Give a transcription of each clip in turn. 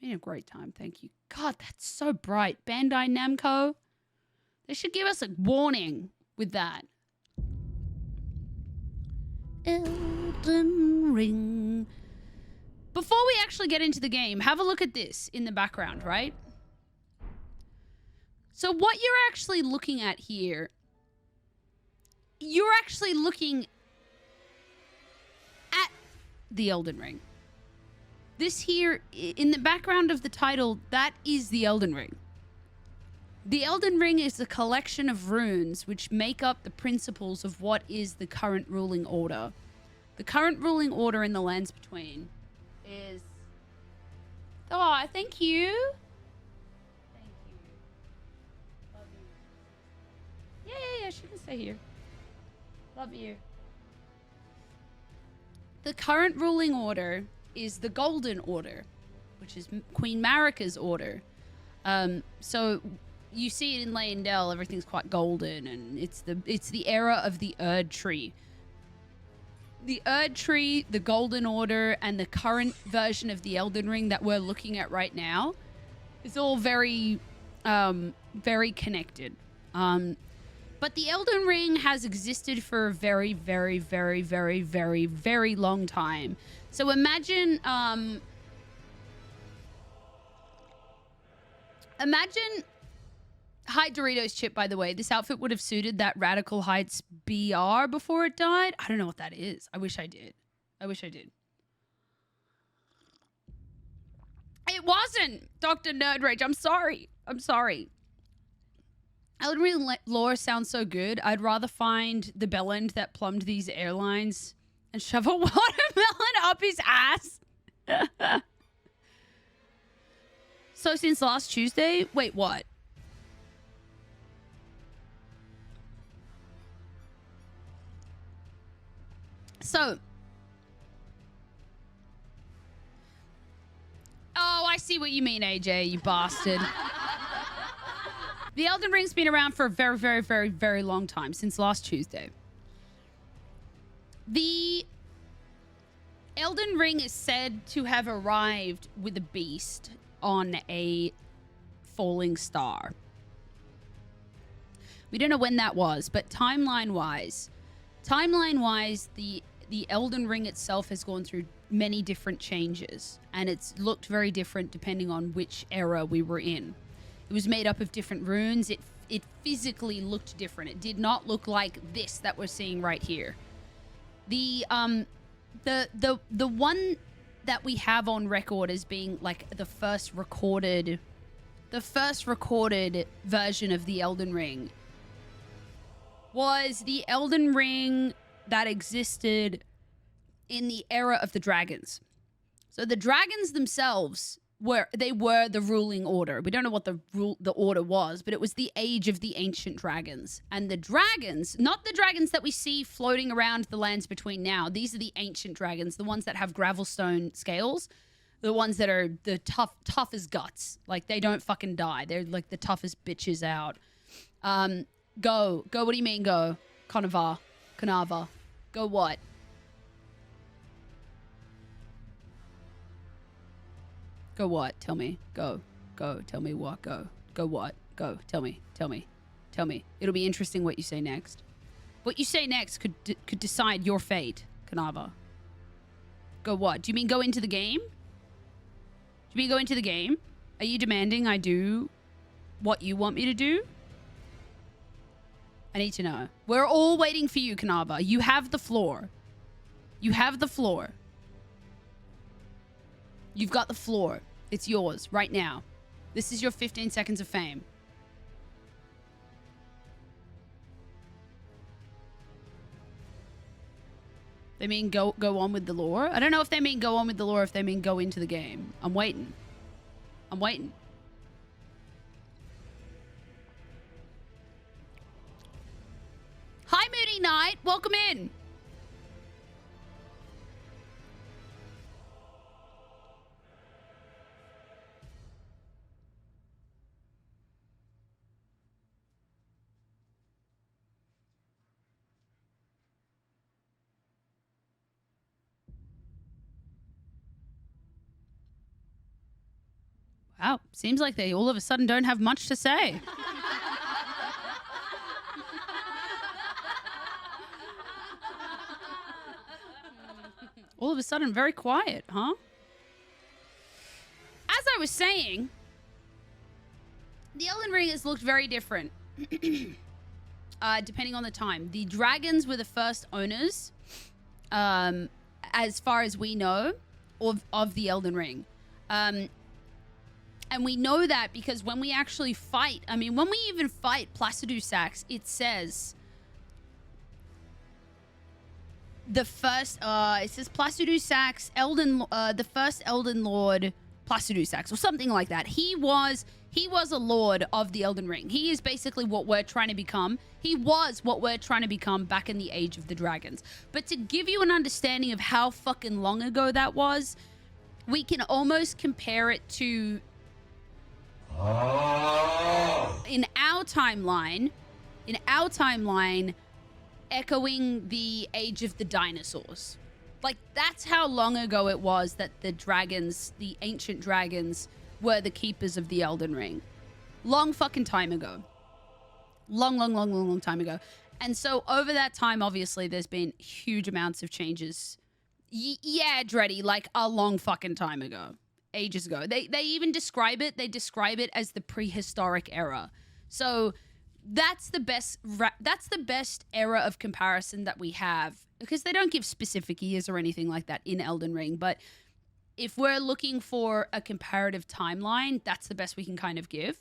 Been a great time, thank you. God, that's so bright. Bandai Namco. They should give us a warning with that. Elden Ring. Before we actually get into the game, have a look at this in the background, right? So what you're actually looking at here, you're actually looking at the Elden Ring. This here, in the background of the title, that is the Elden Ring. The Elden Ring is a collection of runes which make up the principles of what is the current ruling order. The current ruling order in the lands between is... Oh, thank you. Thank you. Love you. Yeah, she can stay here. Love you. The current ruling order is the Golden Order, which is Queen Marika's order. So you see it in Leyndell, everything's quite golden, and it's the era of the Erd Tree. The Erd Tree, the Golden Order, and the current version of the Elden Ring that we're looking at right now is all very, very connected. But the Elden Ring has existed for a very, very, very, very, very, very long time. So imagine, hi Doritos Chip, by the way. This outfit would have suited that Radical Heights BR before it died. I don't know what that is. I wish I did. I wish I did. It wasn't, Dr. Nerd Rage. I'm sorry. I'm sorry. Elden Ring lore sounds so good. I'd rather find the bellend that plumbed these airlines and shove a watermelon up his ass. So since last Tuesday? Wait, what? So. Oh, I see what you mean, AJ, you bastard. The Elden Ring's been around for a very, very, very, very long time, since last Tuesday. The Elden Ring is said to have arrived with a beast on a falling star. We don't know when that was, but timeline-wise, the Elden Ring itself has gone through many different changes, and it's looked very different depending on which era we were in. It was made up of different runes. It physically looked different. It did not look like this that we're seeing right here. The one that we have on record as being like the first recorded version of the Elden Ring was the Elden Ring that existed in the era of the dragons. So the dragons themselves were the ruling order. We don't know what the order was, but it was the age of the ancient dragons. And the dragons, not the dragons that we see floating around the lands between now. These are the ancient dragons, the ones that have gravelstone scales, the ones that are the tough as guts. Like, they don't fucking die. They're like the toughest bitches out. Go. What do you mean go? Kanava. Go what? Go what? Tell me. Go. Tell me what. Go. Go what? Go. Tell me. It'll be interesting what you say next. What you say next could decide your fate, Kanava. Go what? Do you mean go into the game? Are you demanding I do what you want me to do? I need to know. We're all waiting for you, Kanava. You have the floor. You've got the floor. It's yours right now. This is your 15 seconds of fame. They mean go on with the lore? I don't know if they mean go on with the lore, if they mean go into the game. I'm waiting. Hi, Moody Knight. Welcome in. Wow, seems like they all of a sudden don't have much to say. All of a sudden, very quiet, huh? As I was saying, the Elden Ring has looked very different, depending on the time. The dragons were the first owners, as far as we know, of the Elden Ring. And we know that because when we actually fight, I mean, when we even fight Placidusax, it says the first, it says Placidusax, the first Elden Lord Placidusax, or something like that. He was a lord of the Elden Ring. He is basically what we're trying to become. He was what we're trying to become back in the Age of the Dragons. But to give you an understanding of how fucking long ago that was, we can almost compare it to in our timeline, echoing the Age of the Dinosaurs. Like, that's how long ago it was that the dragons, the ancient dragons, were the keepers of the Elden Ring. Long fucking time ago. Long time ago. And so over that time, obviously, there's been huge amounts of changes. Yeah, Dreddy, like a long fucking time ago. Ages ago. They even describe it. They describe it as the prehistoric era. So that's the best era of comparison that we have, because they don't give specific years or anything like that in Elden Ring. But if we're looking for a comparative timeline, that's the best we can kind of give.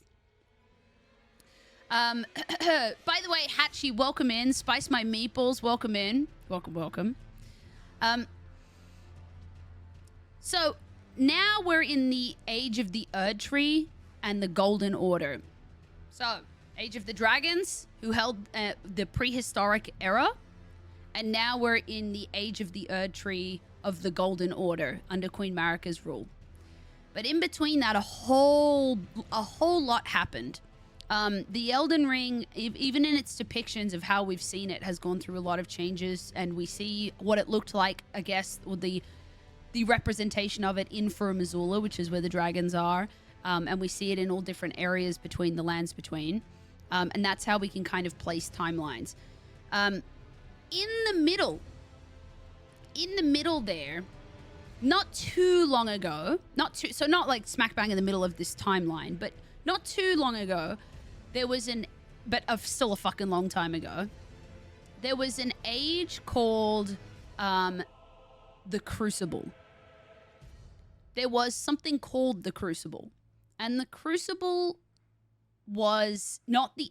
By the way, Hatchie, welcome in. Spice My Meatballs, welcome in. Welcome. So now we're in the Age of the Erd Tree and the Golden Order. So, Age of the Dragons, who held the prehistoric era, and now we're in the Age of the Erd Tree of the Golden Order under Queen Marika's rule. But in between that, a whole lot happened. The Elden Ring, even in its depictions of how we've seen it, has gone through a lot of changes, and we see what it looked like, I guess, or the representation of it in Fur Missoula, which is where the dragons are, and we see it in all different areas between the lands between, and that's how we can kind of place timelines. In the middle there, not too long ago, not like smack bang in the middle of this timeline, but not too long ago, there was still a fucking long time ago, there was an age called the Crucible. There was something called the Crucible, and the Crucible was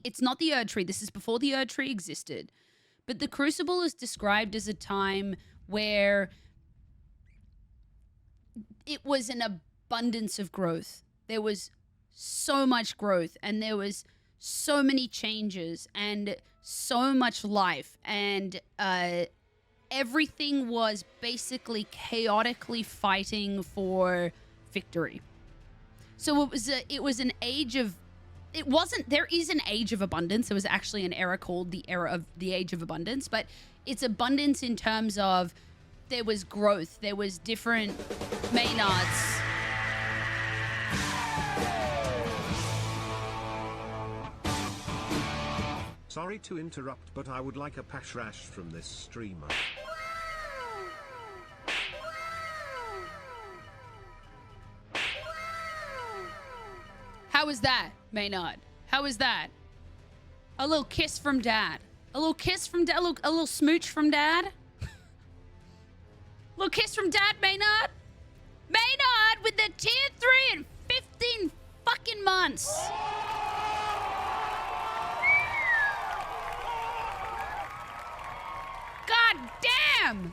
it's not the Erd Tree. This is before the Erd Tree existed, but the Crucible is described as a time where it was an abundance of growth. There was so much growth, and there was so many changes, and so much life, and everything was basically chaotically fighting for victory. So it was an age of, there is an age of abundance. There was actually an era called the era of the Age of Abundance, but it's abundance in terms of there was growth, there was different Maynards. Sorry to interrupt, but I would like a pashrash from this streamer. How was that, Maynard? How was that? A little kiss from Dad. A little kiss from Dad. A little smooch from Dad. Little kiss from Dad, Maynard. Maynard with the tier 3 and 15 fucking months. God damn!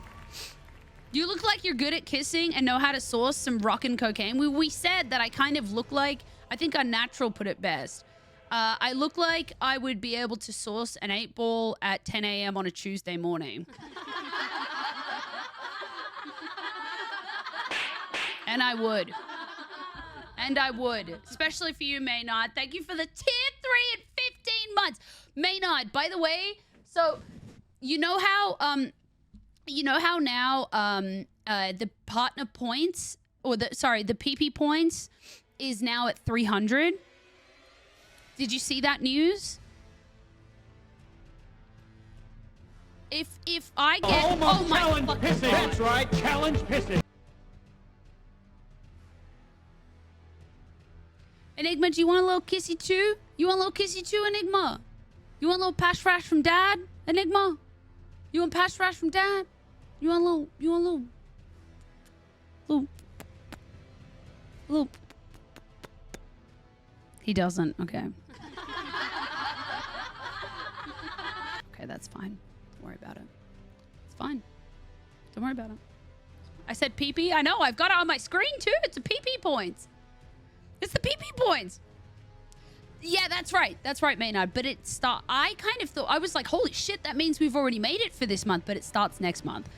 You look like you're good at kissing and know how to source some rockin' cocaine. We said that I kind of look like, I think Unnatural put it best. I look like I would be able to source an 8-ball at 10 a.m. on a Tuesday morning. And I would. And I would. Especially for you, Maynard. Thank you for the tier 3 and 15 months. Maynard, by the way, so you know how now the partner points, or the PP points is now at 300. Did you see that news? If I get oh my challenge fucking pissing. God. That's right, challenge pissing. Enigma, do you want a little kissy too? You want a little kissy too, Enigma? You want a little pash frash from Dad, Enigma? You want pash frash from Dad? You want a little. He doesn't. Okay. Okay, that's fine. Don't worry about it. It's fine. Don't worry about it. I said pee-pee. I know. I've got it on my screen too. It's a pee-pee points. It's the pee-pee points. Yeah, that's right. That's right, Maynard. But I kind of thought, I was like, holy shit, that means we've already made it for this month, but it starts next month.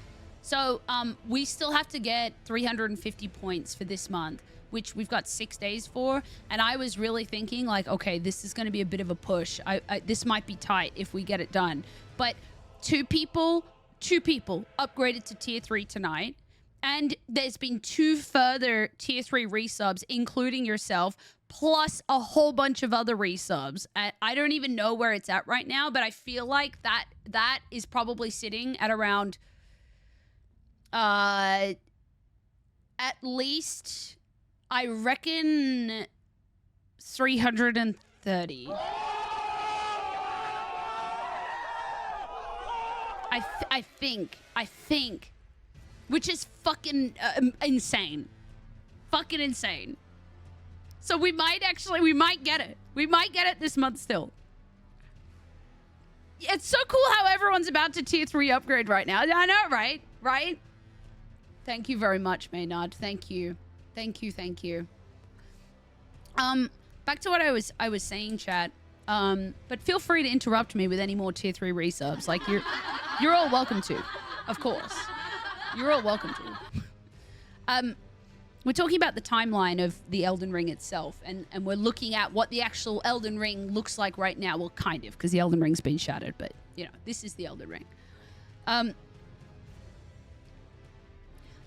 So we still have to get 350 points for this month, which we've got 6 days for. And I was really thinking like, okay, this is going to be a bit of a push. This might be tight if we get it done. But two people upgraded to tier 3 tonight. And there's been 2 further tier 3 resubs, including yourself, plus a whole bunch of other resubs. I don't even know where it's at right now, but I feel like that is probably sitting at around at least, I reckon, 330. I think. Which is fucking insane. Fucking insane. So we might get it. We might get it this month still. It's so cool how everyone's about to tier 3 upgrade right now. I know, right? Right? Thank you very much, Maynard. Thank you. Thank you. Back to what I was saying, chat. But feel free to interrupt me with any more tier 3 resubs. Like you're all welcome to, of course. You're all welcome to. We're talking about the timeline of the Elden Ring itself, and we're looking at what the actual Elden Ring looks like right now. Well, kind of, because the Elden Ring's been shattered, but, you know, this is the Elden Ring.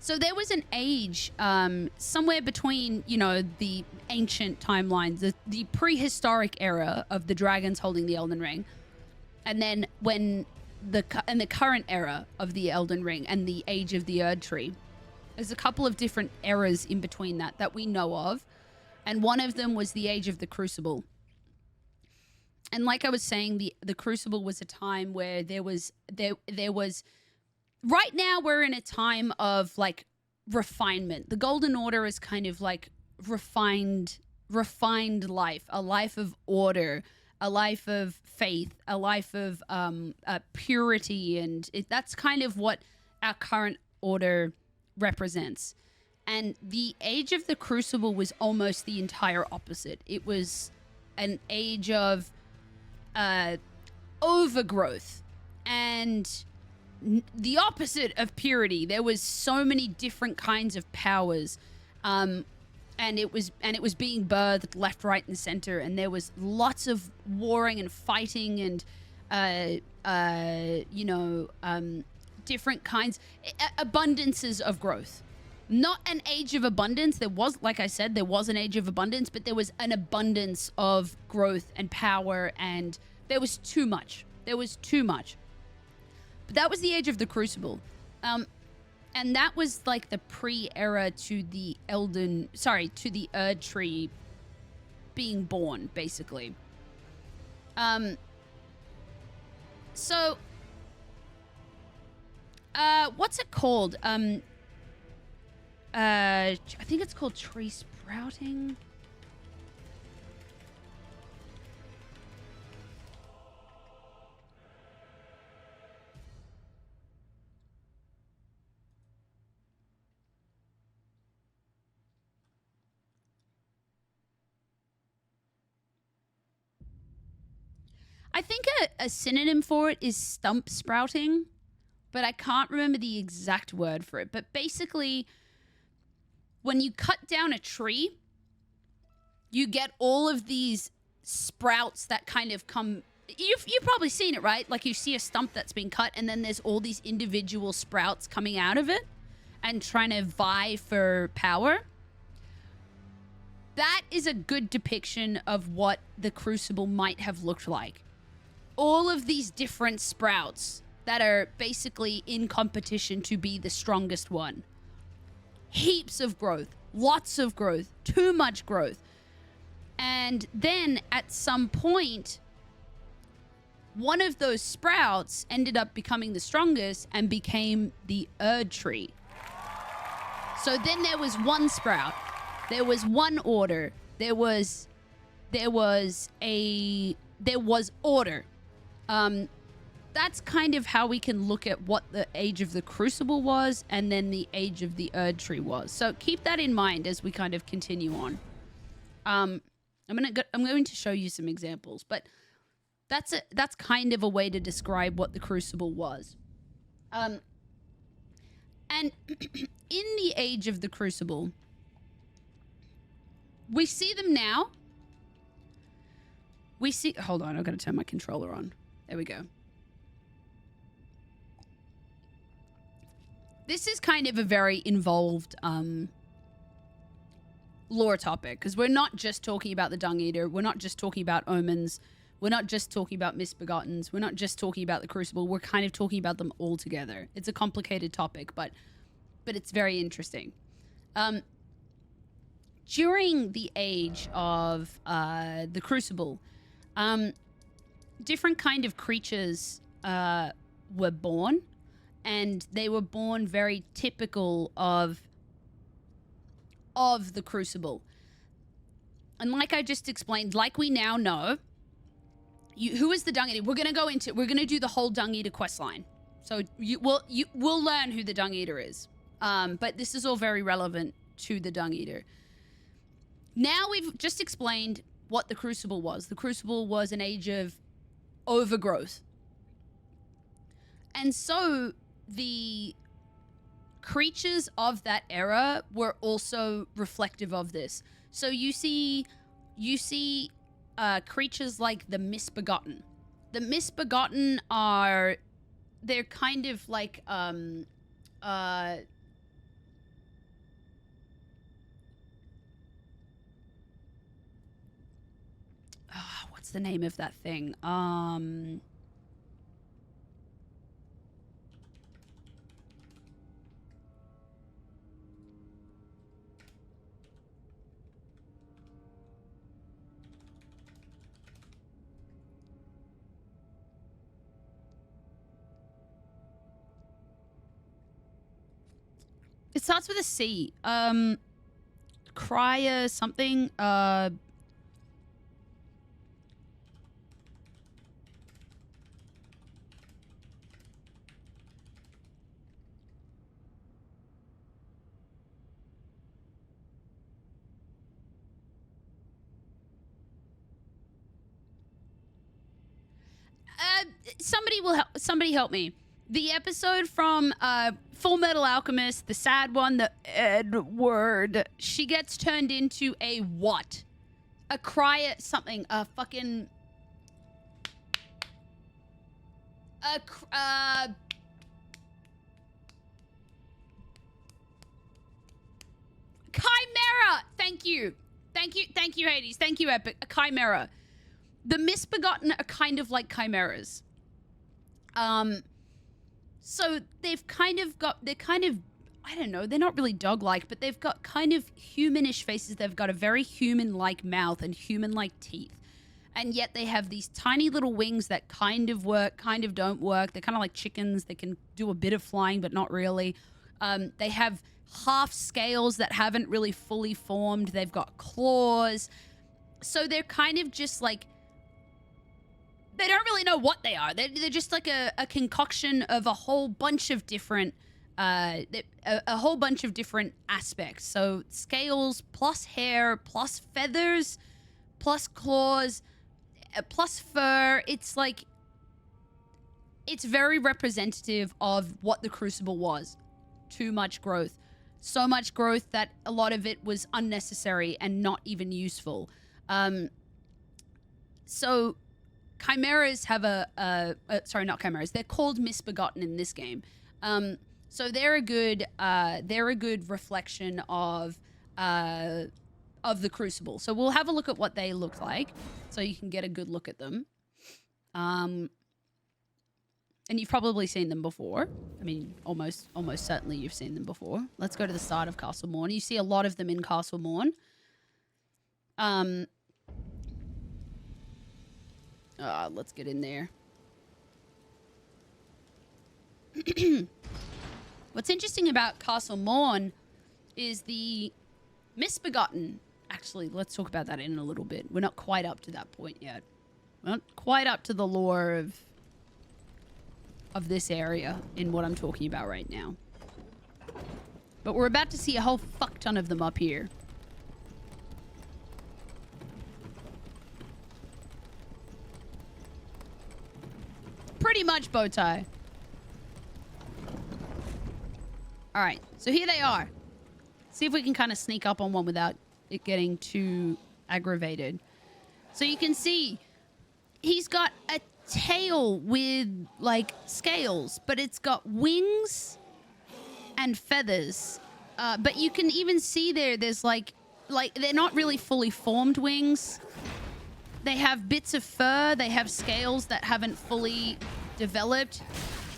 So there was an age somewhere between, you know, the ancient timelines, the prehistoric era of the dragons holding the Elden Ring, and then when the current era of the Elden Ring and the age of the Erd Tree. There's a couple of different eras in between that we know of, and one of them was the Age of the Crucible. And like I was saying, the Crucible was a time where there was right now we're in a time of like refinement. The Golden Order is kind of like refined life, a life of order, a life of faith, a life of purity, and that's kind of what our current order represents. And the Age of the Crucible was almost the entire opposite. It was an age of overgrowth and the opposite of purity. There was so many different kinds of powers, and it was being birthed left, right, and center. And there was lots of warring and fighting and different kinds, abundances of growth. Not an age of abundance. There was, like I said, there was an age of abundance, but there was an abundance of growth and power, and there was too much. But that was the Age of the Crucible. And that was like the pre-era to the Erd Tree being born, basically. So, what's it called? I think it's called tree sprouting. I think a synonym for it is stump sprouting, but I can't remember the exact word for it. But basically, when you cut down a tree, you get all of these sprouts that kind of come. You've probably seen it, right? Like you see a stump that's been cut, and then there's all these individual sprouts coming out of it and trying to vie for power. that is a good depiction of what the Crucible might have looked like. All of these different sprouts that are basically in competition to be the strongest one. Heaps of growth, lots of growth, too much growth. And then at some point, one of those sprouts ended up becoming the strongest and became the Erd Tree. So then there was one sprout, there was one order, there was order. That's kind of how we can look at what the Age of the Crucible was and then the Age of the Erd Tree was. So keep that in mind as we kind of continue on. I'm going to show you some examples, but that's kind of a way to describe what the Crucible was. And in the Age of the Crucible, we see them now. We see, hold on, I've got to turn my controller on. There we go. This is kind of a very involved lore topic, because we're not just talking about the Dung Eater, we're not just talking about Omens, we're not just talking about Misbegottens, we're not just talking about the Crucible, we're kind of talking about them all together. It's a complicated topic, but it's very interesting. During the age of the Crucible, different kind of creatures were born, and they were born very typical of the Crucible. And like I just explained, like we now know, who is the Dung Eater? We're going to do the whole Dung Eater quest line. So we'll learn who the Dung Eater is. But this is all very relevant to the Dung Eater. Now we've just explained what the Crucible was. The Crucible was an age of overgrowth. And so the creatures of that era were also reflective of this. So you see creatures like the Misbegotten. The Misbegotten they're kind of like what's the name of that thing? It starts with a C. Cryer something. Somebody help me. The episode from Full Metal Alchemist, the sad one, the Edward, she gets turned into a what? A cryer something, a fucking Chimera. Thank you, Hades. Thank you, Epic. A chimera. The Misbegotten are kind of like chimeras. So they're kind of, I don't know, they're not really dog-like, but they've got kind of humanish faces. They've got a very human-like mouth and human-like teeth. And yet they have these tiny little wings that kind of work, kind of don't work. They're kind of like chickens. They can do a bit of flying, but not really. They have half scales that haven't really fully formed. They've got claws. So they're kind of just like, they don't really know what they are. They're just like a concoction of a whole bunch of different, a whole bunch of different aspects. So scales plus hair plus feathers plus claws plus fur. It's like, it's very representative of what the Crucible was. Too much growth. So much growth that a lot of it was unnecessary and not even useful. So chimeras have sorry, not chimeras. They're called Misbegotten in this game. So they're a good reflection of of the Crucible. So we'll have a look at what they look like so you can get a good look at them. And you've probably seen them before. I mean, almost certainly you've seen them before. Let's go to the start of Castle Morn. You see a lot of them in Castle Morn. Let's get in there. What's interesting about Castle Morn is the Misbegotten. Actually, let's talk about that in a little bit. We're not quite up to that point yet. We're not quite up to the lore of this area in what I'm talking about right now. But we're about to see a whole fuck ton of them up here. Pretty much, Bowtie. All right, so here they are. See if we can kind of sneak up on one without it getting too aggravated. So you can see he's got a tail with like scales, but it's got wings and feathers. But you can even see there's like they're not really fully formed wings. They have bits of fur. They have scales that haven't fully developed.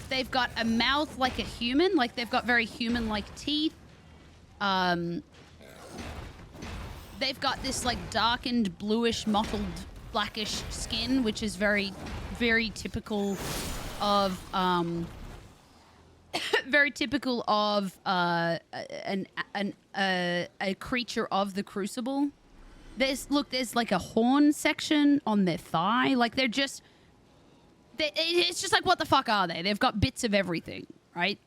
They've got a mouth like a human, like they've got very human-like teeth. They've got this like darkened, bluish, mottled, blackish skin, which is very, very typical of a creature of the Crucible. There's like a horn section on their thigh. Like they're just. It's just like, what the fuck are they? They've got bits of everything, right?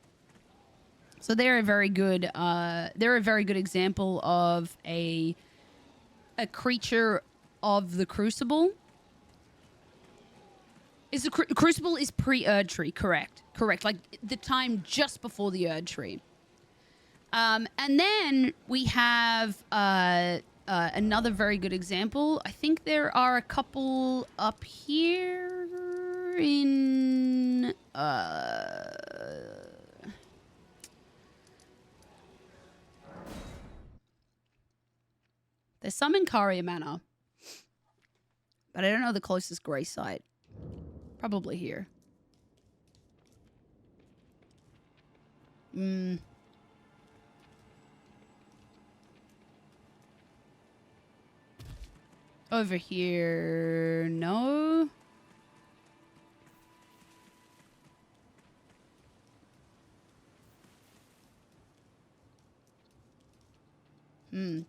So they're a very good example of a creature of the Crucible. Crucible is pre-Erd Tree, correct? Like the time just before the Erd Tree. And then we have another very good example. I think there are a couple up here. In there's some in Karia Manor, but I don't know the closest grey site. Probably here. Over here, no.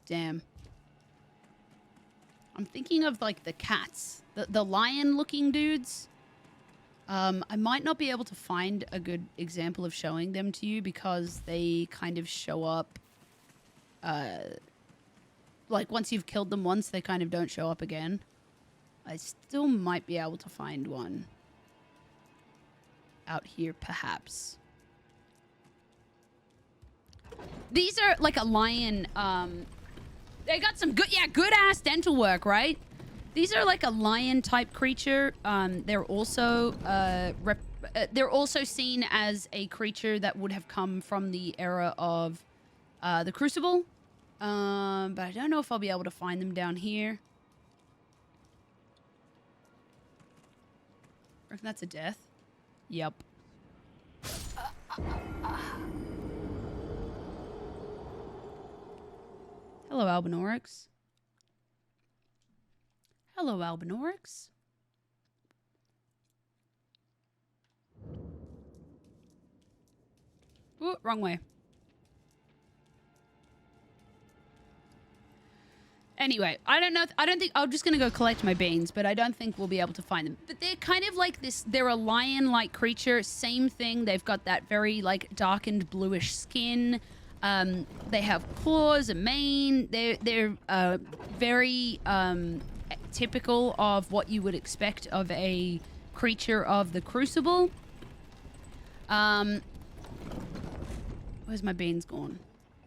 Damn. I'm thinking of like the cats, the lion-looking dudes. I might not be able to find a good example of showing them to you because they kind of show up. Like once you've killed them once, they kind of don't show up again. I still might be able to find one out here, perhaps. These are like a lion. They got some good ass dental work, right? These are like a lion type creature. They're also seen as a creature that would have come from the era of the Crucible. But I don't know if I'll be able to find them down here. I reckon that's a death. Yep. Hello, Albinorix. Hello, Albinorix. Ooh, wrong way. Anyway, I don't think I'm just gonna go collect my beans, but I don't think we'll be able to find them. But they're kind of like this, they're a lion-like creature, same thing. They've got that very like darkened bluish skin. They have claws, a mane. They're very typical of what you would expect of a creature of the Crucible. Where's my beans gone?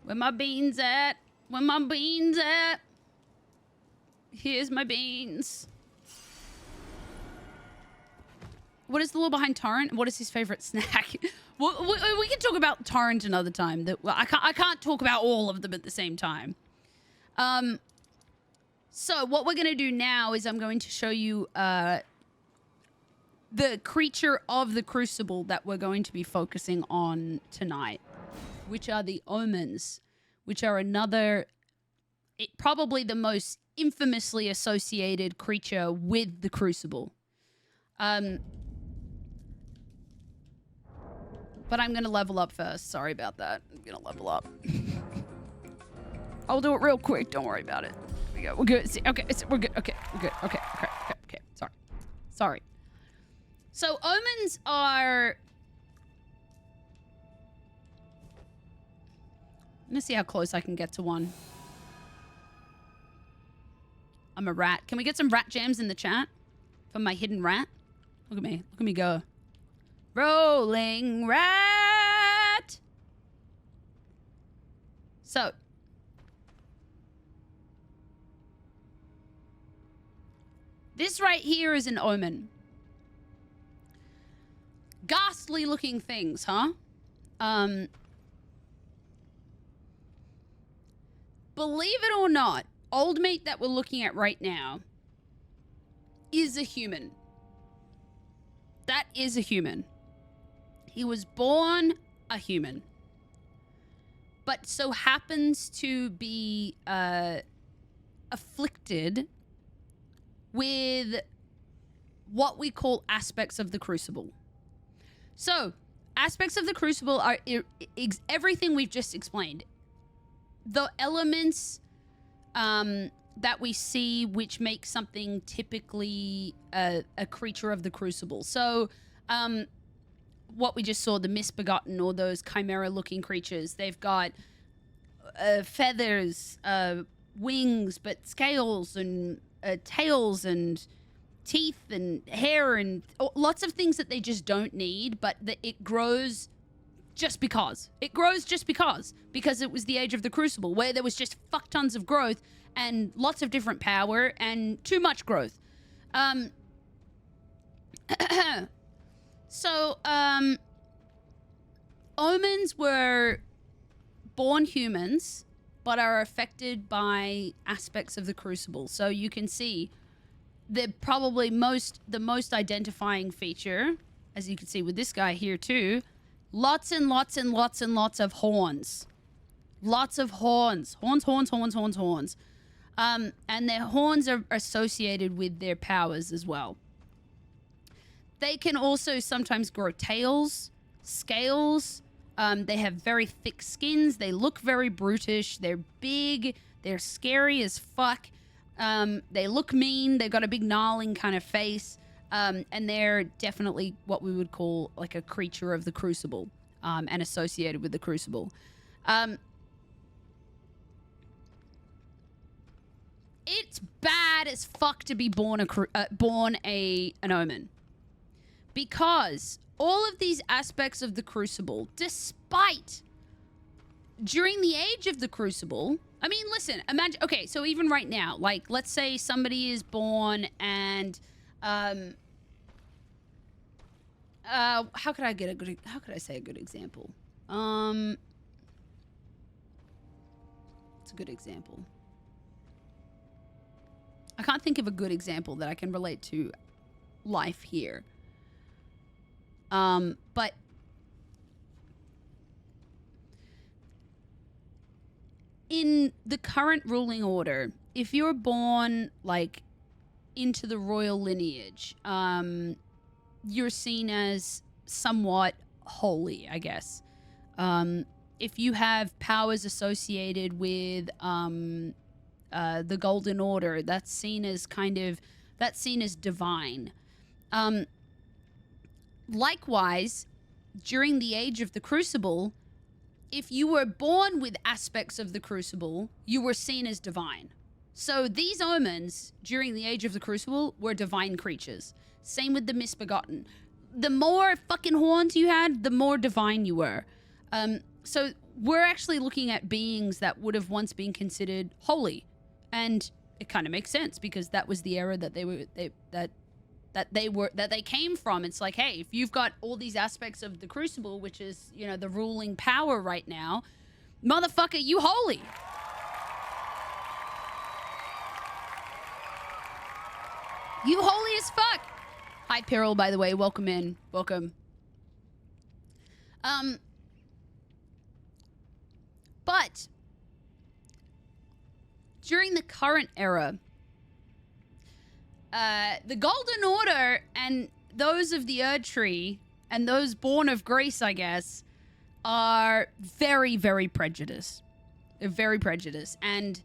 Where my beans at? Where my beans at? Here's my beans. What is the lore behind Torrent? What is his favorite snack? we can talk about Torrent another time. I can't talk about all of them at the same time. So what we're going to do now is I'm going to show you the creature of the Crucible that we're going to be focusing on tonight, which are the Omens, which are probably the most infamously associated creature with the Crucible. But I'm going to level up first. Sorry about that. I'm going to level up. I'll do it real quick. Don't worry about it. Here we go. We're good. See, okay, we're good. Okay, we're good. Okay. Sorry. So Omens are... I'm going to see how close I can get to one. I'm a rat. Can we get some rat jams in the chat for my hidden rat? Look at me. Look at me go. Rolling rat. So. This right here is an omen. Ghastly looking things, huh? Believe it or not, old mate that we're looking at right now is a human. That is a human. He was born a human, but so happens to be afflicted with what we call aspects of the Crucible. So, aspects of the Crucible are everything we've just explained. The elements that we see which make something typically a creature of the Crucible. So, what we just saw, the Misbegotten, or those chimera-looking creatures, they've got feathers, wings, but scales and tails and teeth and hair and lots of things that they just don't need, but that it grows just because. It grows just because it was the Age of the Crucible, where there was just fuck tons of growth and lots of different power and too much growth. So, Omens were born humans, but are affected by aspects of the Crucible. So you can see they're probably the most identifying feature, as you can see with this guy here too. Lots and lots and lots and lots of horns. Lots of horns. Horns. And their horns are associated with their powers as well. They can also sometimes grow tails, scales. They have very thick skins. They look very brutish. They're big. They're scary as fuck. They look mean. They've got a big gnarling kind of face. And they're definitely what we would call like a creature of the Crucible, and associated with the Crucible. It's bad as fuck to be born an Omen. Because all of these aspects of the Crucible, despite during the Age of the Crucible, I mean, listen, imagine, okay, so even right now, like, let's say somebody is born and, how could I say a good example? It's a good example. I can't think of a good example that I can relate to life here. But in the current ruling order, if you're born like into the royal lineage, you're seen as somewhat holy, I guess. If you have powers associated with the Golden Order, that's seen as divine. Likewise, during the Age of the Crucible, if you were born with aspects of the Crucible, you were seen as divine. So these Omens, during the Age of the Crucible, were divine creatures. Same with the Misbegotten. The more fucking horns you had, the more divine you were. So we're actually looking at beings that would have once been considered holy. And it kind of makes sense, because that was the era that they came from. It's like, hey, if you've got all these aspects of the Crucible, which is, you know, the ruling power right now, motherfucker, you holy. You holy as fuck. Hi, Peril, by the way. Welcome in. Welcome. But during the current era, the Golden Order and those of the Erd Tree and those born of grace, I guess, are very, very prejudiced. They're very prejudiced. And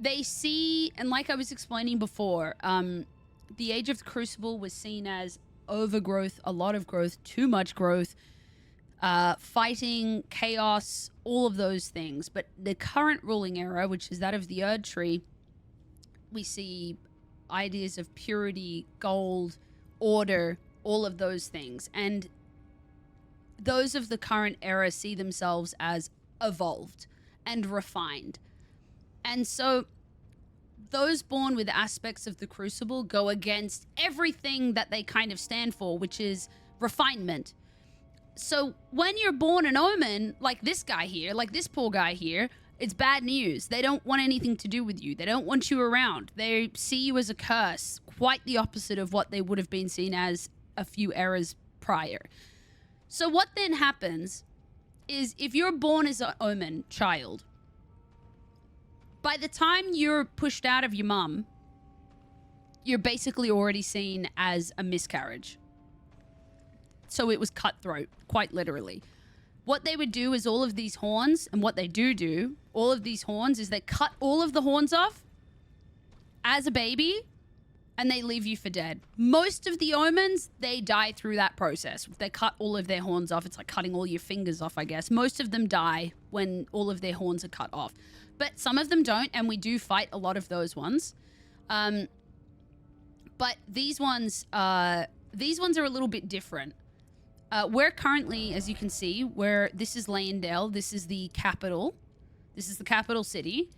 they see, and like I was explaining before, the Age of the Crucible was seen as overgrowth, a lot of growth, too much growth, fighting, chaos, all of those things. But the current ruling era, which is that of the Erd Tree, we see ideas of purity, gold, order, all of those things. And those of the current era see themselves as evolved and refined. And so those born with aspects of the Crucible go against everything that they kind of stand for, which is refinement. So when you're born an Omen, like this guy here, like this poor guy here, it's bad news. They don't want anything to do with you. They don't want you around. They see you as a curse, quite the opposite of what they would have been seen as a few eras prior. So what then happens is if you're born as an Omen child, by the time you're pushed out of your mum, you're basically already seen as a miscarriage. So it was cutthroat, quite literally. What they would do is all of these horns, and what they do, all of these horns, is they cut all of the horns off as a baby, and they leave you for dead. Most of the Omens, they die through that process. If they cut all of their horns off, it's like cutting all your fingers off, I guess. Most of them die when all of their horns are cut off. But some of them don't, and we do fight a lot of those ones. But these ones are a little bit different. We're currently, as you can see, this is Leyendale. This is the capital. This is the capital city.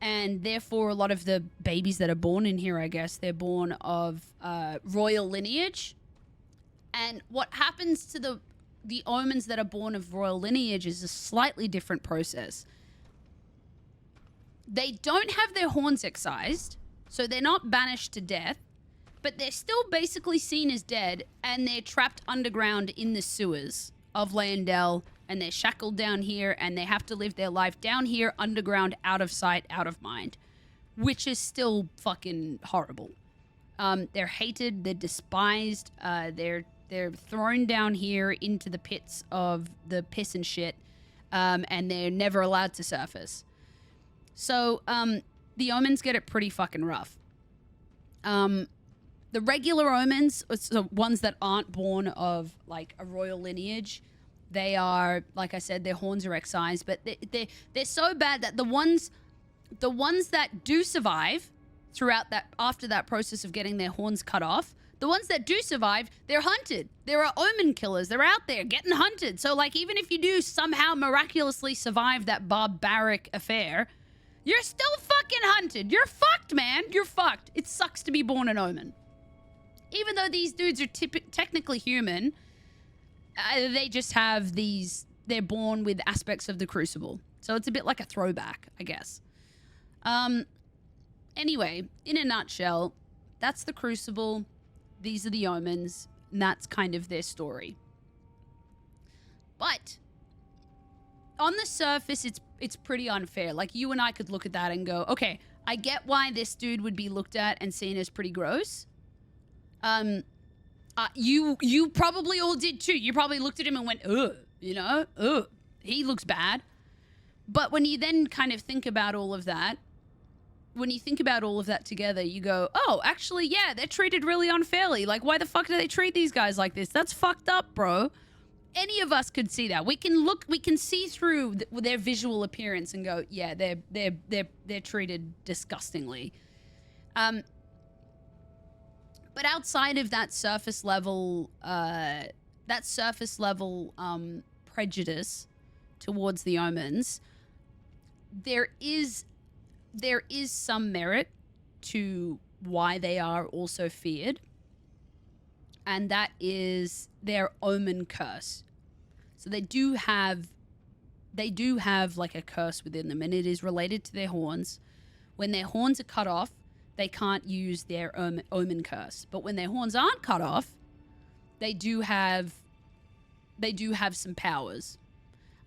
And therefore, a lot of the babies that are born in here, I guess, they're born of royal lineage. And what happens to the Omens that are born of royal lineage is a slightly different process. They don't have their horns excised, so they're not banished to death, but they're still basically seen as dead, and they're trapped underground in the sewers of Leyendale, and they're shackled down here, and they have to live their life down here, underground, out of sight, out of mind, which is still fucking horrible. They're hated, they're despised, they're thrown down here into the pits of the piss and shit, and they're never allowed to surface. So, the Omens get it pretty fucking rough. The regular Omens, so ones that aren't born of, like, a royal lineage, they are, like I said, their horns are excised, but they're so bad that the ones that do survive throughout that, after that process of getting their horns cut off, the ones that do survive, they're hunted. There are Omen killers. They're out there getting hunted. So, like, even if you do somehow miraculously survive that barbaric affair, you're still fucking hunted. You're fucked, man. You're fucked. It sucks to be born an Omen. Even though these dudes are technically human, they just have these... They're born with aspects of the Crucible. So it's a bit like a throwback, I guess. Anyway, in a nutshell, that's the Crucible. These are the Omens. And that's kind of their story. But on the surface, it's pretty unfair. Like, you and I could look at that and go, okay, I get why this dude would be looked at and seen as pretty gross. You probably all did too. You probably looked at him and went, ugh, you know, ugh, he looks bad. But when you then kind of think about all of that, together, you go, oh, actually, yeah, they're treated really unfairly. Like, why the fuck do they treat these guys like this? That's fucked up, bro. Any of us could see that. We can see through their visual appearance and go, yeah, they're treated disgustingly. But outside of that surface level prejudice towards the Omens, there is some merit to why they are also feared. And that is their Omen curse. So they do have like a curse within them, and it is related to their horns. When their horns are cut off, they can't use their Omen curse. But when their horns aren't cut off, they do have some powers.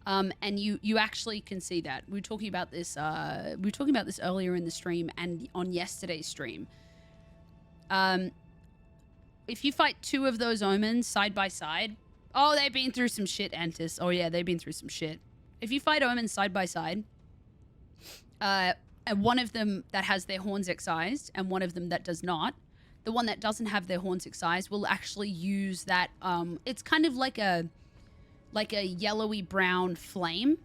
And you actually can see that. We were talking about this earlier in the stream and on yesterday's stream. If you fight 2 of those omens side by side, oh, they've been through some shit, Antis. Oh yeah, they've been through some shit. If you fight omens side by side, and one of them that has their horns excised and one of them that does not, the one that doesn't have their horns excised will actually use that. It's kind of like a yellowy brown flame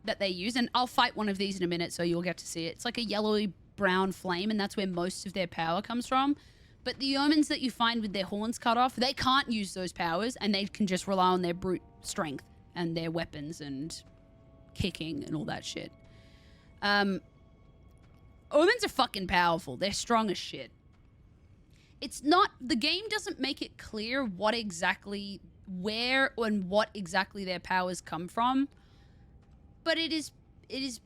that they use. And I'll fight one of these in a minute, so you'll get to see it. It's like a yellowy brown flame, and that's where most of their power comes from. But the omens that you find with their horns cut off, they can't use those powers, and they can just rely on their brute strength and their weapons and kicking and all that shit. Omens are fucking powerful. They're strong as shit. It's not... The game doesn't make it clear what exactly... where and what exactly their powers come from, but it is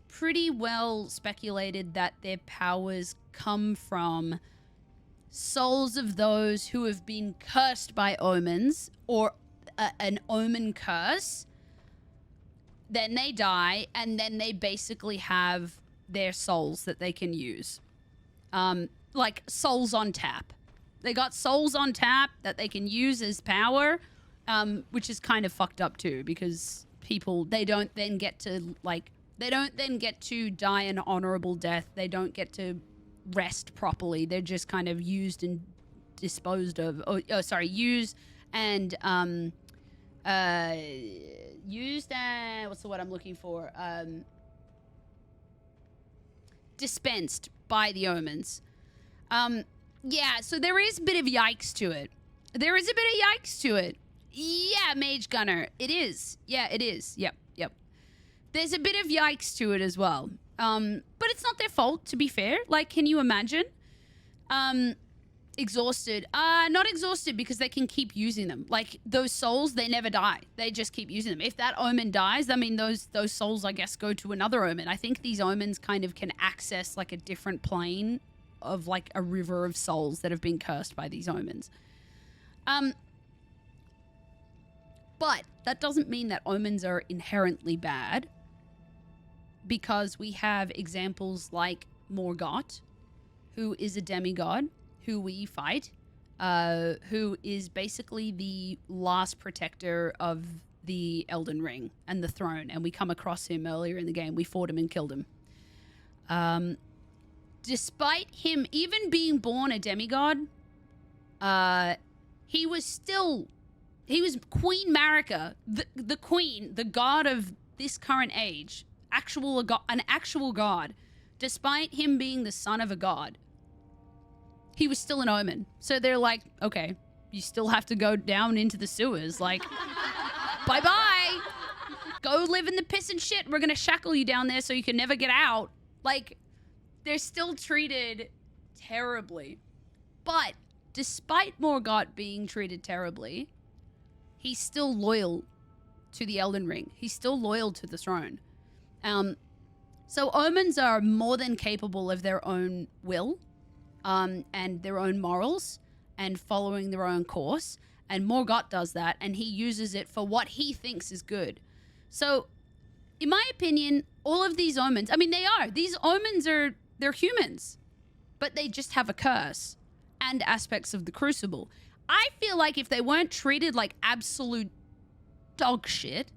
pretty well speculated that their powers come from souls of those who have been cursed by omens or an omen curse. Then they die, and then they basically have their souls that they can use, like souls on tap. They got souls on tap that they can use as power. Which is kind of fucked up too, because people, they don't then get to die an honorable death. They don't get to rest properly. They're just kind of used and disposed of. Used and what's the word I'm looking for? Dispensed by the omens. Yeah, so there is a bit of yikes to it. Yeah, Mage Gunner. It is. Yeah, it is. Yep. There's a bit of yikes to it as well. But it's not their fault, to be fair. Like, can you imagine? Exhausted. Not exhausted because they can keep using them. Like, those souls, they never die. They just keep using them. If that omen dies, I mean, those souls, I guess, go to another omen. I think these omens kind of can access, like, a different plane of, like, a river of souls that have been cursed by these omens. But that doesn't mean that omens are inherently bad, because we have examples like Morgott, who is a demigod, who we fight, who is basically the last protector of the Elden Ring and the throne, and we come across him earlier in the game. We fought him and killed him. Despite him even being born a demigod, he was Queen Marika, the queen, the god of this current age, an actual god. Despite him being the son of a god, he was still an omen. So they're like, okay, you still have to go down into the sewers. Like, bye-bye. Go live in the piss and shit. We're going to shackle you down there so you can never get out. Like, they're still treated terribly. But despite Morgott being treated terribly, he's still loyal to the Elden Ring. He's still loyal to the throne. So omens are more than capable of their own will, and their own morals, and following their own course. And Morgott does that, and he uses it for what he thinks is good. So, in my opinion, all of these omens, I mean, these omens they're humans, but they just have a curse and aspects of the Crucible. I feel like if they weren't treated like absolute dog shit,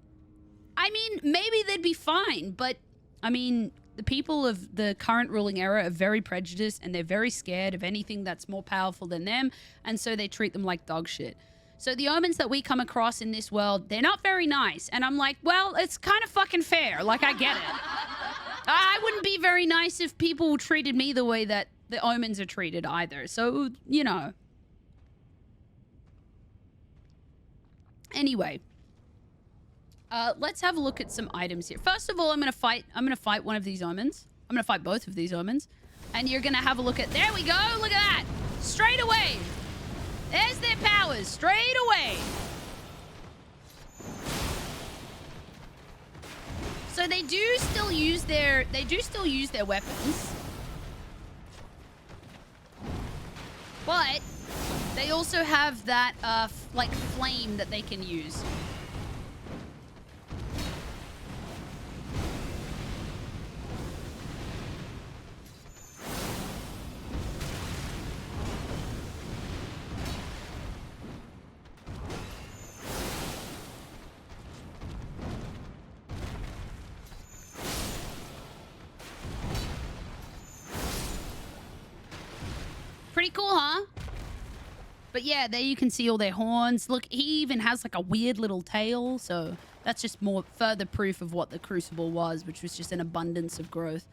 I mean, maybe they'd be fine. But, I mean, the people of the current ruling era are very prejudiced, and they're very scared of anything that's more powerful than them, and so they treat them like dog shit. So the omens that we come across in this world, they're not very nice. And I'm like, well, it's kind of fucking fair. Like, I get it. I wouldn't be very nice if people treated me the way that the omens are treated either. So, you know. Anyway, let's have a look at some items here. First of all, I'm gonna fight one of these omens. I'm gonna fight both of these omens, and you're gonna have a look at. There we go. Look at that. Straight away. There's their powers. Straight away. So they do still use their weapons. They also have that, like, flame that they can use. Pretty cool, huh? But yeah, there you can see all their horns. Look, he even has like a weird little tail. So that's just more further proof of what the Crucible was, which was just an abundance of growth.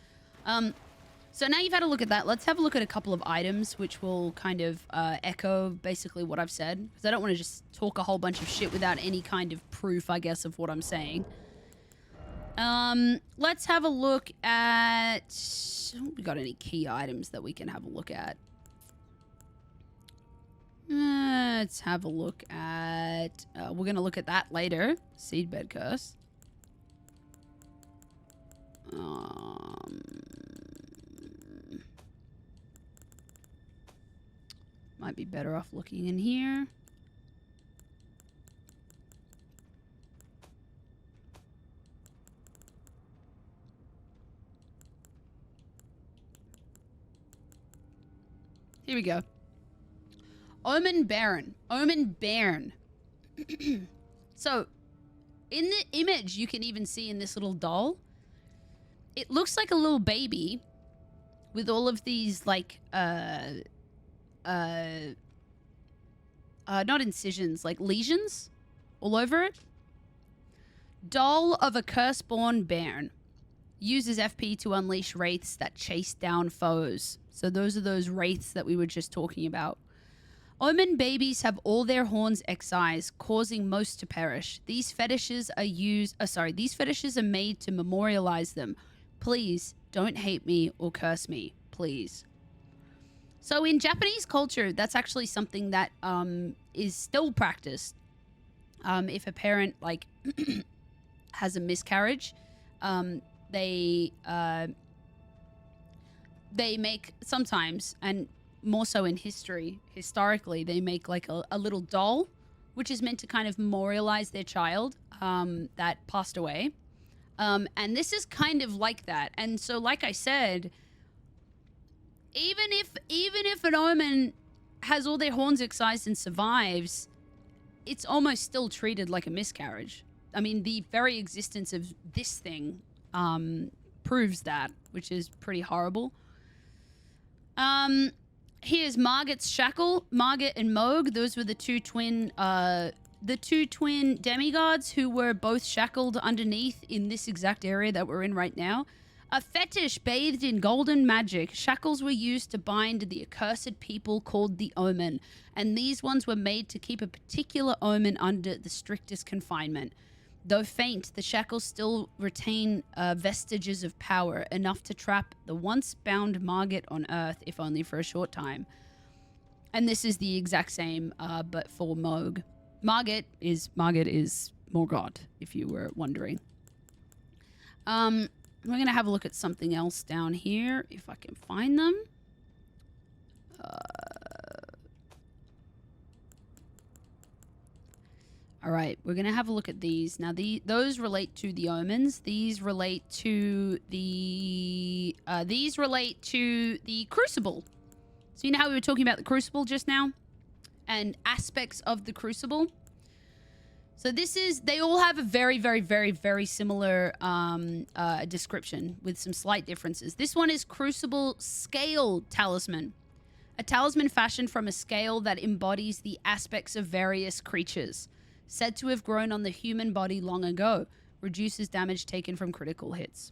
So now you've had a look at that. Let's have a look at a couple of items, which will kind of echo basically what I've said. Because I don't want to just talk a whole bunch of shit without any kind of proof, I guess, of what I'm saying. Let's have a look at... we got any key items that we can have a look at? Let's have a look at... we're going to look at that later. Seedbed Curse. Might be better off looking in here. Here we go. Omen Baron. Omen Bairn. So, in the image you can even see in this little doll, it looks like a little baby with all of these, like, not incisions, like lesions all over it. Doll of a curse-born bairn. Uses FP to unleash wraiths that chase down foes. So those are those wraiths that we were just talking about. Omen babies have all their horns excised, causing most to perish. These fetishes are these fetishes are made to memorialize them. Please don't hate me or curse me, please. So in Japanese culture, that's actually something that is still practiced. If a parent like has a miscarriage, they make sometimes, and more so in historically, they make like a little doll, which is meant to kind of memorialize their child that passed away. And this is kind of like that. And so, like I said, even if an omen has all their horns excised and survives, it's almost still treated like a miscarriage. I mean, the very existence of this thing proves that, which is pretty horrible. Here's Morgott's shackle. Morgott and Mohg, those were the two twin demigods who were both shackled underneath in this exact area that we're in right now. A fetish bathed in golden magic. Shackles were used to bind the accursed people called the Omen, and these ones were made to keep a particular omen under the strictest confinement. Though faint, the shackles still retain vestiges of power, enough to trap the once bound Morgott on Earth, if only for a short time. And this is the exact same, but for Mohg. Morgott is Morgott, if you were wondering. We're going to have a look at something else down here, if I can find them. All right, we're going to have a look at these. Now, those relate to the omens. These relate to the Crucible. So you know how we were talking about the Crucible just now? And aspects of the Crucible? So they all have a very, very, very, very similar description with some slight differences. This one is Crucible Scale Talisman. A talisman fashioned from a scale that embodies the aspects of various creatures. Said to have grown on the human body long ago. Reduces damage taken from critical hits.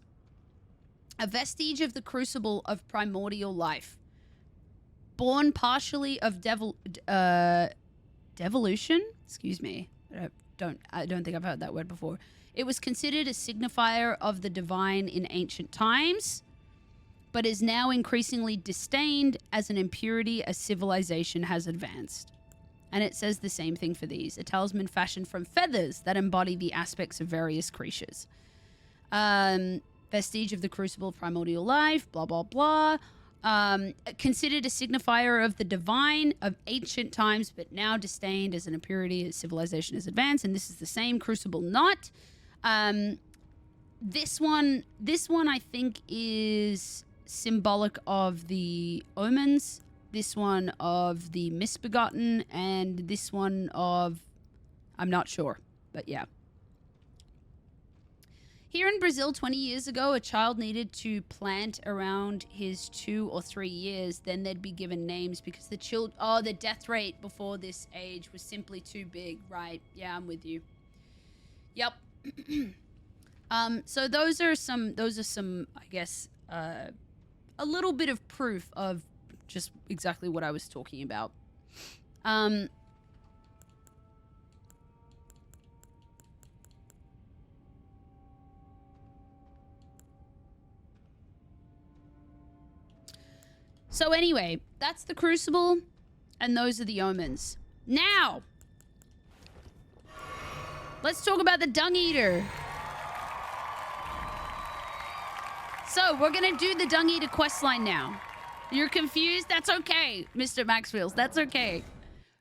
A vestige of the Crucible of primordial life. Born partially of devolution? Excuse me. I don't think I've heard that word before. It was considered a signifier of the divine in ancient times, but is now increasingly disdained as an impurity as civilization has advanced. And it says the same thing for these. A talisman fashioned from feathers that embody the aspects of various creatures. Vestige of the Crucible of primordial life, blah, blah, blah. Considered a signifier of the divine of ancient times, but now disdained as an impurity as civilization has advanced. And this is the same crucible knot. This one I think is symbolic of the omens. This one of the misbegotten, and this one of, I'm not sure, but yeah. Here in Brazil 20 years ago, a child needed to plant around his 2 or 3 years, then they'd be given names because the death rate before this age was simply too big, right? Yeah, I'm with you. Yep. So those are some, I guess, a little bit of proof of just exactly what I was talking about. So anyway, that's the Crucible, and those are the omens. Now, let's talk about the Dung Eater. So we're gonna do the Dung Eater questline now. You're confused? That's okay, Mr. Maxwheels. That's okay.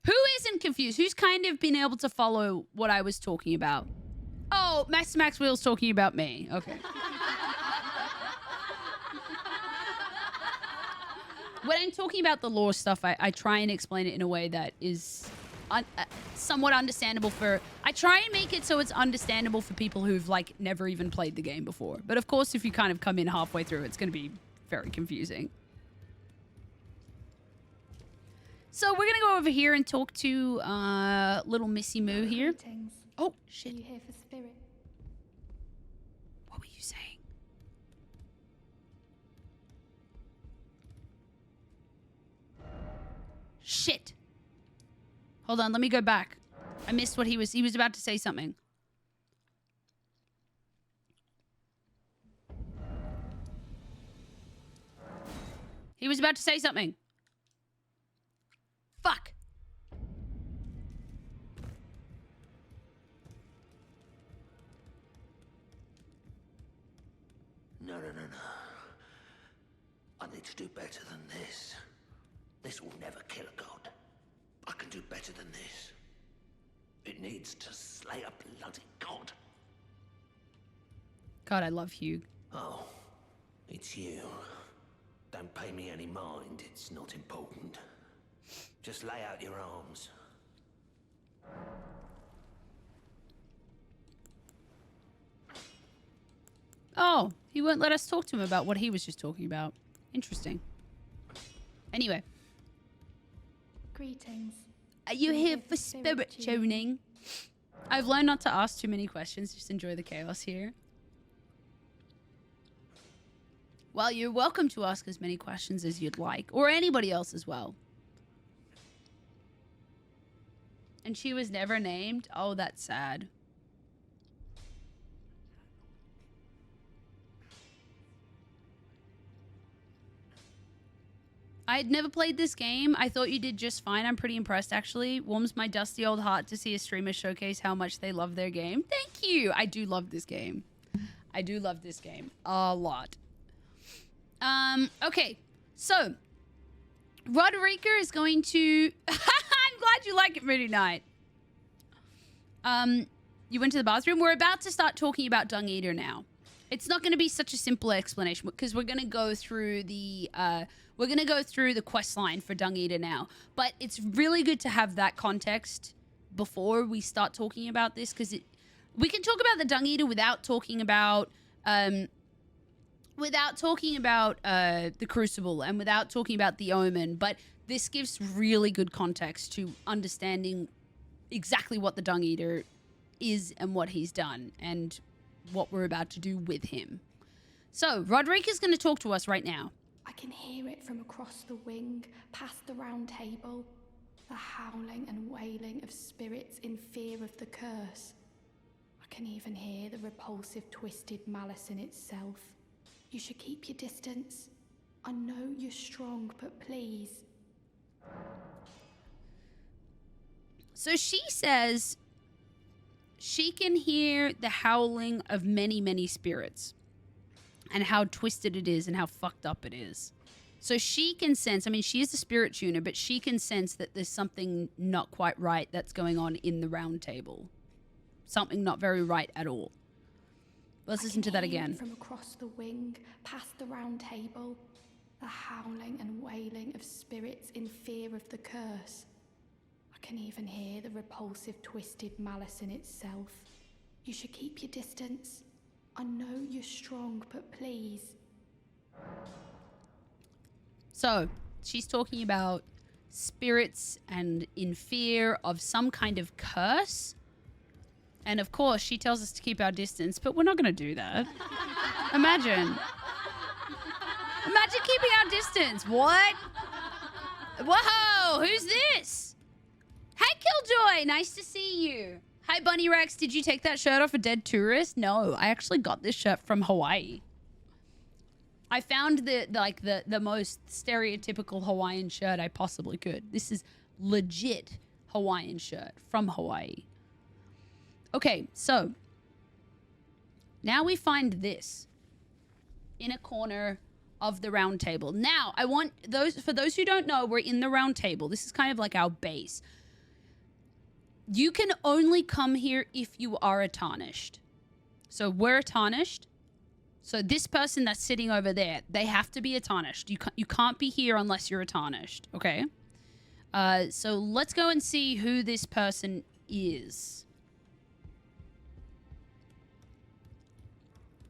Who isn't confused? Who's kind of been able to follow what I was talking about? Oh, Master Maxwheels talking about me. Okay. When I'm talking about the lore stuff, I try and explain it in a way that is somewhat understandable for... I try and make it so it's understandable for people who've, like, never even played the game before. But, of course, if you kind of come in halfway through, it's going to be very confusing. So we're going to go over here and talk to little Missy Moo here. Greetings. Oh, shit. Are you here for spirit? What were you saying? Shit. Hold on, let me go back. I missed what he was about to say something. He was about to say something. Fuck. No. I need to do better than this. This will never kill a god. I can do better than this. It needs to slay a bloody god. God, I love Hugh. Oh, it's you. Don't pay me any mind, it's not important. Just lay out your arms. Oh, he won't let us talk to him about what he was just talking about. Interesting. Anyway. Greetings. Are you here for spirit tuning? I've learned not to ask too many questions. Just enjoy the chaos here. Well, you're welcome to ask as many questions as you'd like. Or anybody else as well. And she was never named? Oh, that's sad. I had never played this game. I thought you did just fine. I'm pretty impressed, actually. Warms my dusty old heart to see a streamer showcase how much they love their game. Thank you. I do love this game. I do love this game a lot. Okay. So, Roderica is going to... I'm glad you like it, Moody Knight. You went to the bathroom. We're about to start talking about Dung Eater now. It's not going to be such a simple explanation because we're going to go through the... we're going to go through the quest line for Dung Eater now. But it's really good to have that context before we start talking about this, because we can talk about the Dung Eater without talking about the Crucible and without talking about the Omen. But this gives really good context to understanding exactly what the Dung Eater is and what he's done and what we're about to do with him. So, Roderica's going to talk to us right now. I can hear it from across the wing, past the round table. The howling and wailing of spirits in fear of the curse. I can even hear the repulsive, twisted malice in itself. You should keep your distance. I know you're strong, but please. So she says she can hear the howling of many, many spirits and how twisted it is and how fucked up it is. So she can sense, I mean, she is a spirit tuner, but she can sense that there's something not quite right that's going on in the round table. Something not very right at all. Let's listen to that again. From across the wing, past the round table, the howling and wailing of spirits in fear of the curse. I can even hear the repulsive, twisted malice in itself. You should keep your distance. I know you're strong, but please. So, she's talking about spirits and in fear of some kind of curse. And of course, she tells us to keep our distance, but we're not going to do that. Imagine. Imagine keeping our distance. What? Whoa, who's this? Hey, Killjoy, nice to see you. Hi, Bunny Rex, did you take that shirt off a dead tourist? No, I actually got this shirt from Hawaii. I found the most stereotypical Hawaiian shirt I possibly could. This is legit Hawaiian shirt from Hawaii. Okay, so now we find this in a corner of the round table. Now, I want for those who don't know, we're in the round table. This is kind of like our base. You can only come here if you are a tarnished. So we're a tarnished. So this person that's sitting over there, they have to be a tarnished. You can't be here unless you're a tarnished, okay? So let's go and see who this person is.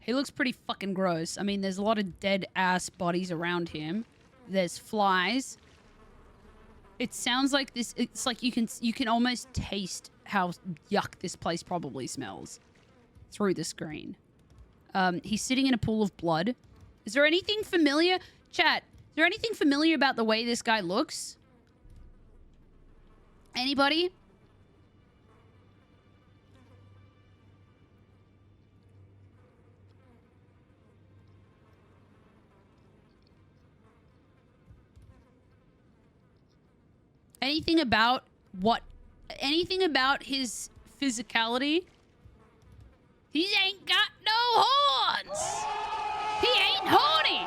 He looks pretty fucking gross. I mean, there's a lot of dead-ass bodies around him. There's flies. It sounds like this... It's like you can almost taste how yuck this place probably smells through the screen. He's sitting in a pool of blood. Is there anything familiar? Chat, is there anything familiar about the way this guy looks? Anybody? Anything about his physicality? He ain't got no horns. He ain't horny.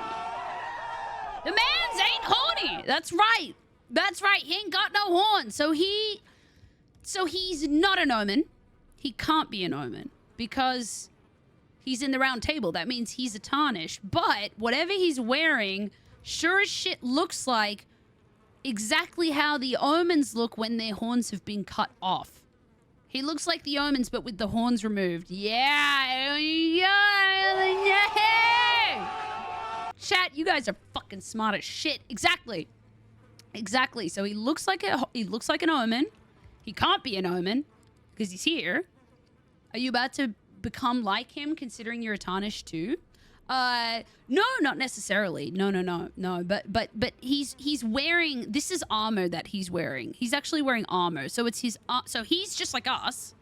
The man's ain't horny. That's right. That's right. He ain't got no horns. So he's not an omen. He can't be an omen because he's in the round table. That means he's a tarnished. But whatever he's wearing sure as shit looks like exactly how the omens look when their horns have been cut off. He looks like the omens, but with the horns removed. Yeah. Chat, you guys are fucking smart as shit. Exactly. Exactly. So he looks like an omen. He can't be an omen because he's here. Are you about to become like him, considering you're a tarnished too? No, not necessarily. No. But he's wearing, this is armor that he's wearing. He's actually wearing armor. So it's his, so he's just like us,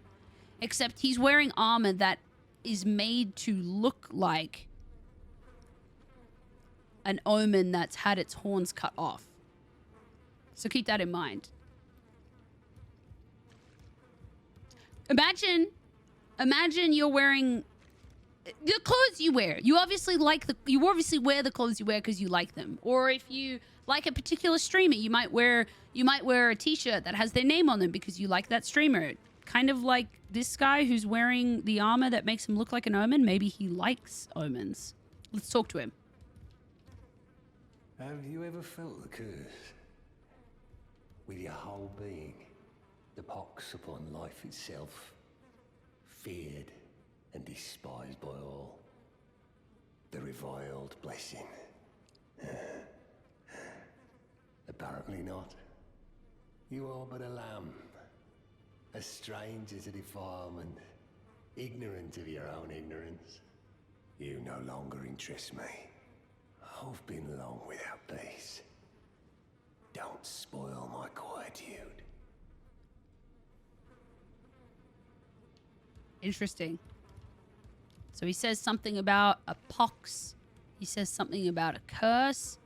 except he's wearing armor that is made to look like an omen that's had its horns cut off. So keep that in mind. Imagine you're wearing the clothes you wear. You obviously wear the clothes you wear because you like them. Or if you like a particular streamer, you might wear a t-shirt that has their name on them because you like that streamer. Kind of like this guy who's wearing the armor that makes him look like an omen. Maybe he likes omens. Let's talk to him. Have you ever felt the curse? With your whole being, the pox upon life itself, feared and despised by all. The reviled blessing. Apparently not. You are but a lamb, a stranger to defilement, ignorant of your own ignorance. You no longer interest me. I've been long without peace. Don't spoil my quietude. Interesting. So he says something about a pox. He says something about a curse.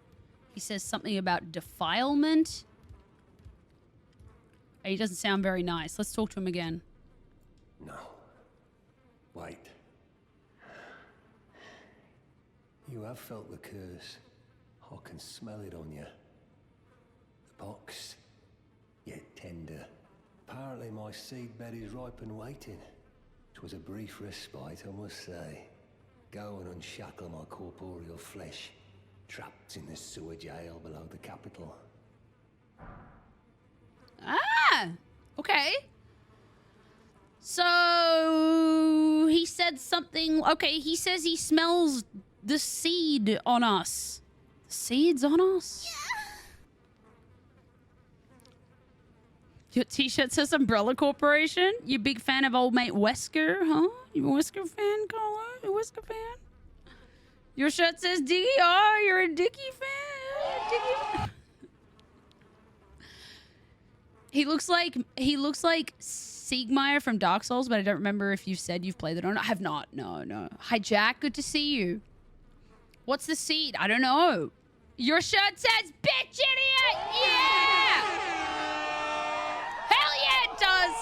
He says something about defilement. He doesn't sound very nice. Let's talk to him again. No. Wait. You have felt the curse. I can smell it on you. The box, yet tender. Apparently my seedbed is ripe and waiting. 'Twas a brief respite, I must say. Go and unshackle my corporeal flesh, trapped in the sewer jail below the capital. Ah! Okay. So he said something. Okay, he says he smells the seed on us. The seed's on us? Your t-shirt says Umbrella Corporation. You big fan of old mate Wesker, huh? You a Wesker fan, Caller? You a Wesker fan? Your shirt says Diggy. Oh, you're a Dicky fan. Diggy. He looks like Siegmeyer from Dark Souls, but I don't remember if you've said you've played it or not. I have not. No. Hi, Jack. Good to see you. What's the seed? I don't know. Your shirt says bitch idiot. Yeah. Hell yeah, it does.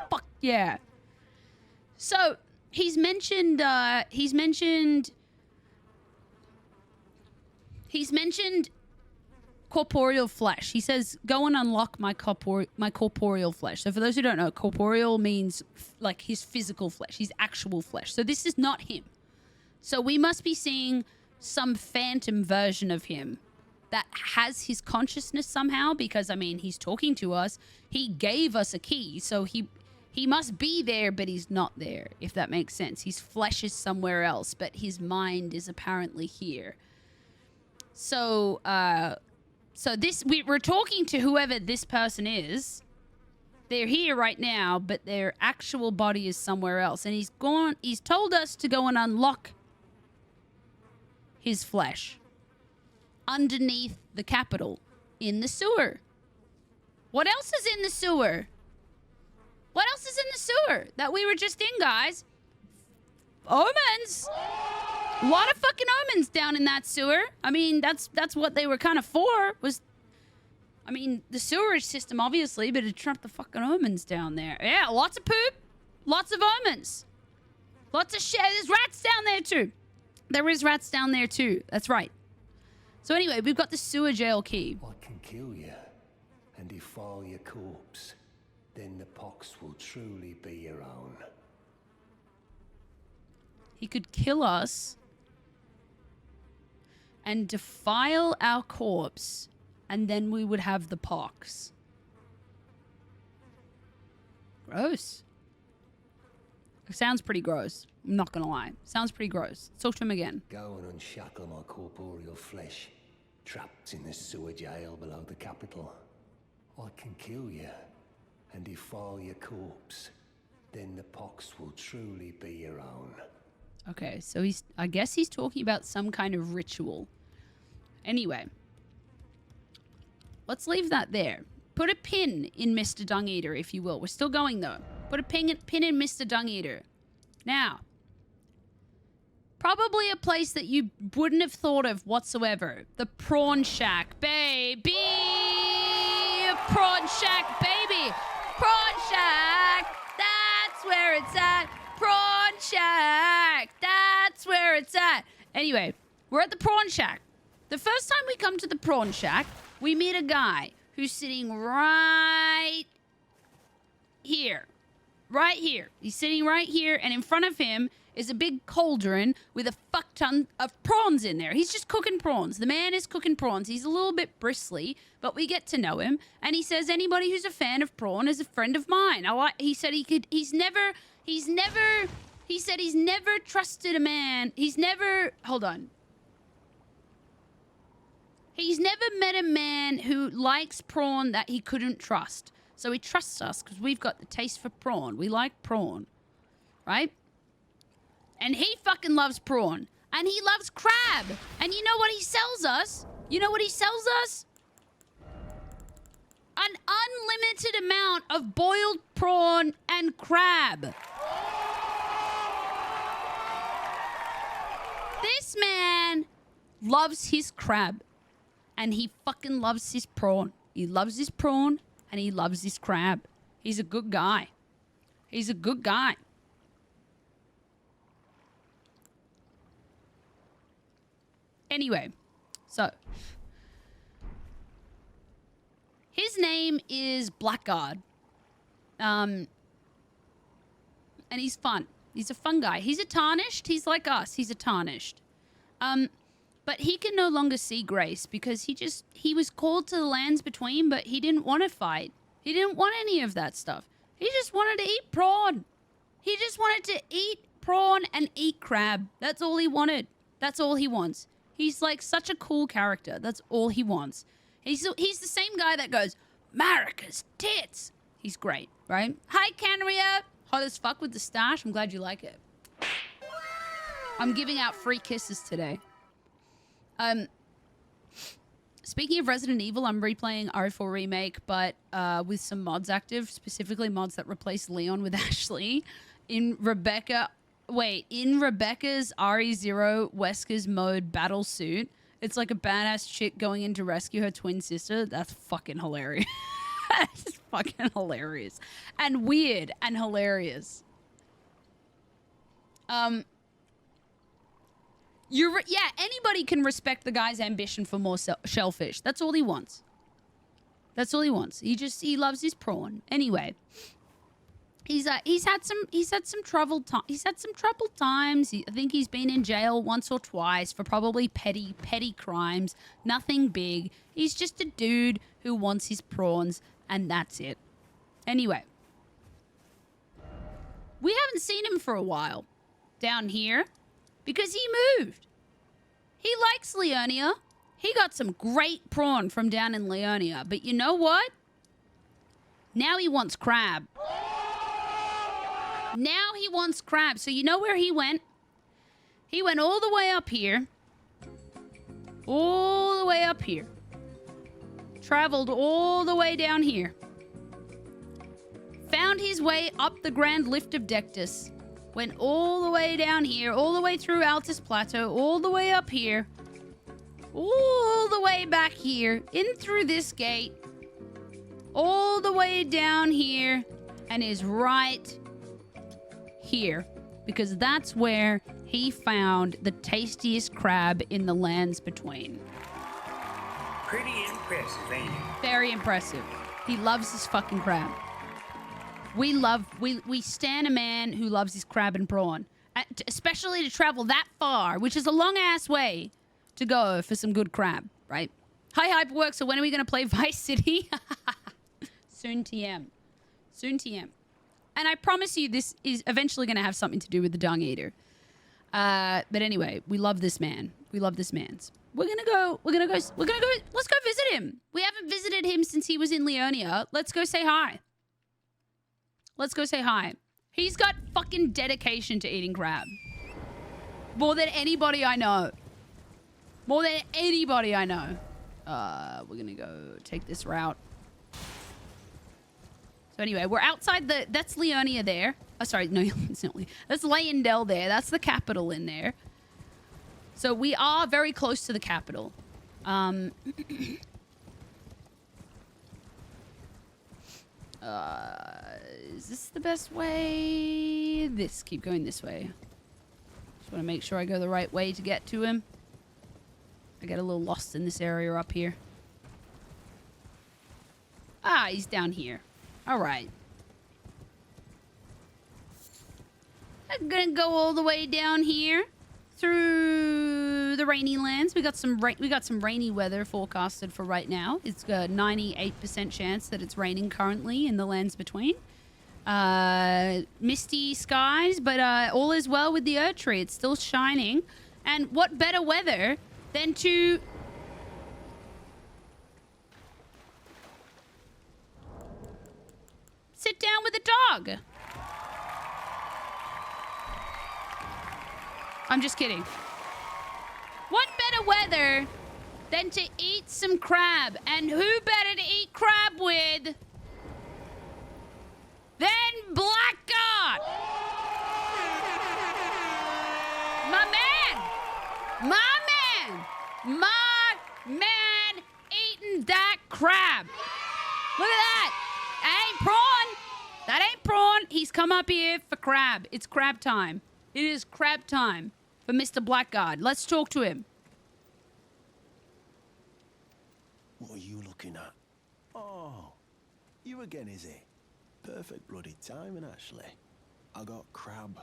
Fuck yeah. So he's mentioned corporeal flesh. He says, go and unlock my corporeal flesh. So for those who don't know, corporeal means like his physical flesh, his actual flesh. So this is not him. So we must be seeing some phantom version of him that has his consciousness somehow, because, I mean, he's talking to us. He gave us a key, so he must be there, but he's not there, if that makes sense. His flesh is somewhere else, but his mind is apparently here. So, we're talking to whoever this person is. They're here right now, but their actual body is somewhere else. And he's told us to go and unlock his flesh underneath the capital in the sewer. What else is in the sewer? What else is in the sewer that we were just in, guys? Omens. A lot of fucking omens down in that sewer. I mean, that's what they were kind of for. I mean, the sewerage system, obviously, but it trapped the fucking omens down there. Yeah, lots of poop, lots of omens, lots of shit. There's rats down there too. There is rats down there too. That's right. So anyway, we've got the sewer jail key. I can kill you and defile your corpse. Then the pox will truly be your own. He could kill us and defile our corpse, and then we would have the pox. Gross. It sounds pretty gross. I'm not gonna lie. Sounds pretty gross. Talk to him again. Go and unshackle my corporeal flesh, trapped in the sewer jail below the capital. I can kill you and defile your corpse. Then the pox will truly be your own. Okay, so I guess he's talking about some kind of ritual. Anyway, let's leave that there. Put a pin in Mr. Dung Eater, if you will. We're still going, though. Put a pin in Mr. Dung Eater. Now, probably a place that you wouldn't have thought of whatsoever. The Prawn Shack, baby! Prawn Shack, baby! Prawn Shack! That's where it's at! Prawn Shack! That's where it's at! Anyway, we're at the Prawn Shack. The first time we come to the Prawn Shack, we meet a guy who's sitting right here. Right here. He's sitting right here, and in front of him is a big cauldron with a fuck ton of prawns in there. He's just cooking prawns. The man is cooking prawns. He's a little bit bristly, but we get to know him. And he says anybody who's a fan of prawn is a friend of mine. He said he's never trusted a man. He's never met a man who likes prawn that he couldn't trust. So he trusts us because we've got the taste for prawn. We like prawn, right? And he fucking loves prawn. And he loves crab. And you know what he sells us? You know what he sells us? An unlimited amount of boiled prawn and crab. This man loves his crab. And he fucking loves his prawn. He loves his prawn and he loves his crab. He's a good guy. He's a good guy. Anyway, so name is Blackguard. And he's fun. He's a fun guy. He's a tarnished. He's like us. He's a tarnished. But he can no longer see grace because he was called to the lands between, but he didn't want to fight. He didn't want any of that stuff. He just wanted to eat prawn. He just wanted to eat prawn and eat crab. That's all he wanted. That's all he wants. He's like such a cool character. That's all he wants. He's the same guy that goes, Marika's tits. He's great, right? Hi, Canria. Hot as fuck with the stash. I'm glad you like it. I'm giving out free kisses today. Speaking of Resident Evil, I'm replaying RE4 Remake, but with some mods active, specifically mods that replace Leon with Ashley. In Rebecca's RE0 Wesker's mode battle suit, it's like a badass chick going in to rescue her twin sister. That's fucking hilarious. That's fucking hilarious. And weird and hilarious. Anybody can respect the guy's ambition for more shellfish. That's all he wants. That's all he wants. He loves his prawn. Anyway, he's had some troubled times. I think he's been in jail once or twice for probably petty crimes. Nothing big. He's just a dude who wants his prawns, and that's it. Anyway, we haven't seen him for a while down here because he moved. He likes Leonia. He got some great prawn from down in Leonia. But you know what? Now he wants crab. Now he wants crab. So you know where he went? He went all the way up here. All the way up here. Traveled all the way down here. Found his way up the Grand Lift of Dectus. Went all the way down here, all the way through Altus Plateau, all the way up here, all the way back here, in through this gate, all the way down here, and is right here. Because that's where he found the tastiest crab in the lands between. Pretty impressive, ain't it? Very impressive. He loves his fucking crab. We stan a man who loves his crab and prawn. Especially to travel that far, which is a long-ass way to go for some good crab, right? Hi, Hyperwork, so when are we going to play Vice City? Soon TM. Soon TM. And I promise you this is eventually going to have something to do with the Dung Eater. But anyway, we love this man. We love this man's. Let's go visit him. We haven't visited him since he was in Leonia. Let's go say hi. Let's go say hi. He's got fucking dedication to eating crab. More than anybody I know. More than anybody I know. We're gonna go take this route. So anyway, we're outside that's Leonia there. Oh, sorry, no, it's not. That's Leyendell there. That's the capital in there. So we are very close to the capital. Is this the best way? Keep going this way. Just want to make sure I go the right way to get to him. I get a little lost in this area up here. Ah, he's down here. All right. I'm gonna go all the way down here through the rainy lands. We got some rainy weather forecasted for right now. It's got a 98% chance that it's raining currently in the lands between. Misty skies, but all is well with the Erd Tree. It's still shining. And what better weather than to sit down with a dog? I'm just kidding. What better weather than to eat some crab? And who better to eat crab with than Blackguard? My man! My man! My man eating that crab. Look at that. That ain't prawn. That ain't prawn. He's come up here for crab. It's crab time. It is crab time for Mr. Blackguard. Let's talk to him. What are you looking at? Oh, You again, is it? Perfect bloody timing, actually. I got crab.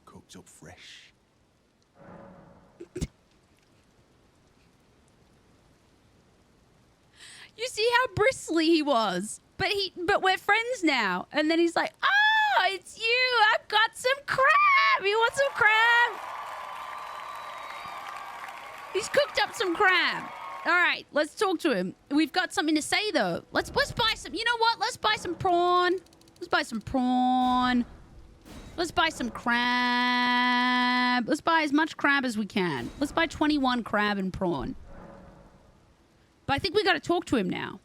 Cooked up fresh. You see how bristly he was? But we're friends now. And then he's like, oh, it's you. I've got some crab. You want some crab? He's cooked up some crab. All right, let's talk to him. We've got something to say, though. Let's buy some. You know what? Let's buy some prawn. Let's buy some prawn. Let's buy some crab. Let's buy as much crab as we can. Let's buy 21 crab and prawn. But I think we got to talk to him now.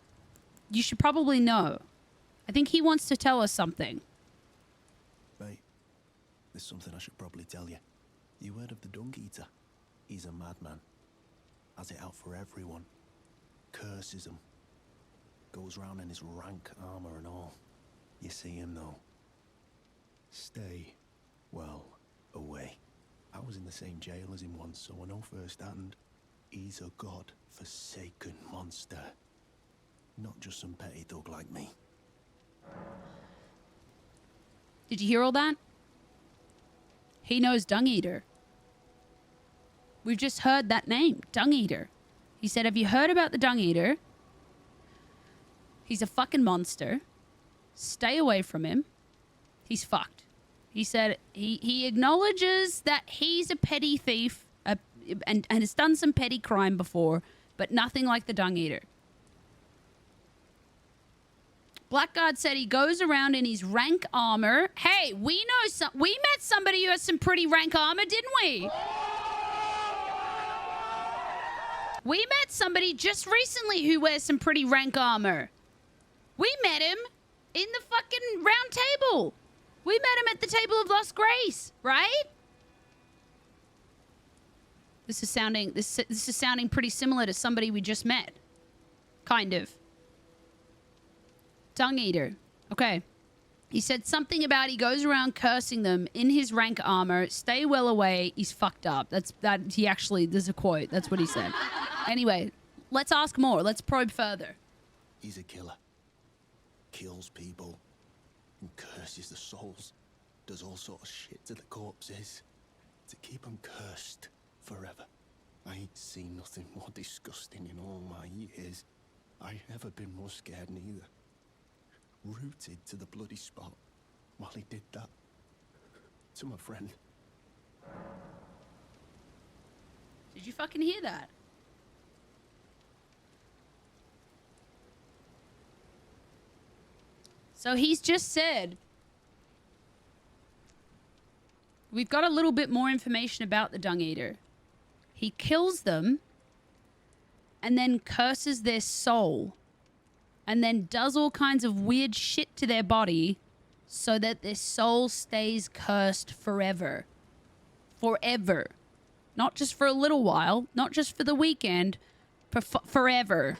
You should probably know. I think he wants to tell us something. Mate, there's something I should probably tell you. You heard of the Dung Eater? He's a madman. Has it out for everyone. Curses them. Goes round in his rank armor and all. You see him, though. Stay, well, away. I was in the same jail as him once, so I know firsthand. He's a god-forsaken monster. Not just some petty thug like me. Did you hear all that? He knows Dung Eater. We've just heard that name, Dung Eater. He said, have you heard about the Dung Eater? He's a fucking monster. Stay away from him. He's fucked. He said he acknowledges that he's a petty thief and has done some petty crime before, but nothing like the Dung Eater. Blackguard said he goes around in his rank armor. Hey, we met somebody who has some pretty rank armor, didn't we? We met somebody just recently who wears some pretty rank armor. We met him in the fucking round table. We met him at the table of Lost Grace, right? This is sounding pretty similar to somebody we just met. Kind of. Dung Eater. Okay. He said something about he goes around cursing them in his rank armor. Stay well away. He's fucked up. There's a quote. That's what he said. Anyway, let's ask more. Let's probe further. He's a killer. Kills people. And curses the souls. Does all sort of shit to the corpses. To keep them cursed forever. I ain't seen nothing more disgusting in all my years. I ain't ever been more scared neither. Rooted to the bloody spot while he did that to my friend. Did you fucking hear that? So he's just said we've got a little bit more information about the Dung Eater. He kills them and then curses their soul and then does all kinds of weird shit to their body so that their soul stays cursed forever. Forever. Not just for a little while, not just for the weekend, forever.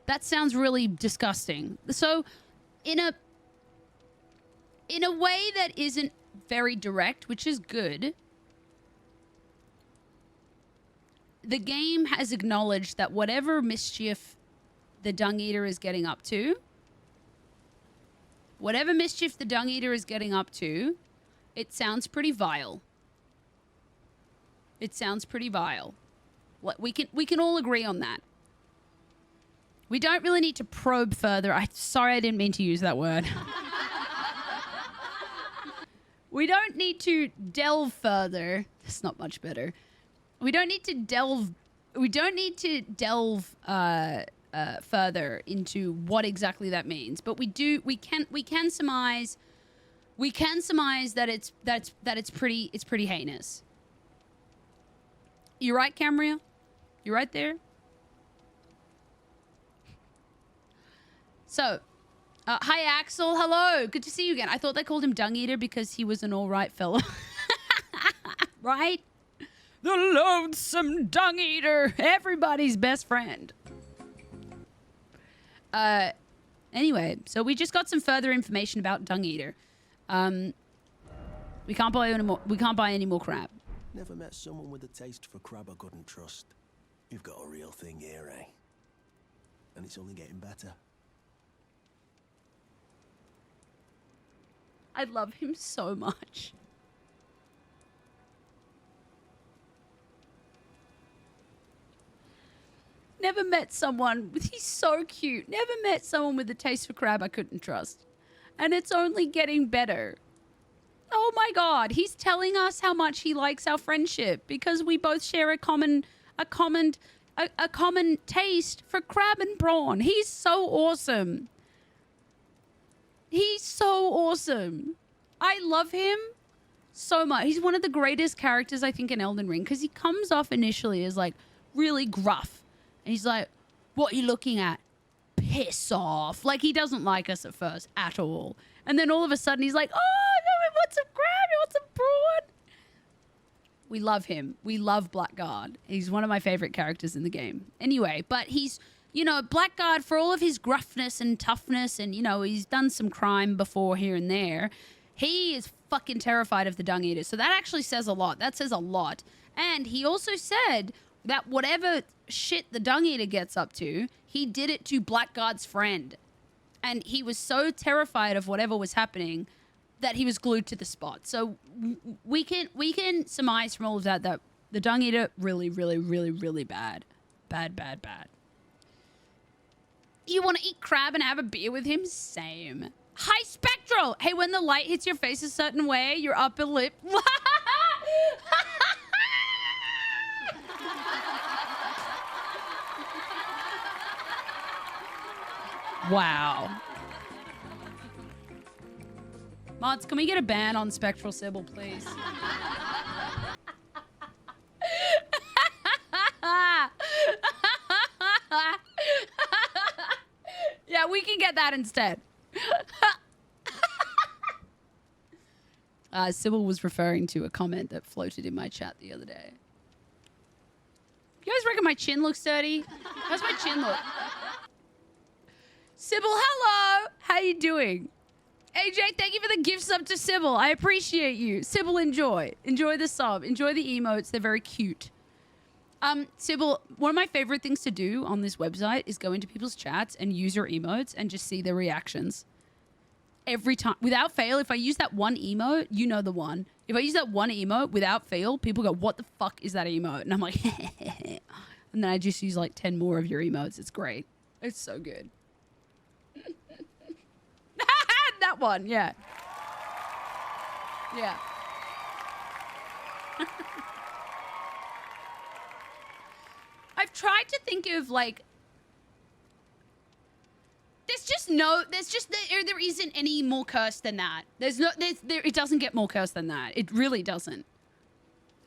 That sounds really disgusting. So, in a way that isn't very direct, which is good, the game has acknowledged that whatever mischief the Dung Eater is getting up to, it sounds pretty vile. It sounds pretty vile. We can all agree on that. We don't really need to probe further. Sorry, I didn't mean to use that word. We don't need to delve further. That's not much better. We don't need to delve further into what exactly that means. But we can surmise that it's pretty heinous. You right, Camria? You right there? So, hi Axel, hello, good to see you again. I thought they called him Dung Eater because he was an alright fellow. Right? The loathsome Dung Eater, everybody's best friend. Anyway, so we just got some further information about Dung Eater. We can't buy any more crab. Never met someone with a taste for crab I couldn't trust. You've got a real thing here, eh? and it's only getting better. I love him so much. Never met someone, he's so cute. Never met someone with a taste for crab I couldn't trust. And it's only getting better. Oh my God, he's telling us how much he likes our friendship because we both share a common taste for crab and prawn. He's so awesome. He's so awesome. I love him so much. He's one of the greatest characters, I think, in Elden Ring because he comes off initially as like really gruff. And he's like, what are you looking at? Piss off. Like he doesn't like us at first at all. And then all of a sudden he's like, oh, no, what's some crab? What's some prawn? We love him. We love Blackguard. He's one of my favorite characters in the game. Anyway, but he's, you know, Blackguard, for all of his gruffness and toughness and, you know, he's done some crime before here and there, he is fucking terrified of the Dung Eater. So that actually says a lot. That says a lot. And he also said that whatever shit the Dung Eater gets up to, he did it to Blackguard's friend. And he was so terrified of whatever was happening that he was glued to the spot. So we can surmise from all of that that the Dung Eater really, really, really, really bad. Bad, bad, bad. You want to eat crab and have a beer with him? Same. Hi, Spectral! Hey, when the light hits your face a certain way, your upper lip... Wow. Mods, can we get a ban on Spectral Sybil, please? Yeah, we can get that instead. Sybil was referring to a comment that floated in my chat the other day. You guys reckon my chin looks dirty? How's my chin look? Sybil, hello! How you doing? AJ, thank you for the gift sub to Sybil. I appreciate you. Sybil, enjoy. Enjoy the sub. Enjoy the emotes. They're very cute. Sybil, one of my favorite things to do on this website is go into people's chats and use your emotes and just see their reactions. Every time. Without fail, if I use that one emote, you know the one. If I use that one emote without fail, people go, what the fuck is that emote? And I'm like, and then I just use like 10 more of your emotes. It's great. It's so good. That one, yeah. Yeah. I've tried to think of like, there isn't any more cursed than that. It doesn't get more cursed than that. It really doesn't.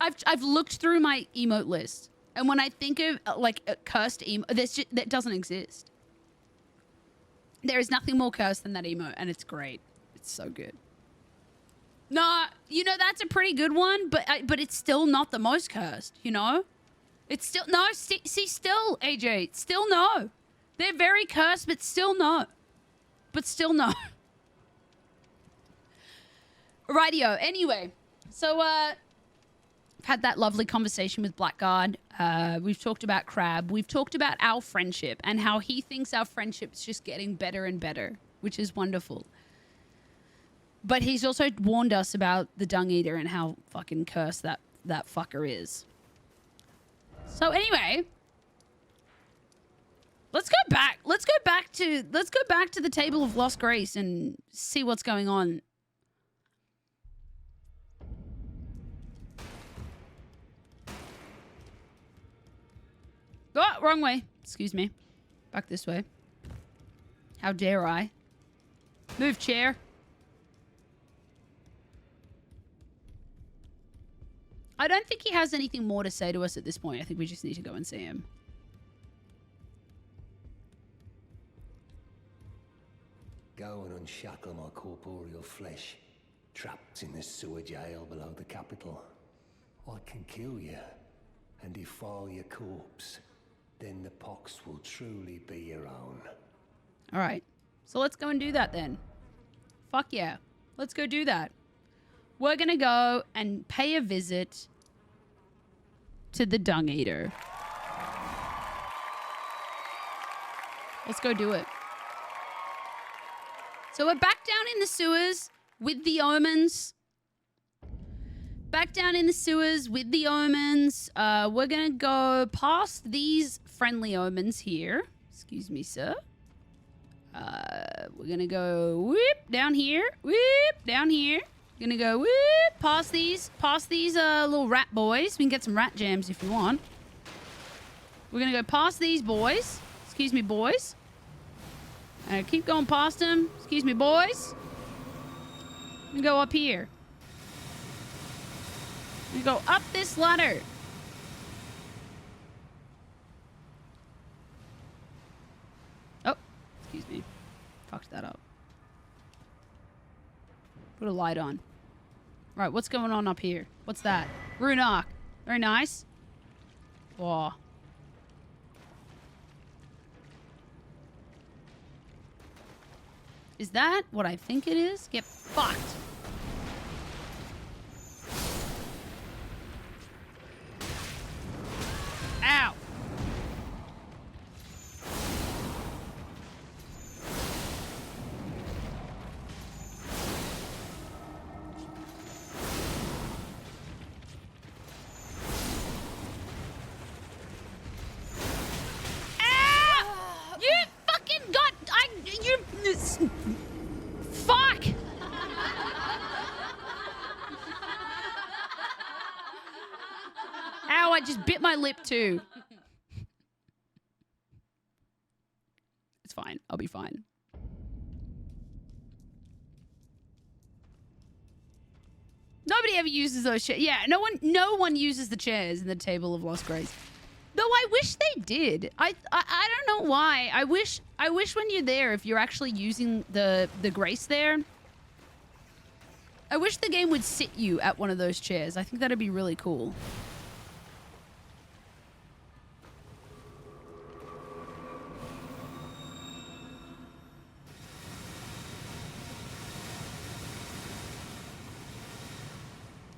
I've looked through my emote list, and when I think of like a cursed emote, that doesn't exist. There is nothing more cursed than that emote, and it's great. It's so good. Nah, you know, that's a pretty good one, but it's still not the most cursed, you know? It's still... No, see, still, AJ, still no. They're very cursed, but still no. But still no. Rightio. Anyway, so, I've had that lovely conversation with Blackguard. We've talked about Crab. We've talked about our friendship and how he thinks our friendship's just getting better and better, which is wonderful. But he's also warned us about the Dung Eater and how fucking cursed that fucker is. So anyway, let's go back. Let's go back to the Table of Lost Grace and see what's going on. Oh, wrong way. Excuse me. Back this way. How dare I? Move, chair. I don't think he has anything more to say to us at this point. I think we just need to go and see him. Go and unshackle my corporeal flesh, trapped in the sewer jail below the capital. I can kill you and defile your corpse. Then the pox will truly be your own. All right. So let's go and do that then. Fuck yeah. Let's go do that. We're going to go and pay a visit to the Dung Eater. Let's go do it. So we're back down in the sewers with the omens. Back down in the sewers with the omens. We're going to go past these friendly omens here. Excuse me, sir. We're going to go whoop down here. Whoop down here. Gonna go whoop past these little rat boys. We can get some rat jams if you want. We're gonna go past these boys. Excuse me, boys. Keep going past them. Excuse me, boys. We go up here. We go up this ladder. Oh, excuse me. Fucked that up. Put a light on. Right, what's going on up here? What's that? Rune arc. Very nice. Whoa. Is that what I think it is? Get fucked. Ow. Fuck! Ow, I just bit my lip too. It's fine. I'll be fine. Nobody ever uses those chairs. Yeah, no one uses the chairs in the Table of Lost Grace. Though I wish they did. I don't know why. I wish when you're there, if you're actually using the grace there, I wish the game would sit you at one of those chairs. I think that'd be really cool.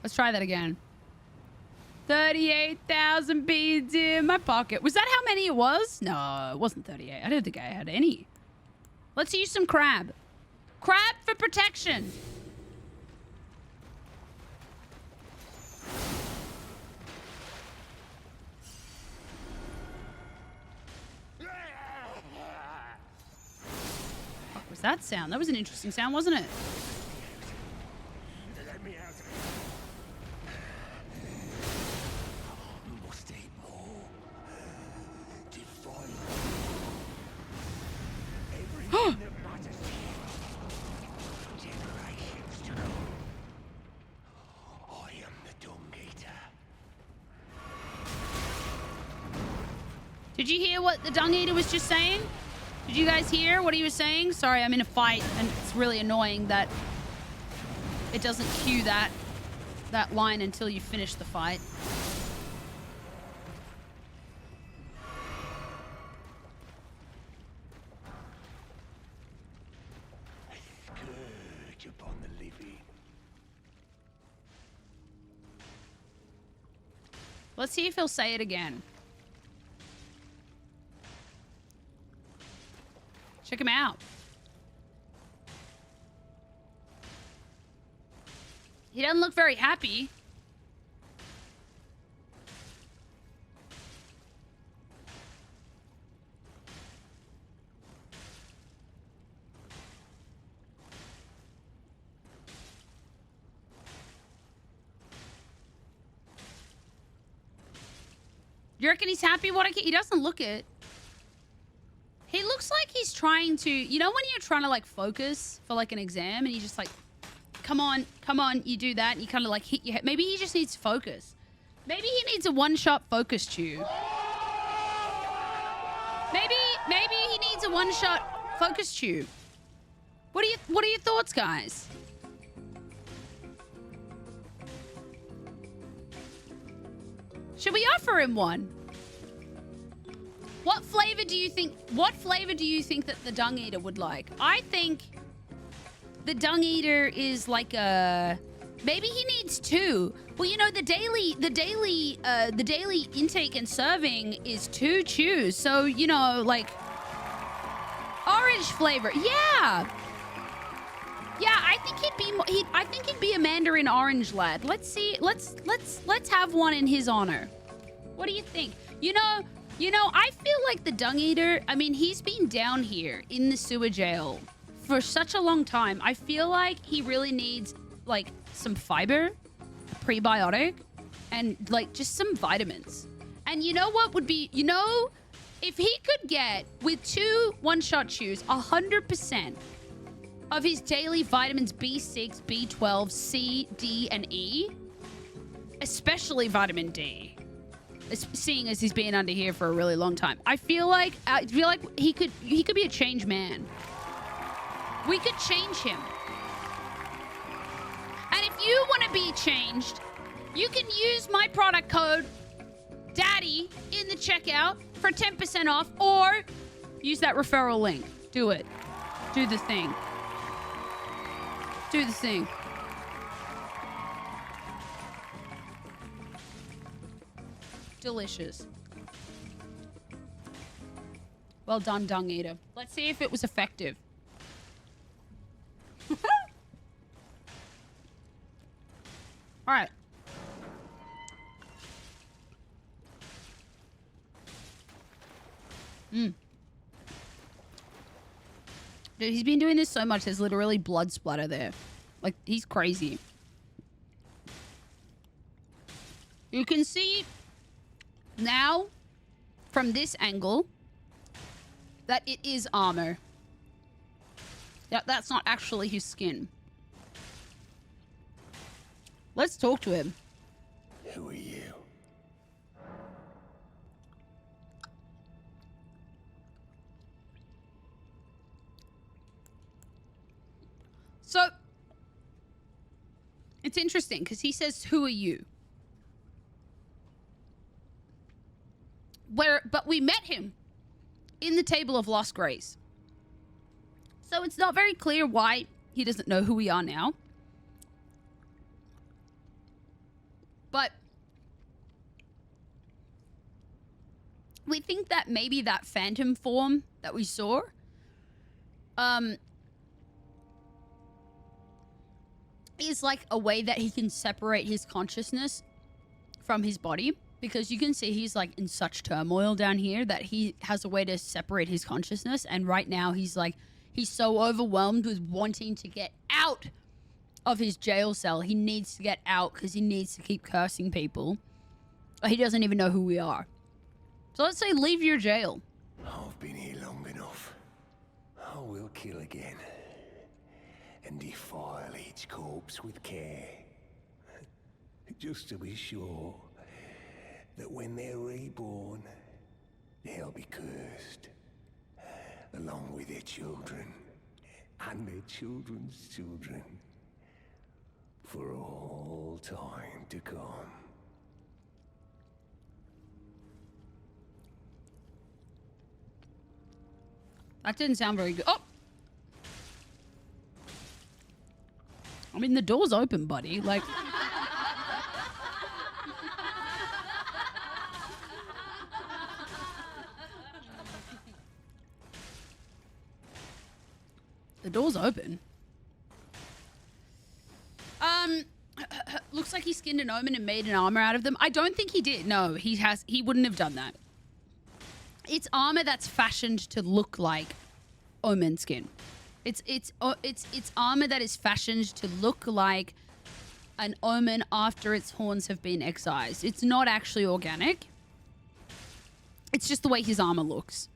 Let's try that again. 38,000 beads in my pocket. Was that how many it was? No, it wasn't 38. I don't think I had any. Let's use some crab. Crab for protection. What was that sound? That was an interesting sound, wasn't it? Did you hear what the Dung Eater was just saying? Did you guys hear what he was saying? Sorry, I'm in a fight, and it's really annoying that it doesn't cue that line until you finish the fight. Scourge upon the living. Let's see if he'll say it again. Check him out. He doesn't look very happy. You reckon he's happy? He doesn't look it. He looks like he's trying to, you know when you're trying to like focus for like an exam and you just like, come on, you do that and you kind of like hit your head. Maybe he just needs focus. Maybe he needs a one-shot focus tube. Maybe he needs a one-shot focus tube. What are your thoughts, guys? Should we offer him one? What flavor do you think that the Dung Eater would like? I think the Dung Eater is like a, maybe he needs two. Well, you know, the daily intake and serving is 2 chews. So, you know, like orange flavor. Yeah. Yeah, I think I think he'd be a Mandarin orange lad. Let's see. Let's have one in his honor. What do you think? You know, I feel like the Dung Eater, I mean, he's been down here in the sewer jail for such a long time. I feel like he really needs like some fiber, prebiotic, and like just some vitamins. And you know what would be, if he could get with 2 one-shot chews 100% of his daily vitamins B6, B12, C, D, and E, especially vitamin D, seeing as he's been under here for a really long time, I feel like he could be a changed man. We could change him. And if you want to be changed, you can use my product code DADDY in the checkout for 10% off, or use that referral link. Do it. Do the thing. Do the thing. Delicious. Well done, Dung Eater. Let's see if it was effective. All right. Dude, he's been doing this so much, there's literally blood splatter there. Like, he's crazy. You can see now, from this angle, that it is armor. That's not actually his skin. Let's talk to him. Who are you? So, it's interesting because he says, "Who are you?" But we met him in the Table of Lost Grace. So it's not very clear why he doesn't know who we are now. But we think that maybe that phantom form that we saw, is like a way that he can separate his consciousness from his body, because you can see he's like in such turmoil down here that he has a way to separate his consciousness, and right now he's so overwhelmed with wanting to get out of his jail cell. He needs to get out because he needs to keep cursing people. He doesn't even know who we are. So let's say leave your jail. I've been here long enough. I will kill again. And defile each corpse with care. Just to be sure that when they're reborn, they'll be cursed. Along with their children. And their children's children. For all time to come. That didn't sound very good. Oh! I mean, the door's open, buddy. Like... the door's open. Looks like he skinned an Omen and made an armor out of them. I don't think he did. No, he wouldn't have done that. It's armor that's fashioned to look like Omen skin. It's armor that is fashioned to look like an Omen after its horns have been excised. It's not actually organic. It's just the way his armor looks.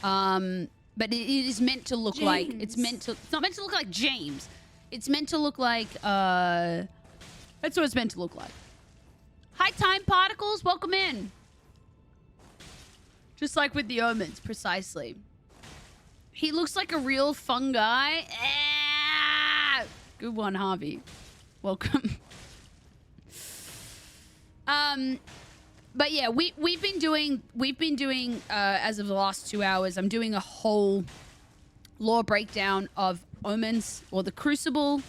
But it is meant to look like... It's not meant to look like James. It's meant to look like... that's what it's meant to look like. Hi, Time Particles. Welcome in. Just like with the Omens, precisely. He looks like a real fungi. Ah! Good one, Harvey. Welcome. But yeah, we've been doing as of the last 2 hours, I'm doing a whole lore breakdown of Omens, or the Crucible,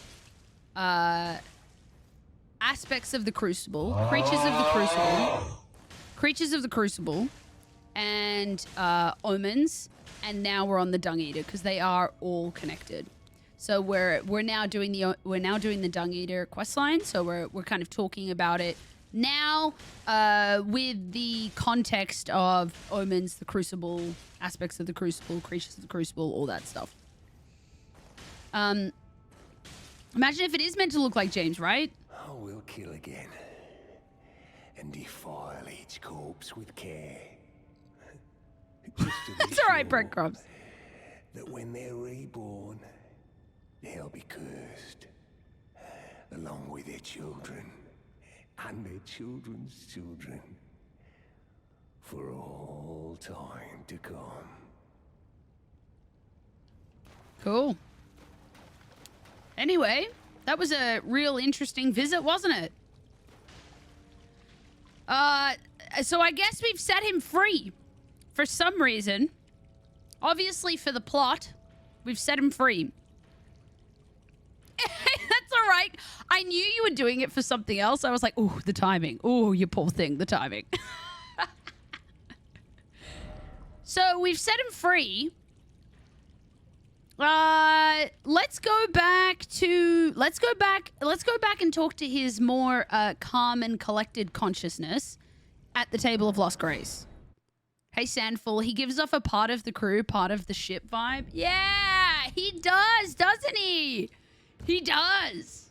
aspects of the Crucible, creatures of the Crucible, and Omens, and now we're on the Dung Eater because they are all connected. So we're now doing the Dung Eater questline. So we're kind of talking about it now with the context of Omens, the Crucible, aspects of the Crucible, creatures of the Crucible, all that stuff. Imagine if it is meant to look like James, right? I will kill again and defile each corpse with care. Just to be That's all right, sure breadcrumbs. that when they're reborn, they'll be cursed, along with their children and their children's children, for all time to come. Cool. Anyway, that was a real interesting visit, wasn't it? So I guess we've set him free for some reason. Obviously for the plot, we've set him free. That's all right. I knew you were doing it for something else. I was like, oh, the timing. Oh, you poor thing, the timing. So we've set him free. Let's go back and talk to his more calm and collected consciousness at the Table of Lost Grace. Hey, Sandful, he gives off a part of the crew, part of the ship vibe. Yeah, he does, doesn't he? He does.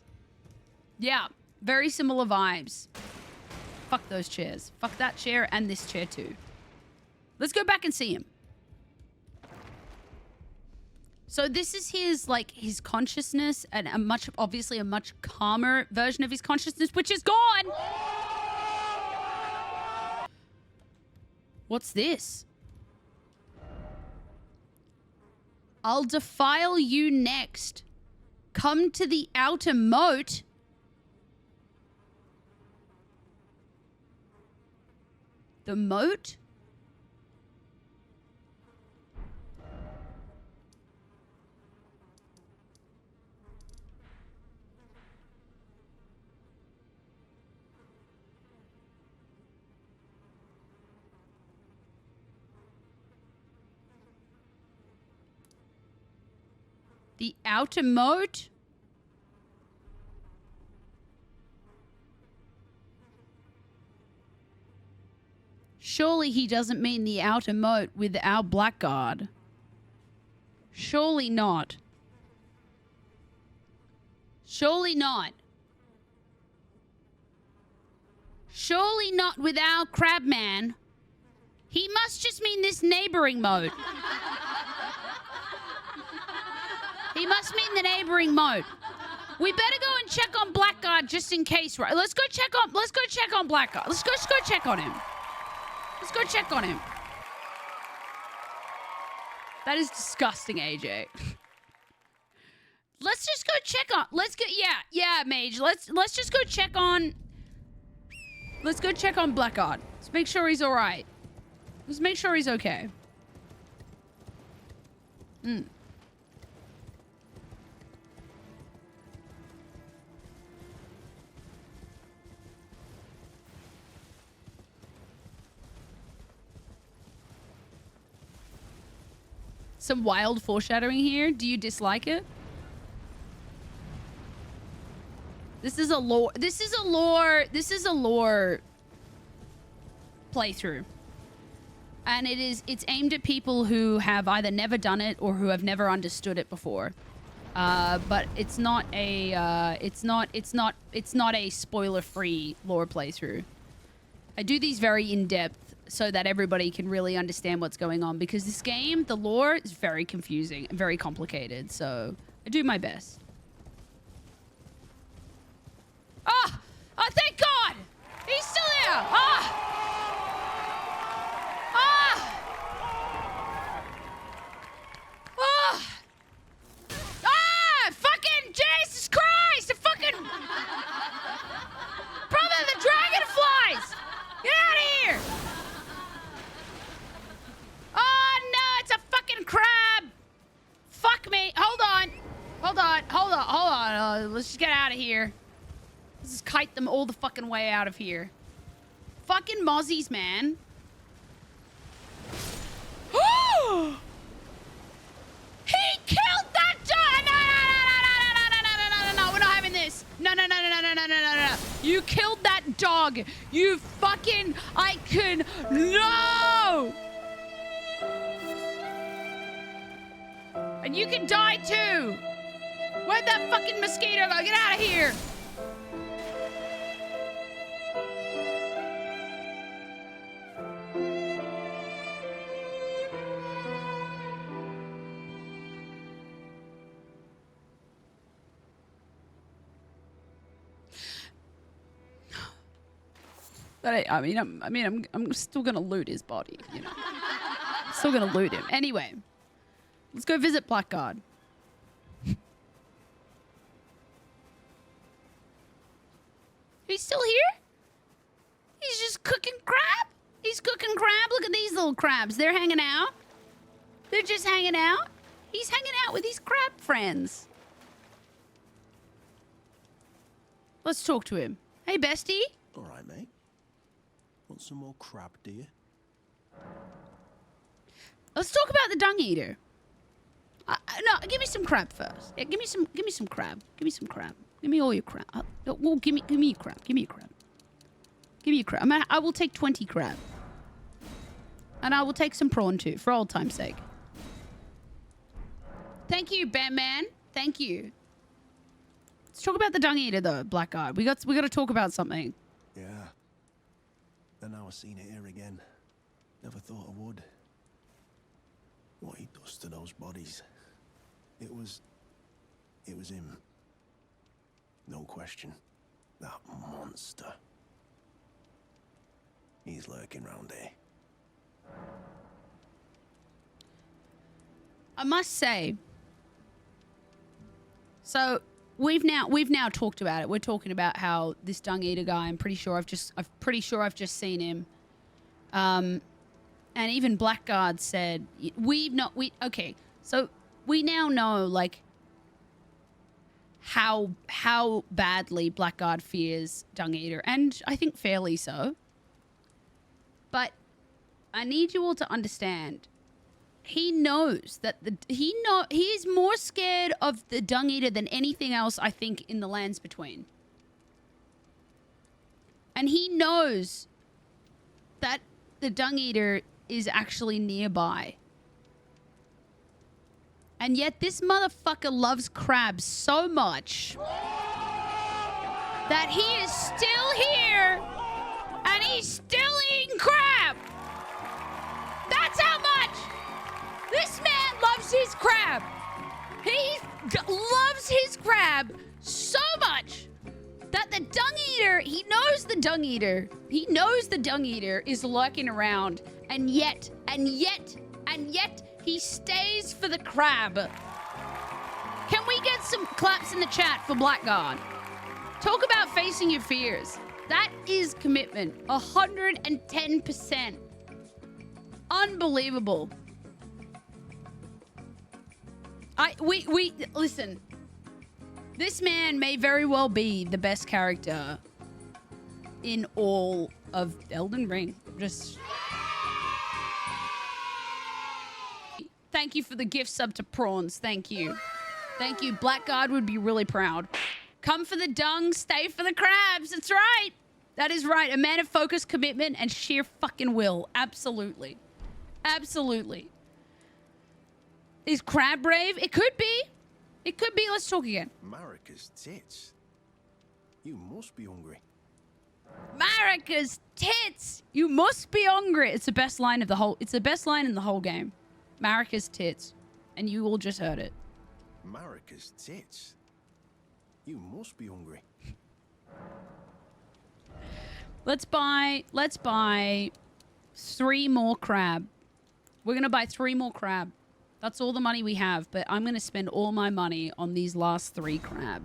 Yeah, very similar vibes. Fuck those chairs. Fuck that chair and this chair too. Let's go back and see him. So this is his consciousness, and obviously a much calmer version of his consciousness, which is gone. What's this? I'll defile you next. Come to the Outer Moat. The moat? The Outer Moat? Surely he doesn't mean the Outer Moat with our Blackguard. Surely not. Surely not. Surely not with our Crabman. He must just mean this neighboring moat. He must mean the neighboring moat. We better go and check on Blackguard just in case, right? Let's go check on Blackguard. Let's go check on him. Let's go check on him. That is disgusting, AJ. Let's just go check on. Yeah, Mage. Let's just go check on. Let's go check on Blackguard. Let's make sure he's all right. Let's make sure he's okay. Some wild foreshadowing here. Do you dislike it? This is a lore playthrough. And it's aimed at people who have either never done it or who have never understood it before. But it's not a spoiler-free lore playthrough. I do these very in-depth so that everybody can really understand what's going on, because this game, the lore is very confusing and very complicated, so I do my best. Ah! Oh, thank God! He's still there! Ah! Ah! Ah! Ah! Fucking Jesus Christ! The fucking... Brother, the dragonflies! Get out of here! Oh, no, it's a fucking crab! Fuck me. Hold on. Let's just get out of here. Let's just kite them all the fucking way out of here. Fucking mozzies, man. dog. You fucking... I can... No! And you can die too. Where'd that fucking mosquito go? Get out of here. But I'm still gonna loot his body, you know. Still gonna loot him. Anyway, let's go visit Blackguard. He's still here? He's just cooking crab? He's cooking crab? Look at these little crabs. They're hanging out. They're just hanging out. He's hanging out with his crab friends. Let's talk to him. Hey, bestie. All right, mate. Want some more crab, do you? Let's talk about the Dung Eater. No, give me some crab first. Yeah, give me some crab. Give me some crab. Give me all your crab. Well, give me your crab. Give me your crab. Give me your crab. I will take 20 crab. And I will take some prawn too, for old time's sake. Thank you, Batman. Thank you. Let's talk about the Dung Eater though, Blackguard. We got to talk about something. Yeah. And now I've seen it here again. Never thought I would. What he does to those bodies. It was him. No question. That monster. He's lurking round here. I must say, so we've now talked about it. We're talking about how this Dung Eater guy, I'm pretty sure I've just seen him. And even Blackguard said okay. So we now know like how badly Blackguard fears Dung Eater, and I think fairly so. But I need you all to understand, he knows that he is more scared of the Dung Eater than anything else, I think, in the lands between. And he knows that the Dung Eater is actually nearby. And yet this motherfucker loves crabs so much that he is still here and he's still eating crab. That's how much this man loves his crab. He loves his crab so much that the Dung Eater, he knows the Dung Eater is lurking around, and yet he stays for the crab. Can we get some claps in the chat for Blackguard? Talk about facing your fears. That is commitment. 110%. Unbelievable. We listen. This man may very well be the best character in all of Elden Ring. Just thank you for the gift sub to Prawns. Thank you. Thank you. Blackguard would be really proud. Come for the dung, stay for the crabs. That's right. That is right. A man of focus, commitment, and sheer fucking will. Absolutely. Absolutely. Is crab brave? It could be. It could be. Let's talk again. Marika's tits. You must be hungry. Marika's tits. You must be hungry. It's the best line of the whole. It's the best line in the whole game. Marika's tits, and you all just heard it. Marika's tits. You must be hungry. Let's buy 3 more crab. We're gonna buy 3 more crab. That's all the money we have, but I'm gonna spend all my money on these last 3 crab.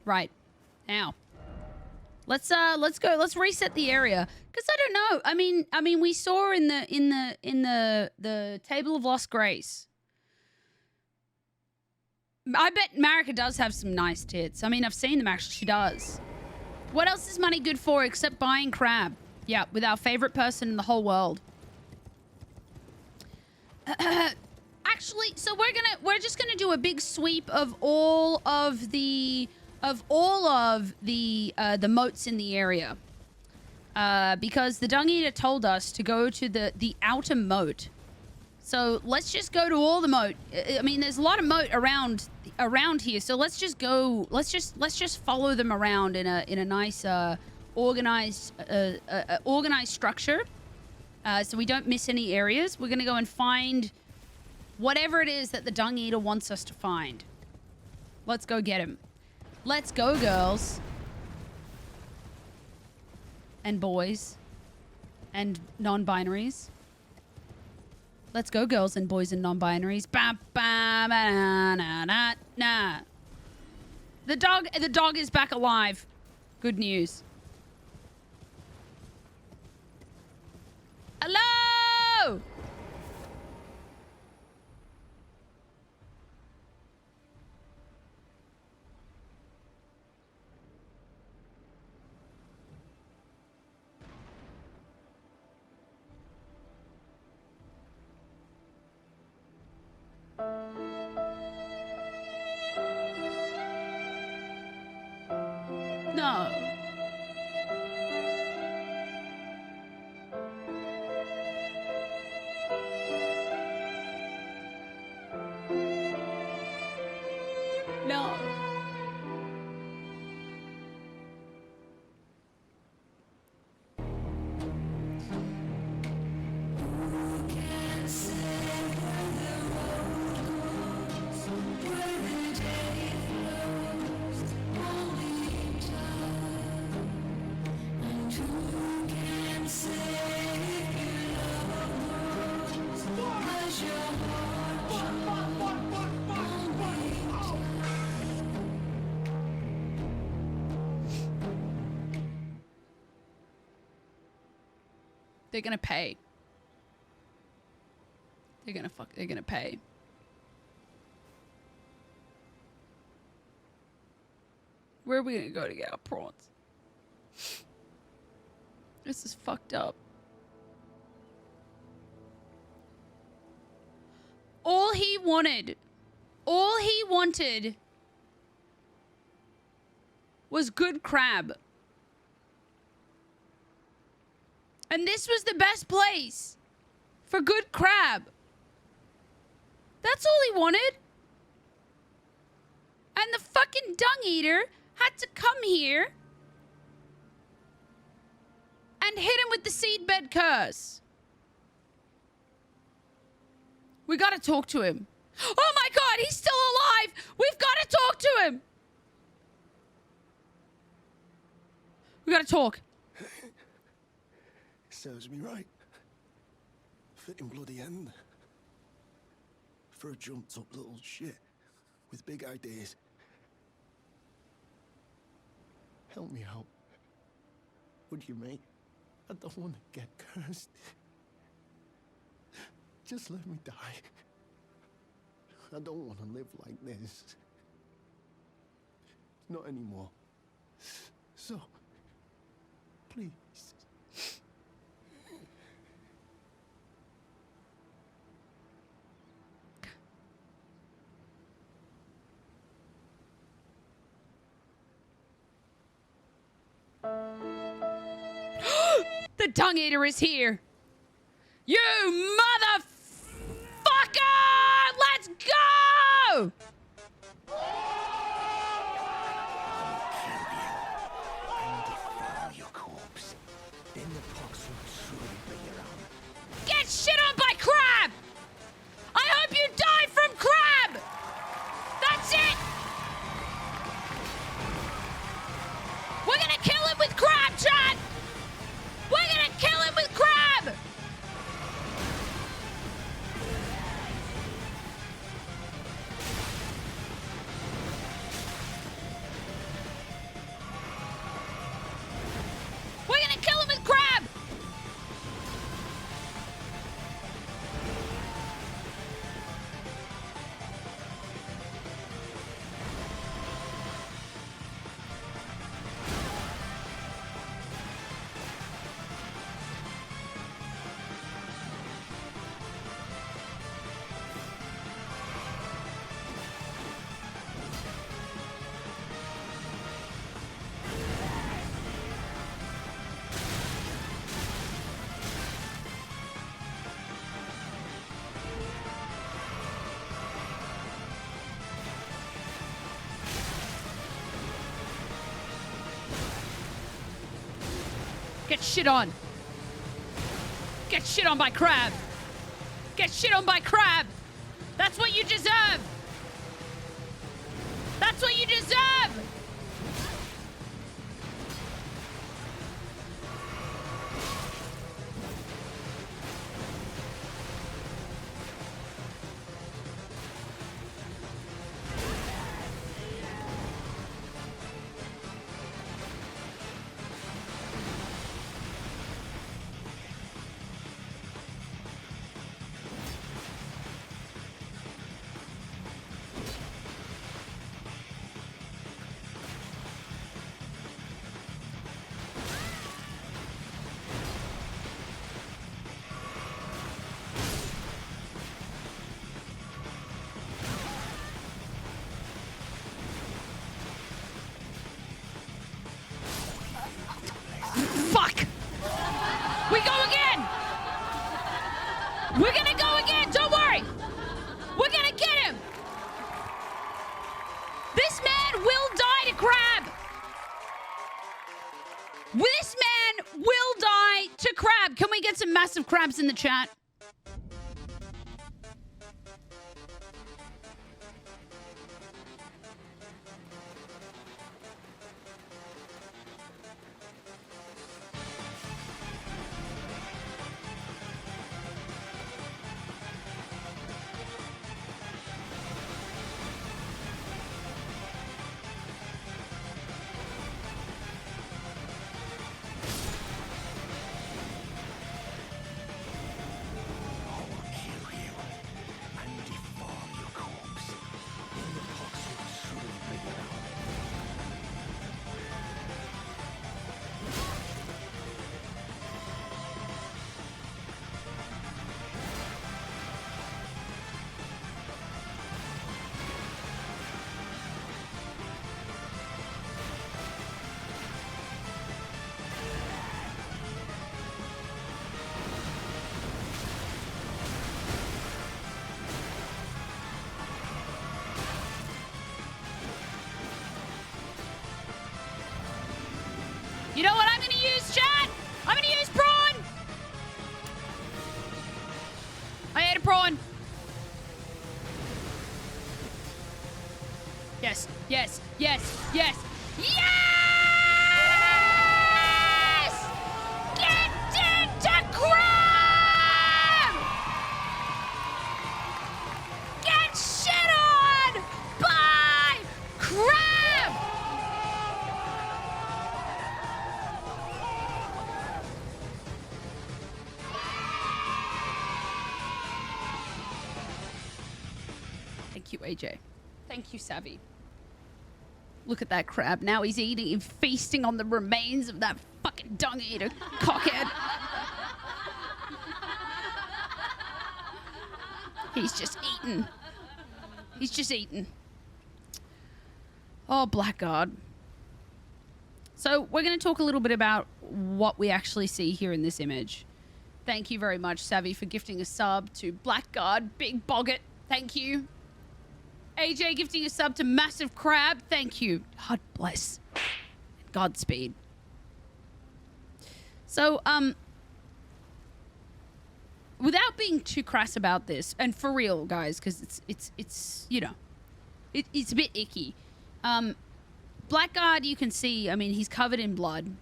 Right. Now. Let's go. Let's reset the area. Cause I don't know. I mean we saw in the Table of Lost Grace. I bet Marika does have some nice tits. I mean, I've seen them actually. She does. What else is money good for except buying crab? Yeah, with our favorite person in the whole world. Actually, so we're just gonna do a big sweep of all of the of all of the moats in the area. Because the Dung Eater told us to go to the Outer Moat. So let's just go to all the moat. I mean, there's a lot of moat around here. So let's just go. Let's just follow them around in a nice organized structure. So we don't miss any areas. We're gonna go and find whatever it is that the Dung Eater wants us to find. Let's go get him. Let's go, girls. And boys. And non-binaries. Let's go, girls and boys and non-binaries. Ba ba ba na na na. The dog is back alive. Good news. Hello! No. No. They're gonna pay. They're gonna pay. Where are we gonna go to get our prawns? This is fucked up. All he wanted was good crab. And this was the best place for good crab. That's all he wanted. And the fucking Dung Eater had to come here and hit him with the Seedbed Curse. We gotta talk to him. Oh my god, he's still alive! We've gotta talk to him! We gotta talk. Serves me right. Fitting bloody end. For a jumped up little shit with big ideas. Help me out. Would you, mate? I don't want to get cursed. Just let me die. I don't want to live like this. Not anymore. So, please. The Dung Eater is here. You motherfucker! Let's go! Get shit on by crab! I hope you die from crab! That's it! We're gonna kill him with crab, Chad! We're gonna kill him with crab! Get shit on. Get shit on by crab. Get shit on by crab. That's what you deserve. That's what you deserve. Fuck! We go again! We're gonna go again, don't worry! We're gonna get him! This man will die to crab! This man will die to crab! Can we get some massive crabs in the chat? You know what I'm gonna use, chat? I'm gonna use prawn! I ate a prawn. Yes, yes, yes, yes, yes! Get into crab! Get shit on by crab! Thank you, AJ. Thank you, Savvy. Look at that crab. Now he's eating and feasting on the remains of that fucking Dung Eater cockhead. He's just eating. He's just eating. Oh, Blackguard. So we're going to talk a little bit about what we actually see here in this image. Thank you very much, Savvy, for gifting a sub to Blackguard Big Boggart. Thank you. AJ gifting a sub to Massive Crab. Thank you. God bless. Godspeed. So, without being too crass about this, and for real, guys, because it's you know, it's a bit icky. Blackguard, you can see, I mean, he's covered in blood.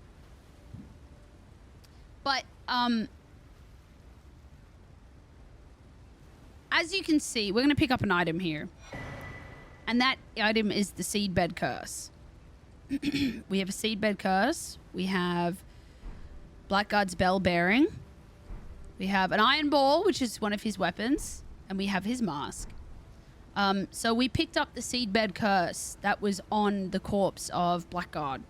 But, as you can see, we're going to pick up an item here. And that item is the Seedbed Curse. We have a Seedbed Curse. We have Blackguard's Bell Bearing. We have an Iron Ball, which is one of his weapons. And we have his mask. So we picked up the Seedbed Curse that was on the corpse of Blackguard.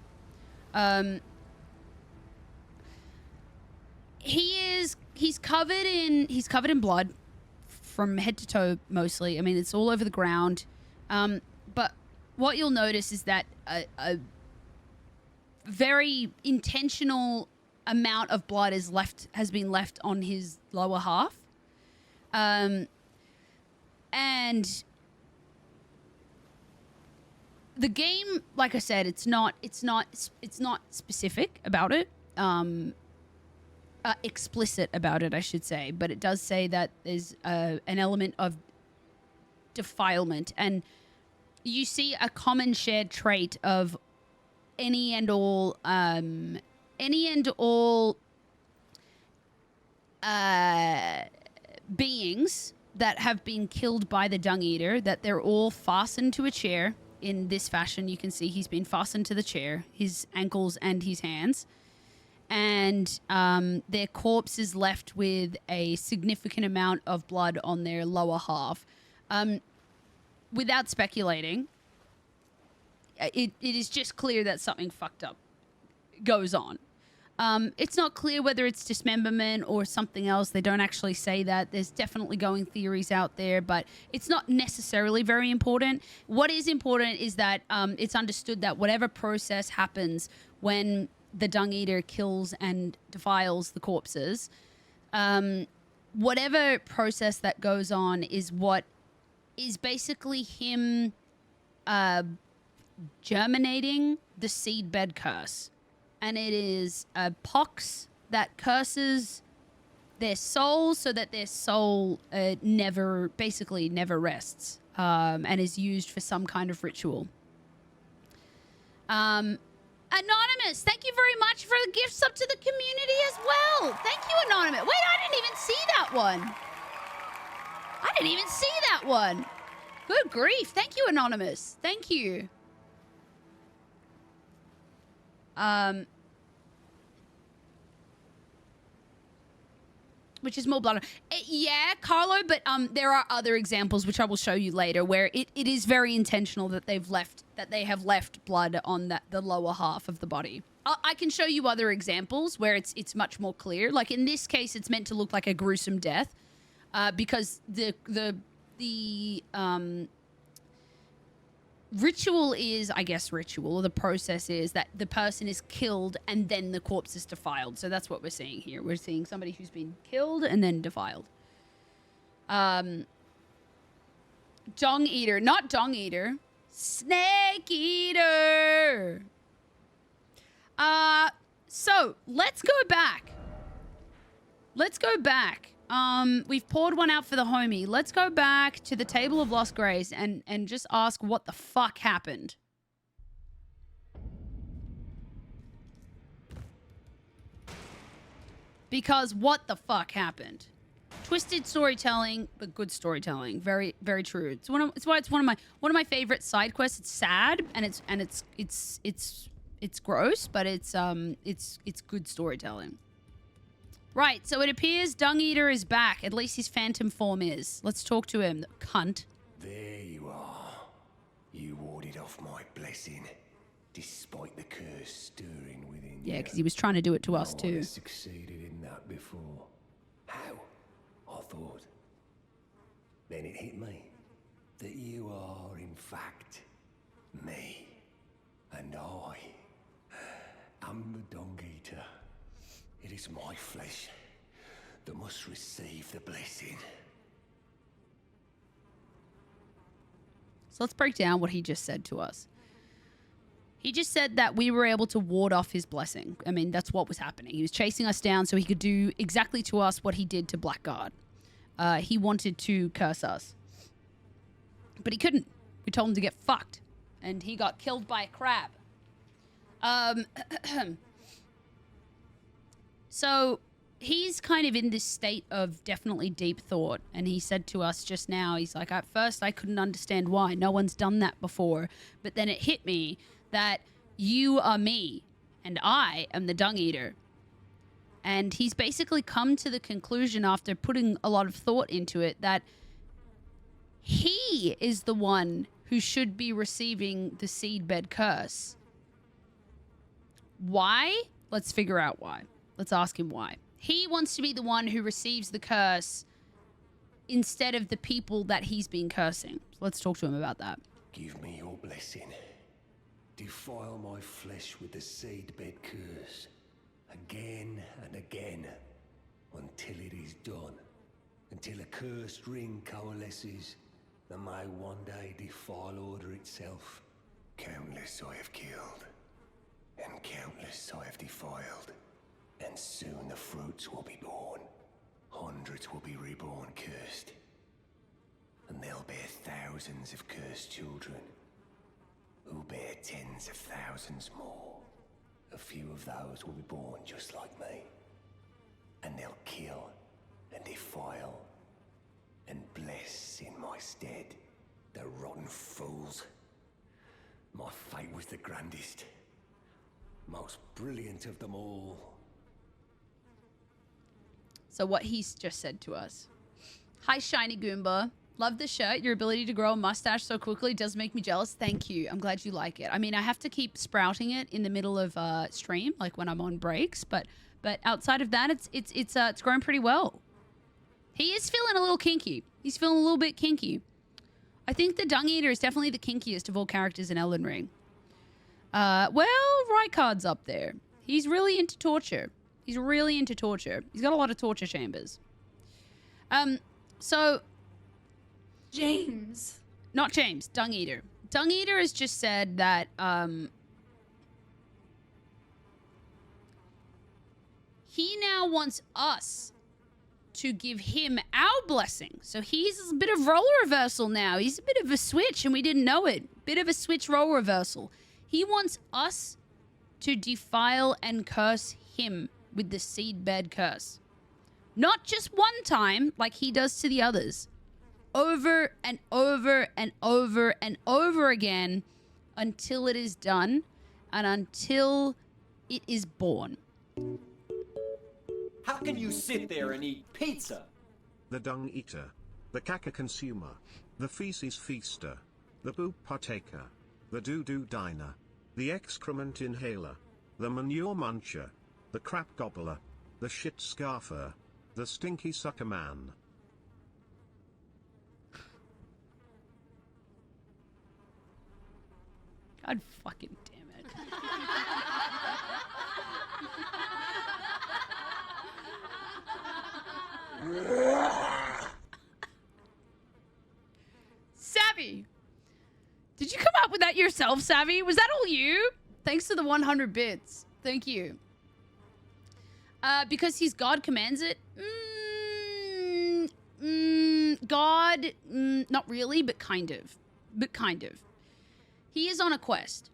He's covered in blood from head to toe mostly. I mean, it's all over the ground. But what you'll notice is that a very intentional amount of blood has been left on his lower half. And the game, like I said, it's not specific about it. explicit about it, I should say, but it does say that there's an element of defilement, and you see a common shared trait of any and all beings that have been killed by the Dung Eater, that they're all fastened to a chair in this fashion. You can see he's been fastened to the chair, his ankles and his hands. And their corpse is left with a significant amount of blood on their lower half. Without speculating, it is just clear that something fucked up goes on. It's not clear whether it's dismemberment or something else. They don't actually say that. There's definitely going theories out there, but it's not necessarily very important. What is important is that it's understood that whatever process happens when the Dung Eater kills and defiles the corpses, whatever process that goes on is what is basically him germinating the Seedbed Curse. And it is a pox that curses their souls so that their soul never rests, and is used for some kind of ritual. Anonymous, thank you very much for the gift sub to the community as well. Thank you, Anonymous. Wait, I didn't even see that one. Good grief. Thank you, Anonymous. Thank you. Which is more blood. Yeah, Carlo, but there are other examples which I will show you later where it is very intentional that they have left blood on the lower half of the body. I can show you other examples where it's much more clear. Like in this case, it's meant to look like a gruesome death, because the ritual is, I guess, or the process is that the person is killed and then the corpse is defiled. So that's what we're seeing here. We're seeing somebody who's been killed and then defiled. Dung Eater, not Dung Eater. Snake Eater. So let's go back. We've poured one out for the homie. Let's go back to the Table of Lost Grace and just ask what the fuck happened. Because what the fuck happened? Twisted storytelling, but good storytelling. Very, very true. It's one of my favorite side quests. It's sad and it's gross, but it's good storytelling. Right, so it appears Dung Eater is back. At least his phantom form is. Let's talk to him, cunt. There you are. You warded off my blessing, despite the curse stirring within you. Yeah, because he was trying to do it to us No one too. has succeeded in that before. How? I thought. Then it hit me that you are, in fact, me. And I am the Dung Eater. It is my flesh that must receive the blessing. So let's break down what he just said to us. He just said that we were able to ward off his blessing. I mean, that's what was happening. He was chasing us down so he could do exactly to us what he did to Blackguard. He wanted to curse us. But he couldn't. We told him to get fucked. And he got killed by a crab. So he's kind of in this state of definitely deep thought. And he said to us just now, he's like, at first I couldn't understand why. No one's done that before. But then it hit me that you are me and I am the Dung Eater. And he's basically come to the conclusion after putting a lot of thought into it that he is the one who should be receiving the Seedbed Curse. Why? Let's figure out why. Let's ask him why. He wants to be the one who receives the curse instead of the people that he's been cursing. So let's talk to him about that. Give me your blessing. Defile my flesh with the Seedbed Curse. Again and again. Until it is done. Until a cursed ring coalesces that may one day defile order itself. Countless I have killed. And countless I have defiled. And soon the fruits will be born. Hundreds will be reborn cursed. And they'll bear thousands of cursed children, who bear tens of thousands more. A few of those will be born just like me. And they'll kill and defile and bless in my stead. The rotten fools. My fate was the grandest, most brilliant of them all. So what he's just said to us. Hi, Shiny Goomba. Love the shirt. Your ability to grow a mustache so quickly does make me jealous. Thank you. I'm glad you like it. I mean, I have to keep sprouting it in the middle of stream, like when I'm on breaks. But outside of that, it's grown pretty well. He is feeling a little kinky. He's feeling a little bit kinky. I think the Dung Eater is definitely the kinkiest of all characters in Elden Ring. Well, Rykard's up there. He's really into torture. He's really into torture. He's got a lot of torture chambers. So... James. Not James. Dung Eater. Dung Eater has just said that, he now wants us to give him our blessing. So he's a bit of role reversal now. He's a bit of a switch, and we didn't know it. Bit of a switch role reversal. He wants us to defile and curse him with the Seedbed Curse. Not just one time, like he does to the others. Over and over and over and over again until it is done and until it is born. How can you sit there and eat pizza? The Dung Eater, the Caca Consumer, the Feces Feaster, the Poop Partaker, the Doo-Doo Diner, the Excrement Inhaler, the Manure Muncher, the Crap Gobbler, the Shit Scarfer, the Stinky Sucker Man. God fucking damn it. Savvy! Did you come up with that yourself, Savvy? Was that all you? Thanks to the 100 bits. Thank you. Because his God commands it? God, not really, but kind of. He is on a quest.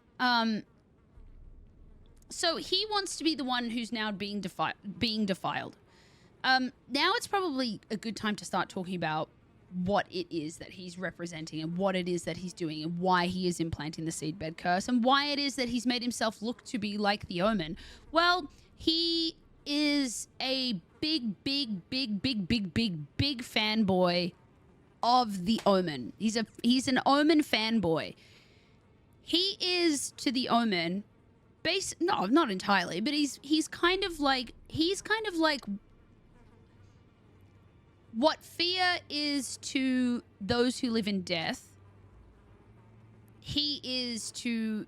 So he wants to be the one who's now being defiled. Now it's probably a good time to start talking about what it is that he's representing and what it is that he's doing and why he is implanting the Seedbed Curse and why it is that he's made himself look to be like the Omen. Well, he is a big fanboy of the Omen. He's an Omen fanboy. He is to the Omen, no, not entirely, but he's kind of like what fear is to those who live in death. He is to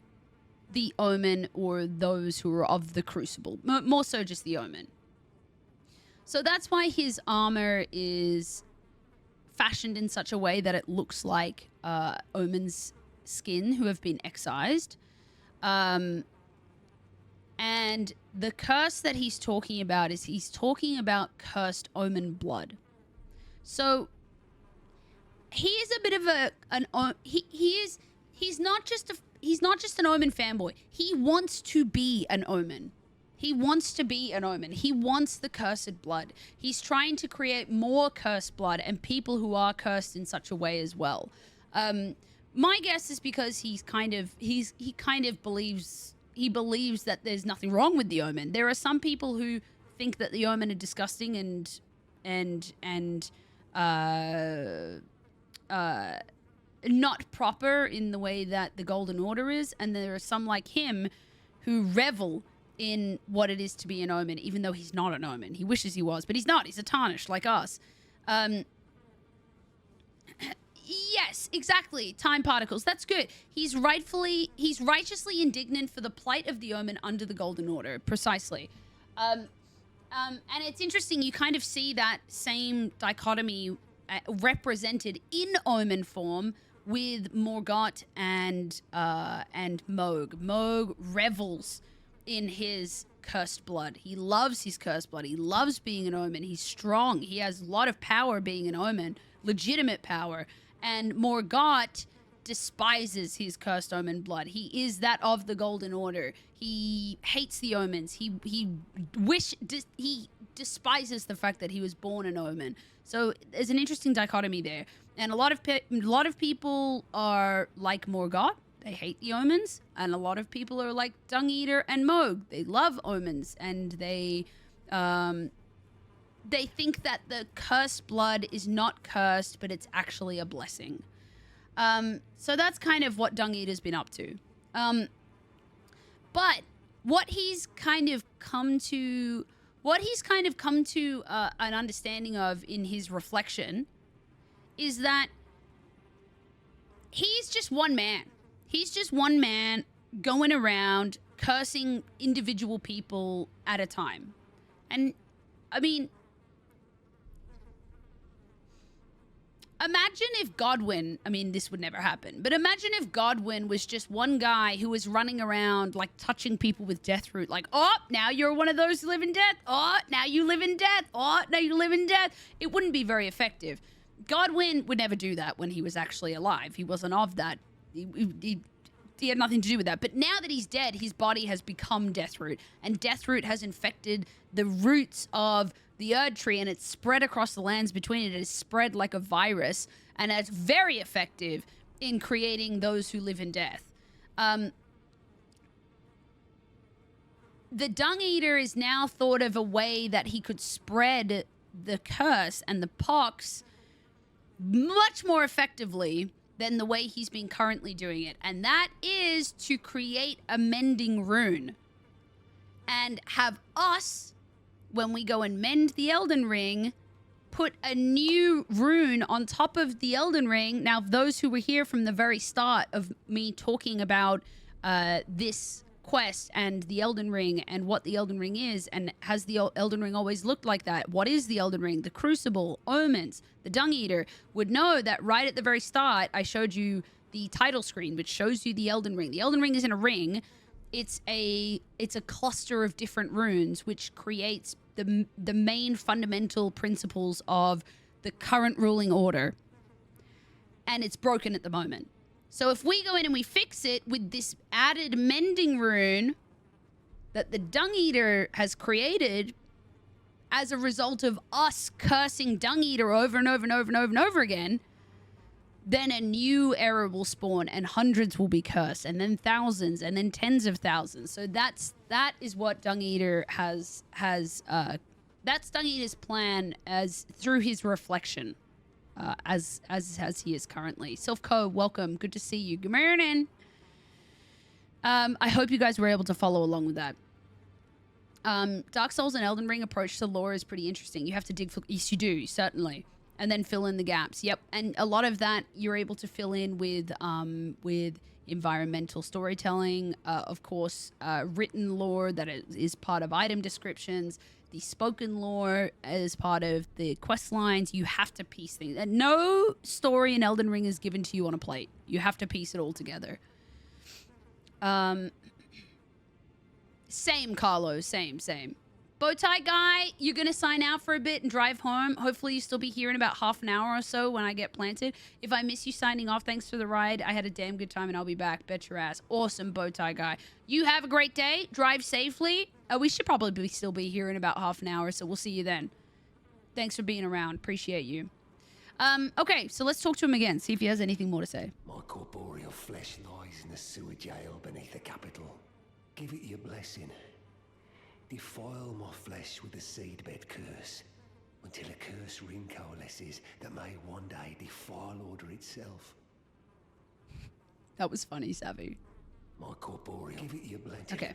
the Omen or those who are of the Crucible, more so just the Omen. So that's why his armor is fashioned in such a way that it looks like Omen's skin who have been excised. And the curse that he's talking about is he's talking about cursed Omen blood. So he is a bit of he's not just an Omen fanboy. He wants to be an Omen. He wants to be an Omen. He wants the cursed blood. He's trying to create more cursed blood and people who are cursed in such a way as well. My guess is because he kind of believes that there's nothing wrong with the Omen. There are some people who think that the Omen are disgusting and not proper in the way that the Golden Order is, and there are some like him who revel in what it is to be an Omen, even though he's not an Omen. He wishes he was, but he's not. He's a tarnished like us. Yes, exactly. Time particles. That's good. He's righteously indignant for the plight of the Omen under the Golden Order. Precisely. And it's interesting. You kind of see that same dichotomy represented in Omen form with Morgott and Mohg. Mohg revels in his cursed blood. He loves his cursed blood. He loves being an Omen. He's strong. He has a lot of power being an Omen, legitimate power. And Morgott despises his cursed Omen blood. He is that of the Golden Order. He hates the Omens. He despises the fact that he was born an Omen. So there's an interesting dichotomy there. And a lot of people are like Morgott. They hate the Omens. And a lot of people are like Dung Eater and Mohg. They love Omens, and they think that the cursed blood is not cursed, but it's actually a blessing. So that's kind of what Dung Eater's been up to. But what he's kind of come to an understanding of in his reflection is that he's just one man. He's just one man going around cursing individual people at a time. And, I mean, imagine if Godwin, I mean, this would never happen, but imagine if Godwin was just one guy who was running around, like, touching people with Deathroot, like, oh, now you're one of those who live in death. Oh, now you live in death. Oh, now you live in death. It wouldn't be very effective. Godwin would never do that when he was actually alive. He wasn't of that. He had nothing to do with that. But now that he's dead, his body has become Deathroot, and Deathroot has infected the roots of the Erd Tree, and it's spread across the lands between it. It is spread like a virus, and it's very effective in creating those who live in death. The Dung Eater is now thought of a way that he could spread the curse and the pox much more effectively than the way he's been currently doing it. And that is to create a mending rune and have us, when we go and mend the Elden Ring, put a new rune on top of the Elden Ring. Now, those who were here from the very start of me talking about this quest and the Elden Ring and what the Elden Ring is, and has the Elden Ring always looked like that? What is the Elden Ring? The Crucible, Omens, the Dung Eater, would know that right at the very start, I showed you the title screen, which shows you the Elden Ring. The Elden Ring isn't a ring. It's a cluster of different runes, which creates the main fundamental principles of the current ruling order. And it's broken at the moment. So if we go in and we fix it with this added mending rune that the Dung Eater has created as a result of us cursing Dung Eater over and over and over and over and over again, then a new era will spawn and hundreds will be cursed, and then thousands, and then tens of thousands. So that is what Dung Eater has that's Dung Eater's plan as through his reflection. As he is currently. Self-Co, welcome. Good to see you. Good morning. I hope you guys were able to follow along with that. Dark Souls and Elden Ring approach to lore is pretty interesting. You have to dig for... Yes, you do, certainly. And then fill in the gaps. Yep. And a lot of that you're able to fill in with environmental storytelling. Of course, written lore that is part of item descriptions. The spoken lore as part of the quest lines. You have to piece things. And no story in Elden Ring is given to you on a plate. You have to piece it all together. Same, Carlos. Same. Bowtie guy, you're going to sign out for a bit and drive home. Hopefully you still be here in about half an hour or so when I get planted. If I miss you signing off, thanks for the ride. I had a damn good time and I'll be back. Bet your ass. Awesome, Bowtie guy. You have a great day. Drive safely. We should probably still be here in about half an hour, so we'll see you then. Thanks for being around. Appreciate you. Okay, so let's talk to him again. See if he has anything more to say. My corporeal flesh lies in the Sewer Gaol beneath the capital. Give it your blessing. Defile my flesh with the Seedbed Curse, until a curse ring coalesces that may one day defile order itself. That was funny, Savvy. My corporeal... Give it your blessing. Okay.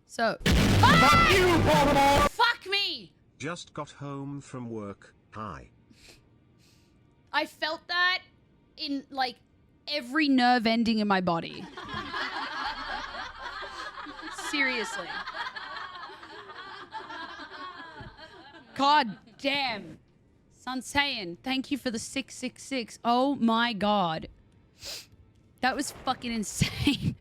So... Fuck you, Baltimore! Fuck me! Just got home from work. Hi. I felt that in, like, every nerve ending in my body. Seriously. God damn. Sansayan, thank you for the 666. Oh my god. That was fucking insane.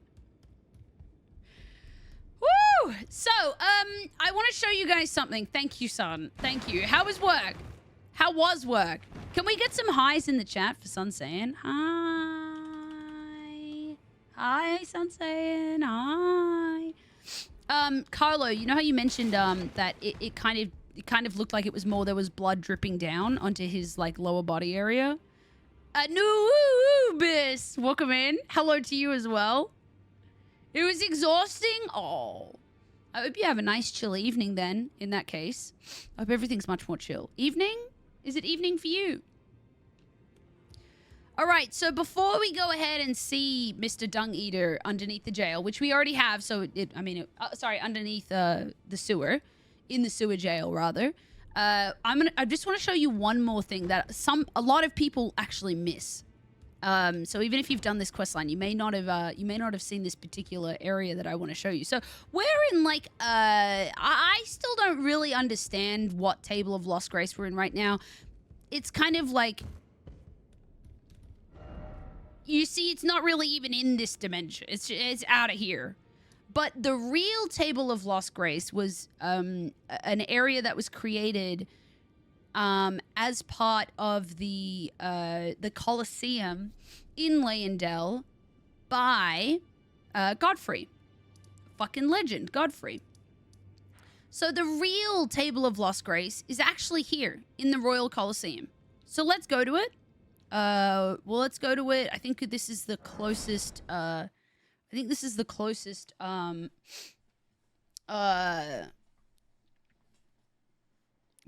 Woo! Woo! So, I want to show you guys something. Thank you, son. Thank you. How was work? How was work? Can we get some highs in the chat for Sun saying hi? Hi, Sun saying hi. Carlo, you know how you mentioned that it kind of looked like it was more there was blood dripping down onto his like lower body area. Anubis, welcome in. Hello to you as well. It was exhausting. Oh, I hope you have a nice chill evening then. In that case, I hope everything's much more chill. Evening? Is it evening for you? All right, so before we go ahead and see Mr. Dung Eater underneath the jail, which we already have, so underneath the sewer, in the sewer jail rather. I just want to show you one more thing that a lot of people actually miss. So even if you've done this quest line, you may not have seen this particular area that I want to show you. So we're in like I still don't really understand what Table of Lost Grace we're in right now. It's kind of like, you see, it's not really even in this dimension. It's out of here. But the real Table of Lost Grace was an area that was created as part of the Colosseum in Leyendell by Godfrey. Fucking legend, Godfrey. So the real Table of Lost Grace is actually here in the Royal Colosseum. So let's go to it. Well, let's go to it. I think this is the closest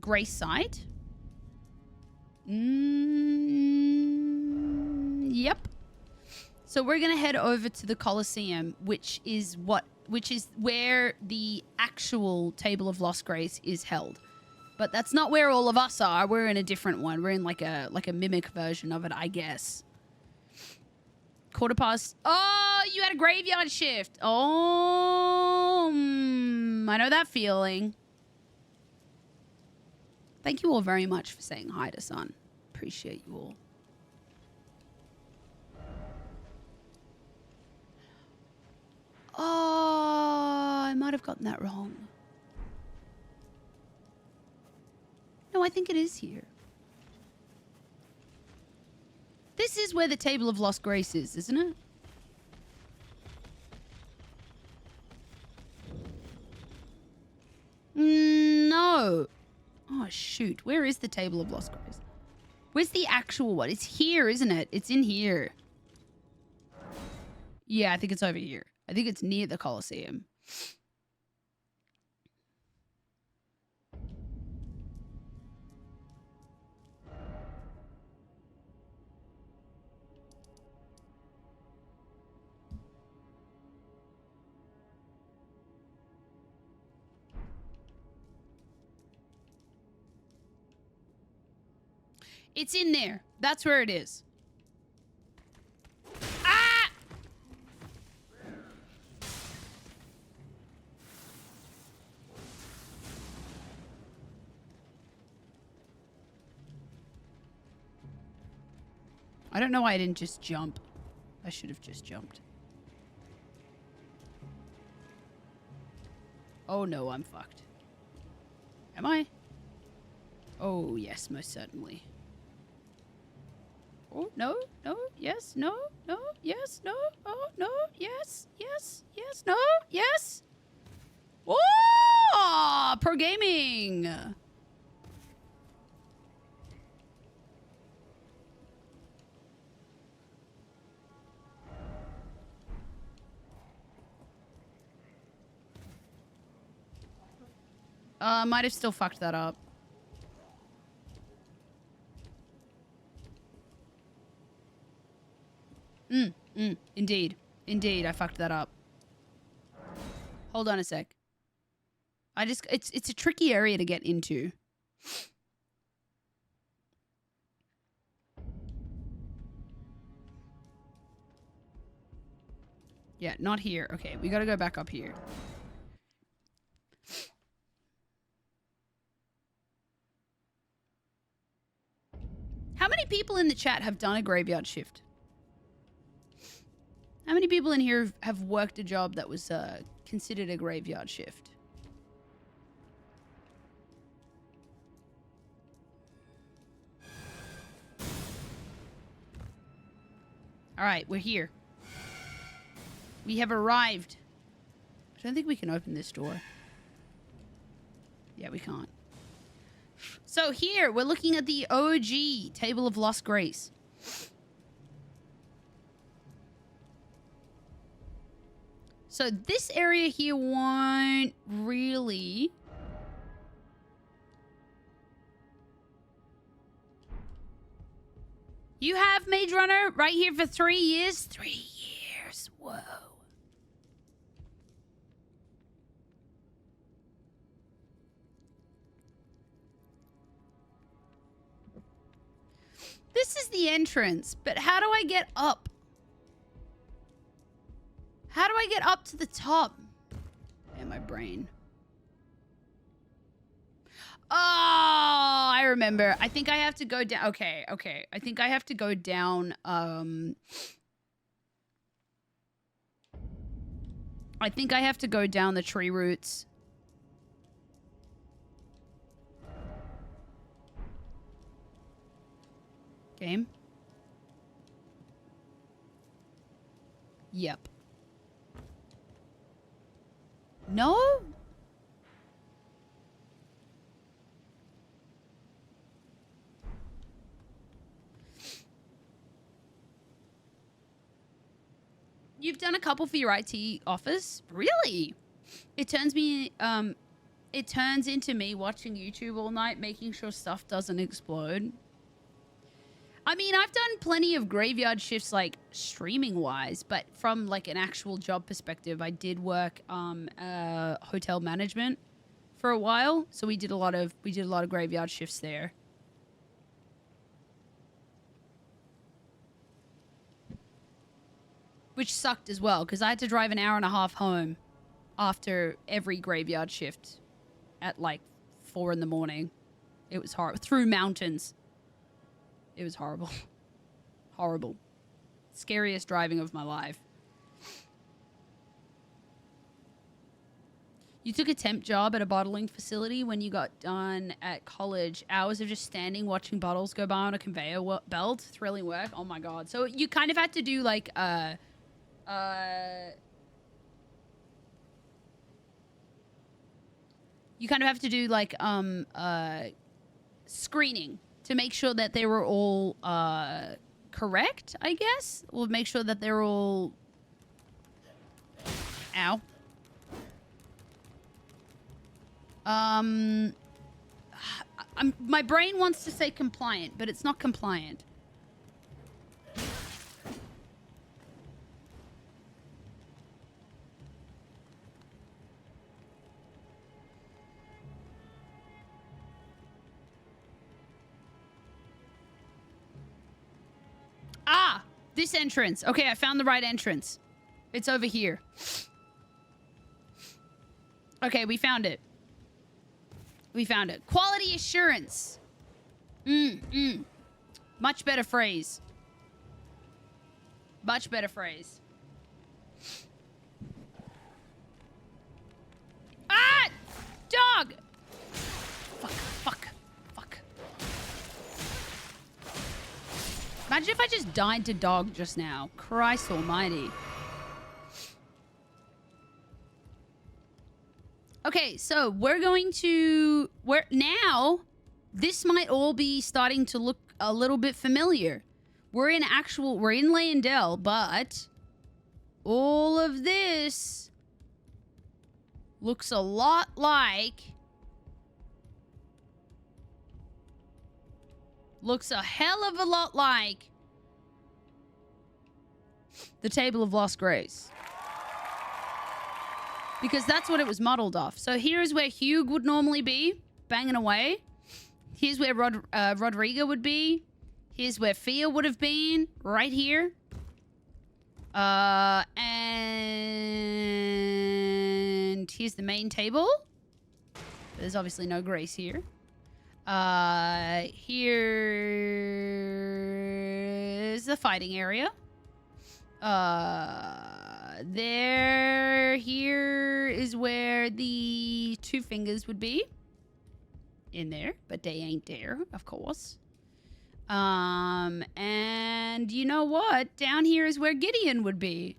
Grace site. Yep. So we're gonna head over to the Colosseum, which is where the actual Table of Lost Grace is held. But that's not where all of us are. We're in a different one. We're in like a mimic version of it, I guess. 1:15. Oh, you had a graveyard shift. Oh, I know that feeling. Thank you all very much for saying hi to Sun. Appreciate you all. Oh, I might have gotten that wrong. No, I think it is here. This is where the Table of Lost Grace is, isn't it? No. Oh, shoot. Where is the Table of Lost Grace? Where's the actual one? It's here, isn't it? It's in here. Yeah, I think it's over here. I think it's near the Colosseum. It's in there. That's where it is. Ah! I don't know why I didn't just jump. I should have just jumped. Oh no, I'm fucked. Am I? Oh yes, most certainly. Oh, no, no, yes, no, no, yes, no, oh, no, yes, yes, yes, no, yes. Oh, pro gaming. Might have still fucked that up. Indeed. Indeed, I fucked that up. Hold on a sec. It's a tricky area to get into. Yeah, not here. Okay, we gotta go back up here. How many people in the chat have done a graveyard shift? How many people in here have worked a job that was considered a graveyard shift. All right, we're here. We have arrived. I don't think we can open this door. Yeah, we can't. So here, we're looking at the OG Table of Lost Grace. So this area here won't really... You have Mage Runner right here for 3 years? 3 years. Whoa. This is the entrance, but how do I get up? How do I get up to the top? And my brain. Oh, I remember. I think I have to go down. Okay. I think I have to go down. I think I have to go down the tree roots. Game. Yep. No? You've done a couple for your IT office? Really? It turns into me watching YouTube all night, making sure stuff doesn't explode. I mean, I've done plenty of graveyard shifts, like, streaming-wise, but from, like, an actual job perspective, I did work hotel management for a while, so we did a lot of graveyard shifts there. Which sucked as well, because I had to drive an hour and a half home after every graveyard shift at, like, 4 in the morning. It was horrible. Through mountains. It was horrible. Horrible. Scariest driving of my life. You took a temp job at a bottling facility when you got done at college. Hours of just standing, watching bottles go by on a conveyor belt. Thrilling work. Oh my god. So you kind of had to do like screening to make sure that they were all correct, I guess. We'll make sure that they're all... Ow. My brain wants to say compliant, but it's not compliant. Ah! This entrance. Okay, I found the right entrance. It's over here. Okay, we found it. We found it. Quality assurance. Much better phrase. Much better phrase. Ah! Dog! Fuck. Imagine if I just died to dog just now. Christ almighty. Okay, so we're going to... Now, this might all be starting to look a little bit familiar. We're in Leyendell, but all of this looks a lot like... Looks a hell of a lot like the Table of Lost Grace. Because that's what it was modeled off. So here's where Hugh would normally be, banging away. Here's where Rodrigo would be. Here's where Fia would have been, right here. And here's the main table. There's obviously no Grace here. Here's the fighting area. Here is where the two fingers would be. In there, but they ain't there, of course. And you know what? Down here is where Gideon would be.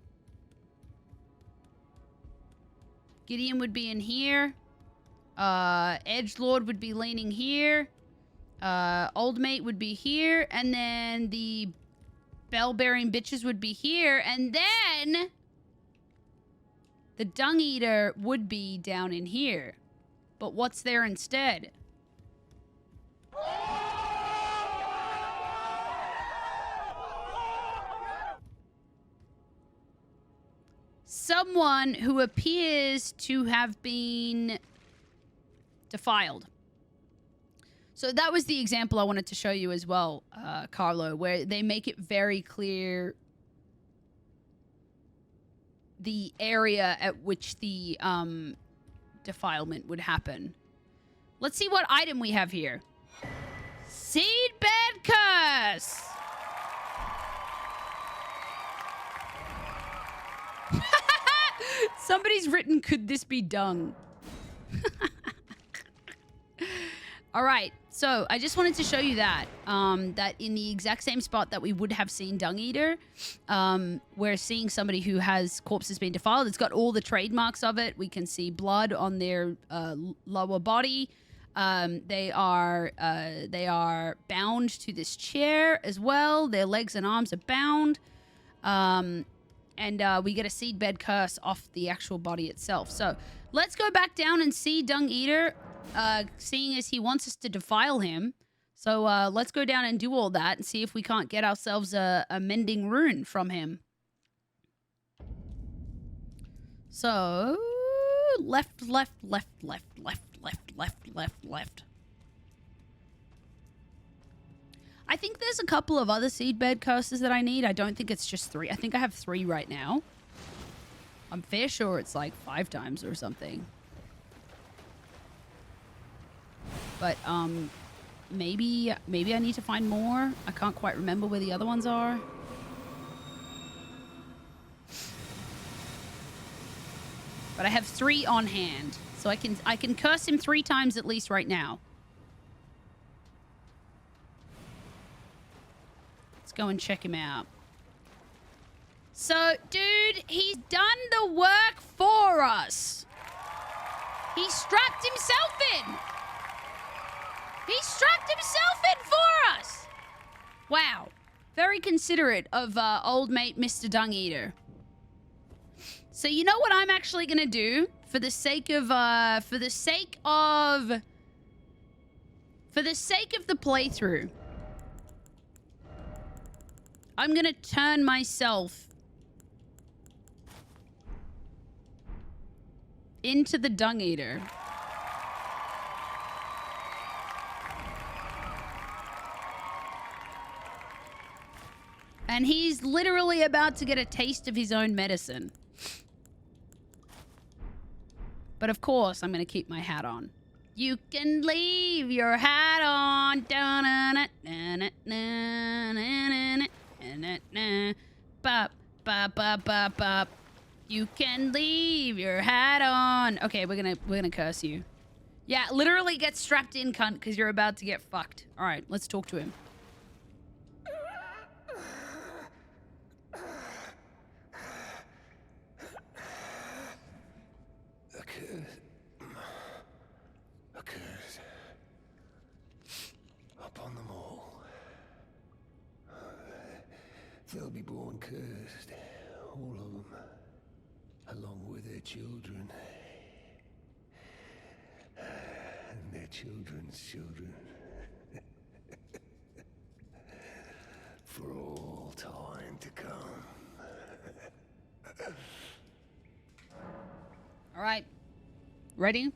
Gideon would be in here. Edgelord would be leaning here. Old Mate would be here. And then the bell-bearing bitches would be here. And then the Dung Eater would be down in here. But what's there instead? Someone who appears to have been defiled. So that was the example I wanted to show you as well, Carlo, where they make it very clear the area at which the defilement would happen. Let's see what item we have here. Seedbed Curse! Somebody's written, could this be dung? All right, so I just wanted to show you that. That in the exact same spot that we would have seen Dung Eater, we're seeing somebody who has corpses being defiled. It's got all the trademarks of it. We can see blood on their lower body. They are bound to this chair as well. Their legs and arms are bound. And we get a Seedbed Curse off the actual body itself. So let's go back down and see Dung Eater, seeing as he wants us to defile him. So let's go down and do all that and see if we can't get ourselves a Mending Rune from him. So left. I think there's a couple of other Seedbed Curses that I need. I don't think it's just 3. I think I have 3 right now. I'm fair sure it's like 5 times or something. But, maybe I need to find more. I can't quite remember where the other ones are. But I have 3 on hand. So I can curse him 3 times at least right now. Let's go and check him out. So, dude, he's done the work for us. He strapped himself in. He strapped himself in for us. Wow. Very considerate of old mate Mr. Dung Eater. So you know what I'm actually going to do for the sake of the playthrough. I'm going to turn myself into the Dung Eater. And he's literally about to get a taste of his own medicine. But of course, I'm going to keep my hat on. You can leave your hat on. Bop, bop, bop, bop, bop. You can leave your hat on. Okay, we're gonna curse you. Yeah, literally get strapped in, cunt, because you're about to get fucked. All right, let's talk to him. A curse upon them all. They'll be born cursed, all of them, along with their children. And their children's children. For all time to come. All right. Ready?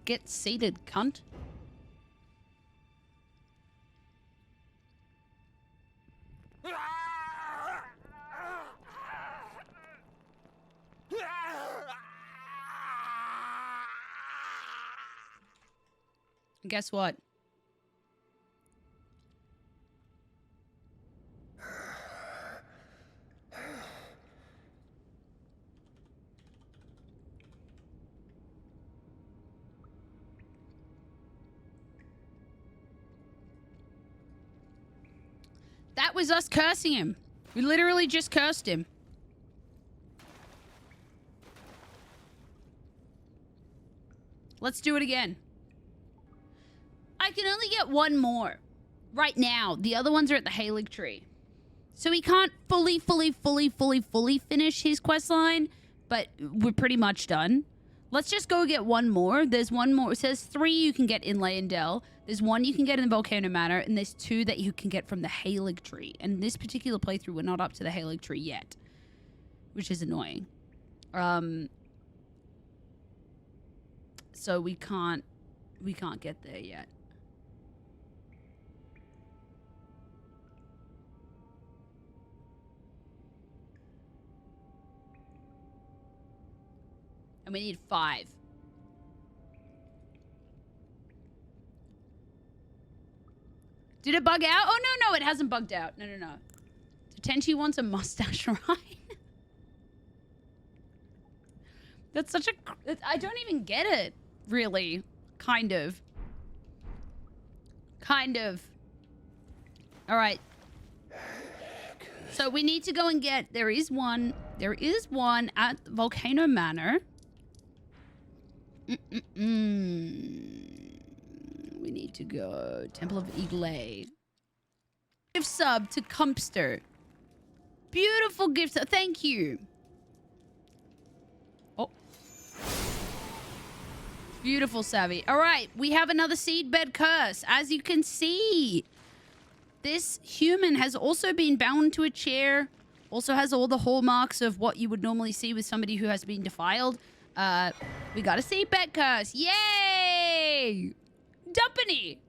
Get seated, cunt. Guess what? That was us cursing him. We literally just cursed him. Let's do it again. I can only get one more right now. The other ones are at the Erd Tree. So he can't fully finish his quest line, but we're pretty much done. Let's just go get one more. There's one more. It says 3 you can get in Leyendell. There's 1 you can get in the Volcano Manor, and there's 2 that you can get from the Erd Tree. And this particular playthrough, we're not up to the Erd Tree yet, which is annoying. So we can't get there yet. And we need 5. Did it bug out? Oh, no, it hasn't bugged out. No. Tenchi wants a mustache ride. That's such a... I don't even get it, really. Kind of. All right. So we need to go and get... There is one at Volcano Manor. We need to go. Temple of Iglay. Gift sub to Cumpster. Beautiful gift sub. Thank you. Oh. Beautiful, Savvy. All right. We have another Seedbed Curse. As you can see, this human has also been bound to a chair. Also has all the hallmarks of what you would normally see with somebody who has been defiled. We got a Seedbed Curse. Yay! Dumpany!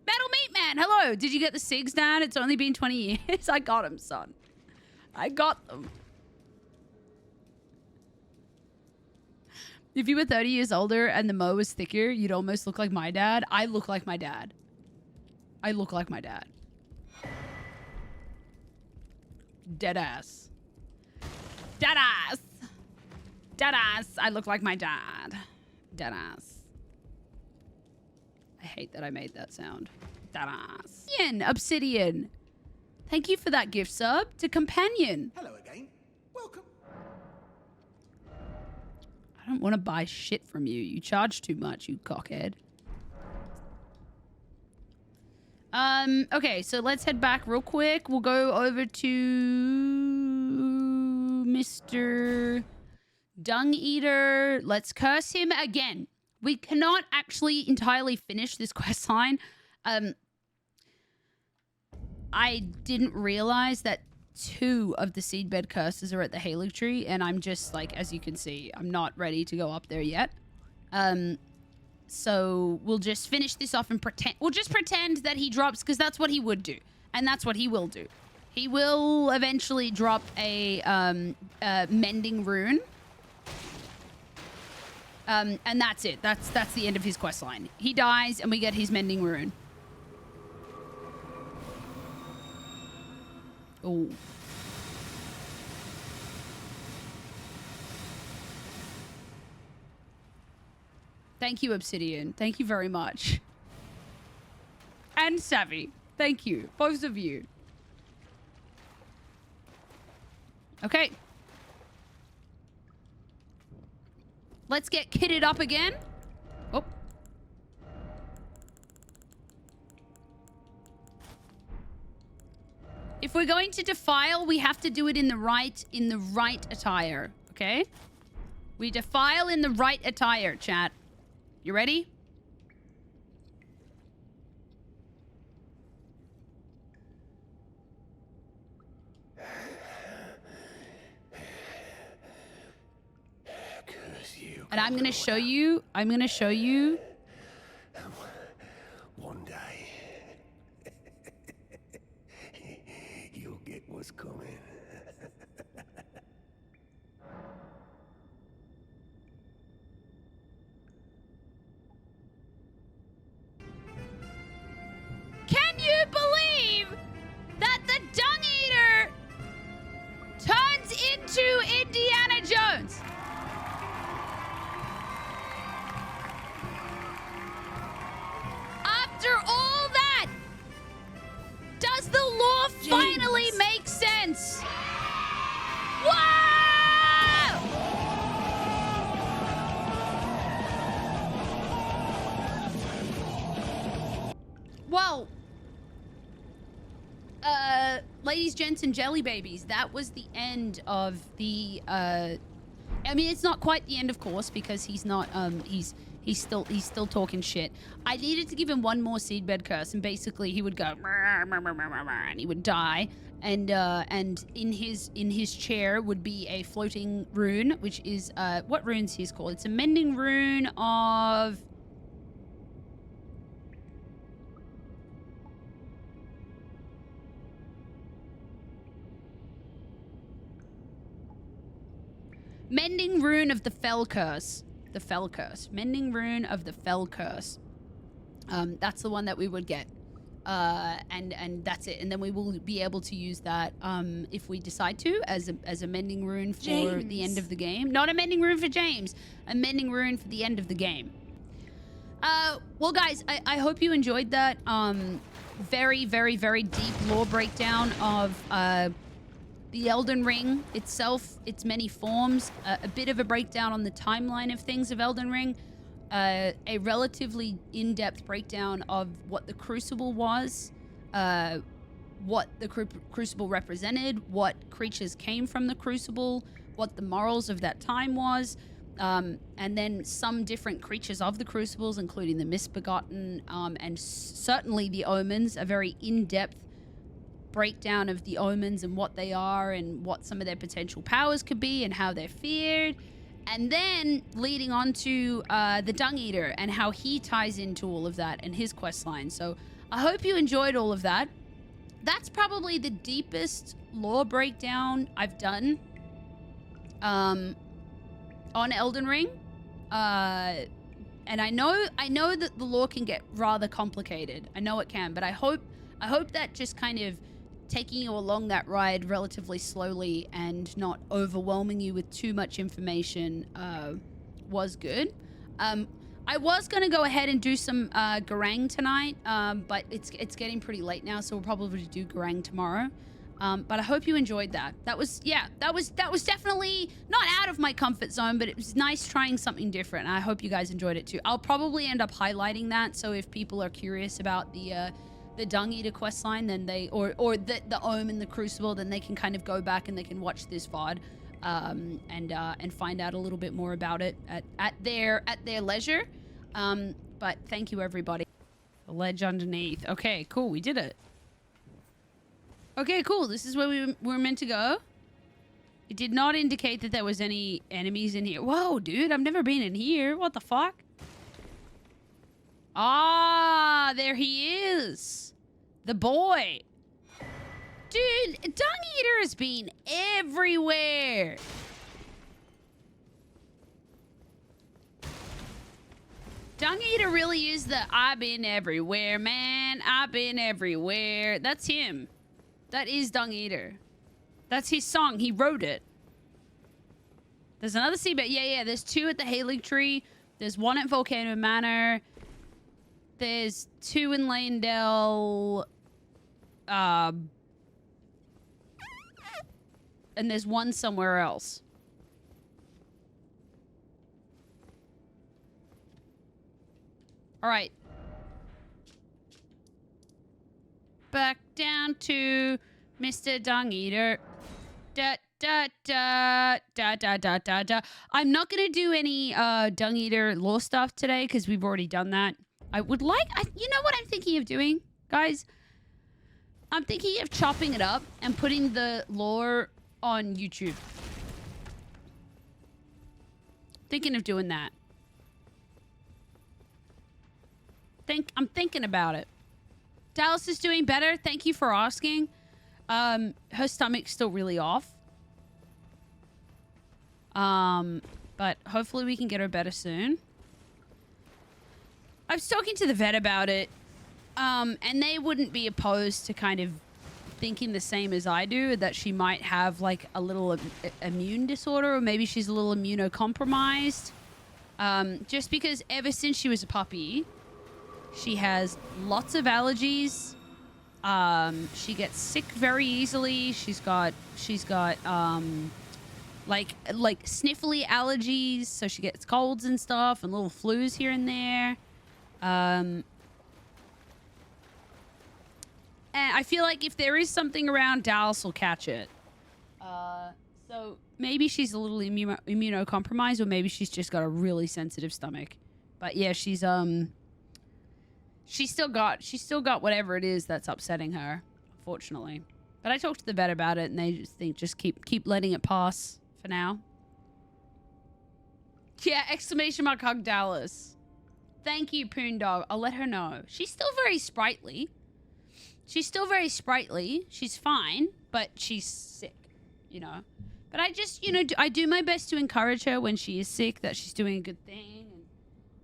Metal Meat Man, hello! Did you get the SIGs, Dad? It's only been 20 years. I got them, son. I got them. If you were 30 years older and the mo was thicker, you'd almost look like my dad. I look like my dad. Deadass. I look like my dad. Deadass. I hate that I made that sound. Deadass. Obsidian. Thank you for that gift sub to Companion. Hello again. Welcome. I don't want to buy shit from you. You charge too much, you cockhead. Okay, so let's head back real quick. We'll go over to Mr. Dung Eater. Let's curse him again. We cannot actually entirely finish this quest line. I didn't realize that 2 of the Seedbed Curses are at the Erd Tree, and I'm just, like, as you can see, I'm not ready to go up there yet. So we'll just finish this off and pretend. We'll just pretend that he drops, because that's what he would do. And that's what he will do. He will eventually drop a Mending Rune. And that's it. That's the end of his quest line. He dies, and we get his Mending Rune. Oh. Thank you, Obsidian. Thank you very much. And Savvy. Thank you. Both of you. Okay. Let's get kitted up again. Oh. If we're going to defile, we have to do it in the right attire, okay? We defile in the right attire, chat. You ready? And I'm gonna show you. One day, you'll get what's coming. Can you believe that the Dung Eater turns into Indiana Jones? After all that, does the law finally ladies, gents, and jelly babies, that was the end of the, I mean, it's not quite the end, of course, because he's not, he's still talking shit. I needed to give him one more Seedbed Curse, and basically he would go, and he would die, and in his chair would be a floating rune, which is, what rune's his called? It's a Mending rune of... Mending Rune of the Fell Curse. The Fell Curse. Mending Rune of the Fell Curse. That's the one that we would get. And that's it. And then we will be able to use that if we decide to as a Mending Rune for the end of the game. Not a Mending Rune for James. A Mending Rune for the end of the game. Well, guys, I hope you enjoyed that very, very, very deep lore breakdown of... the Elden Ring itself, its many forms, a bit of a breakdown on the timeline of things of Elden Ring, a relatively in-depth breakdown of what the Crucible was, what the Crucible represented, what creatures came from the Crucible, what the morals of that time was, and then some different creatures of the Crucibles, including the Misbegotten, and certainly the Omens, a very in-depth breakdown of the Omens and what they are and what some of their potential powers could be and how they're feared, and then leading on to the Dung Eater and how he ties into all of that and his quest line. So I hope you enjoyed all of that. That's probably the deepest lore breakdown I've done on Elden Ring, and I know that the lore can get rather complicated. I know it can, but I hope that just kind of taking you along that ride relatively slowly and not overwhelming you with too much information was good. I was going to go ahead and do some Garang tonight, but it's getting pretty late now, so we'll probably do Garang tomorrow. But I hope you enjoyed that. That was definitely not out of my comfort zone, but it was nice trying something different. And I hope you guys enjoyed it too. I'll probably end up highlighting that, so if people are curious about the Dung Eater questline, then they or the Omen, the Crucible, then they can kind of go back and they can watch this VOD and find out a little bit more about it at their leisure. But thank you, everybody. The ledge underneath. Okay, cool. We did it. Okay, cool. This is where we were meant to go. It did not indicate that there was any enemies in here. Whoa, dude. I've never been in here. What the fuck? Ah, there he is. The boy. Dude, Dung Eater has been everywhere. Dung Eater really is the I've been everywhere, man. I've been everywhere. That's him. That is Dung Eater. That's his song. He wrote it. There's another seabed. Yeah. There's 2 at the Erd Tree. There's 1 at Volcano Manor. There's 2 in Landell. And there's 1 somewhere else. All right. Back down to Mr. Dung Eater. Da da da da da da da da. I'm not gonna do any Dung Eater lore stuff today because we've already done that. I would like, you know what I'm thinking of doing, guys? I'm thinking of chopping it up and putting the lore on YouTube. Thinking of doing that. I'm thinking about it. Dallas is doing better. Thank you for asking. Her stomach's still really off. But hopefully we can get her better soon. I was talking to the vet about it, and they wouldn't be opposed to kind of thinking the same as I do, that she might have like a little immune disorder, or maybe she's a little immunocompromised. Just because ever since she was a puppy, she has lots of allergies. She gets sick very easily. She's got like sniffly allergies, so she gets colds and stuff and little flus here and there. And I feel like if there is something around, Dallas will catch it. So maybe she's a little immunocompromised, or maybe she's just got a really sensitive stomach. But yeah, she's still got whatever it is that's upsetting her, unfortunately. But I talked to the vet about it, and they just think keep letting it pass for now. Yeah! Exclamation mark hug Dallas. Thank you, Poondog. I'll let her know. She's still very sprightly. She's fine, but she's sick, you know. But I just, you know, I do my best to encourage her when she is sick, that she's doing a good thing. And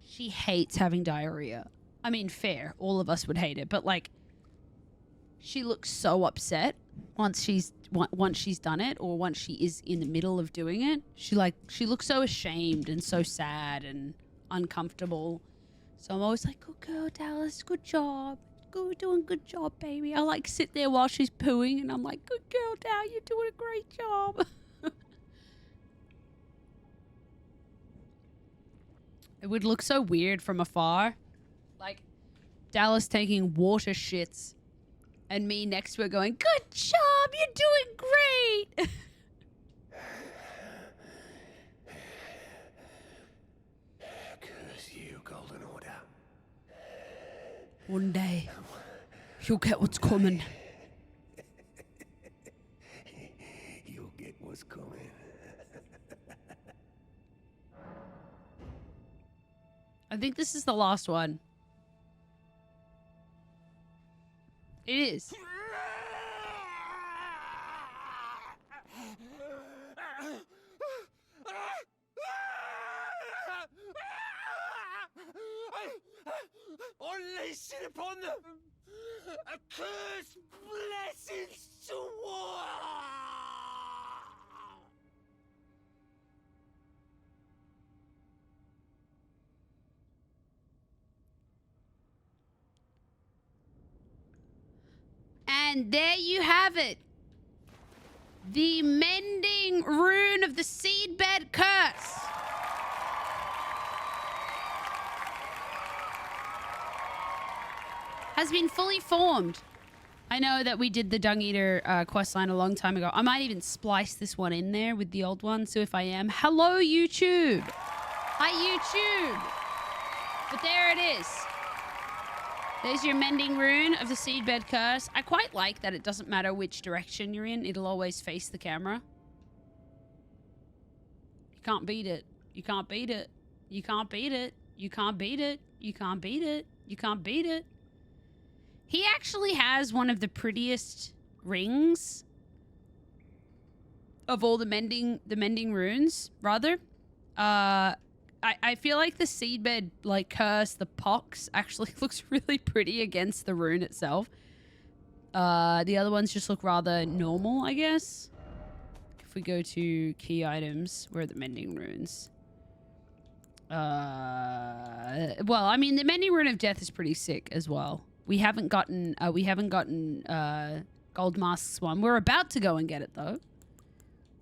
she hates having diarrhea. I mean, fair. All of us would hate it. But, like, she looks so upset once she's done it, or once she is in the middle of doing it. She looks so ashamed and so sad and uncomfortable. So I'm always like, good girl, Dallas, good job. Doing a good job, baby. I like sit there while she's pooing, and I'm like, good girl, Dal, you're doing a great job. It would look so weird from afar. Like, Dallas taking water shits, and me next to her going, good job, you're doing great. Curse you, Golden Order. One day, you'll get what's coming. You'll get what's coming. I think this is the last one. It is. Unleash it upon them! A curse blessings to war! And there you have it. The Mending Rune of the Seedbed Curse. Has been fully formed. I know that we did the Dung Eater questline a long time ago. I might even splice this one in there with the old one. So if I am, hello YouTube. Hi YouTube. But there it is. There's your Mending Rune of the Seedbed Curse. I quite like that it doesn't matter which direction you're in. It'll always face the camera. You can't beat it. You can't beat it. You can't beat it. You can't beat it. You can't beat it. You can't beat it. He actually has one of the prettiest rings of all the mending runes, rather. I feel like the Seedbed curse, the pox, actually looks really pretty against the rune itself. The other ones just look rather normal, I guess. If we go to key items, where are the mending runes? Well, I mean, the mending rune of death is pretty sick as well. We haven't gotten Gold Mask's one. We're about to go and get it though.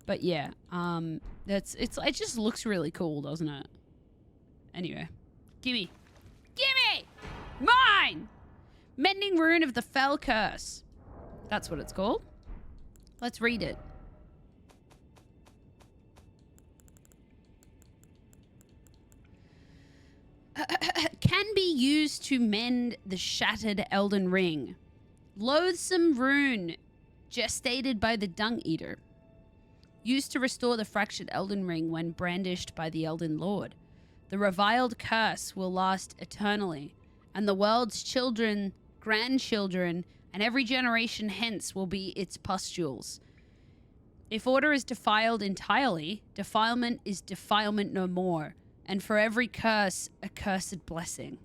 But yeah, it just looks really cool, doesn't it? Anyway, gimme, mine. Mending Rune of the Fell Curse. That's what it's called. Let's read it. Can be used to mend the shattered Elden Ring. Loathsome rune gestated by the Dung Eater. Used to restore the fractured Elden Ring when brandished by the Elden Lord. The reviled curse will last eternally, and the world's children, grandchildren, and every generation hence will be its pustules. If order is defiled entirely, defilement is defilement no more. And for every curse, a cursed blessing.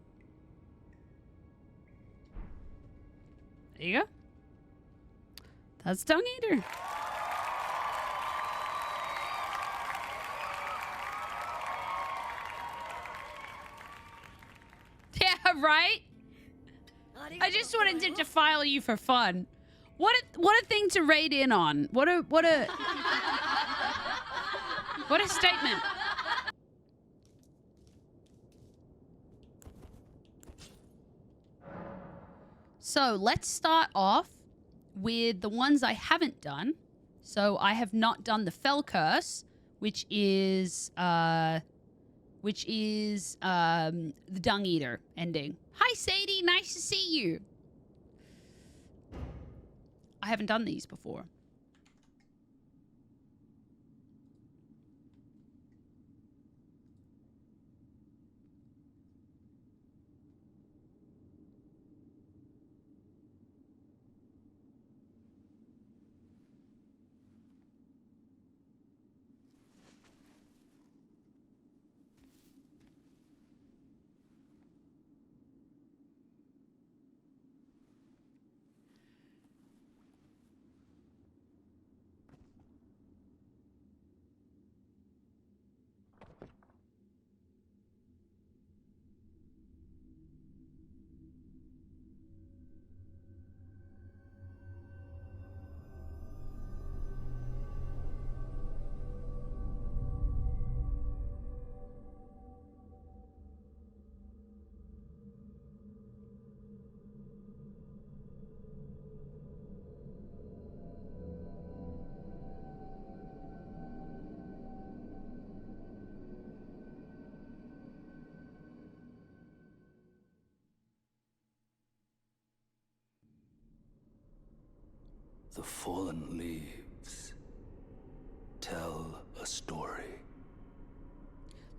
There you go. That's Dung Eater. Yeah, right? I just wanted to defile you for fun. What a thing to raid in on. What a statement. So let's start off with the ones I haven't done. So I have not done the Fell Curse, which is the Dung Eater ending. Hi, Sadie. Nice to see you. I haven't done these before. The fallen leaves tell a story.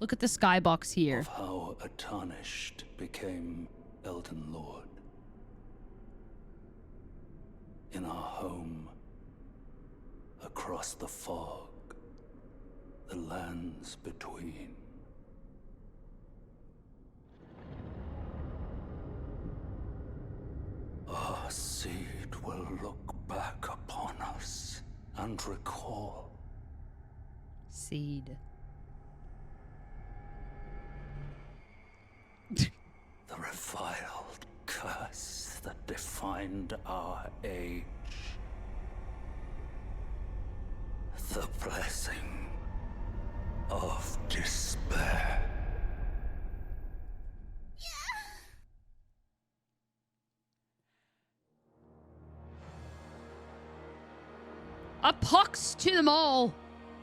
Look at the skybox here. Of how a tarnished became Elden Lord. In our home, across the fog, the lands between. Our seed will look back upon us and recall. Seed. The reviled curse that defined our age. The blessing of despair. A pox to them all.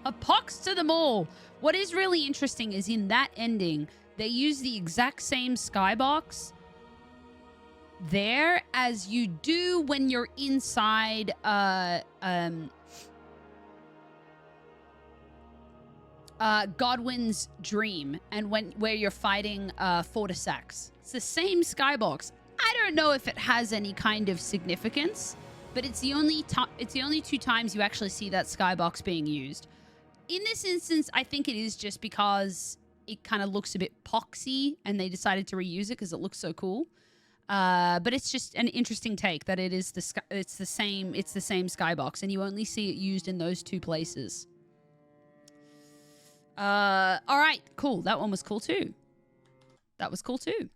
A pox to them all. What is really interesting is in that ending, they use the exact same skybox there as you do when you're inside Godwin's dream and where you're fighting Fortisax. It's the same skybox. I don't know if it has any kind of significance, but it's the only two times you actually see that skybox being used. In this instance, I think it is just because it kind of looks a bit poxy and they decided to reuse it because it looks so cool. But it's just an interesting take that it is it's the same skybox and you only see it used in those two places. All right, cool. That one was cool too. That was cool too.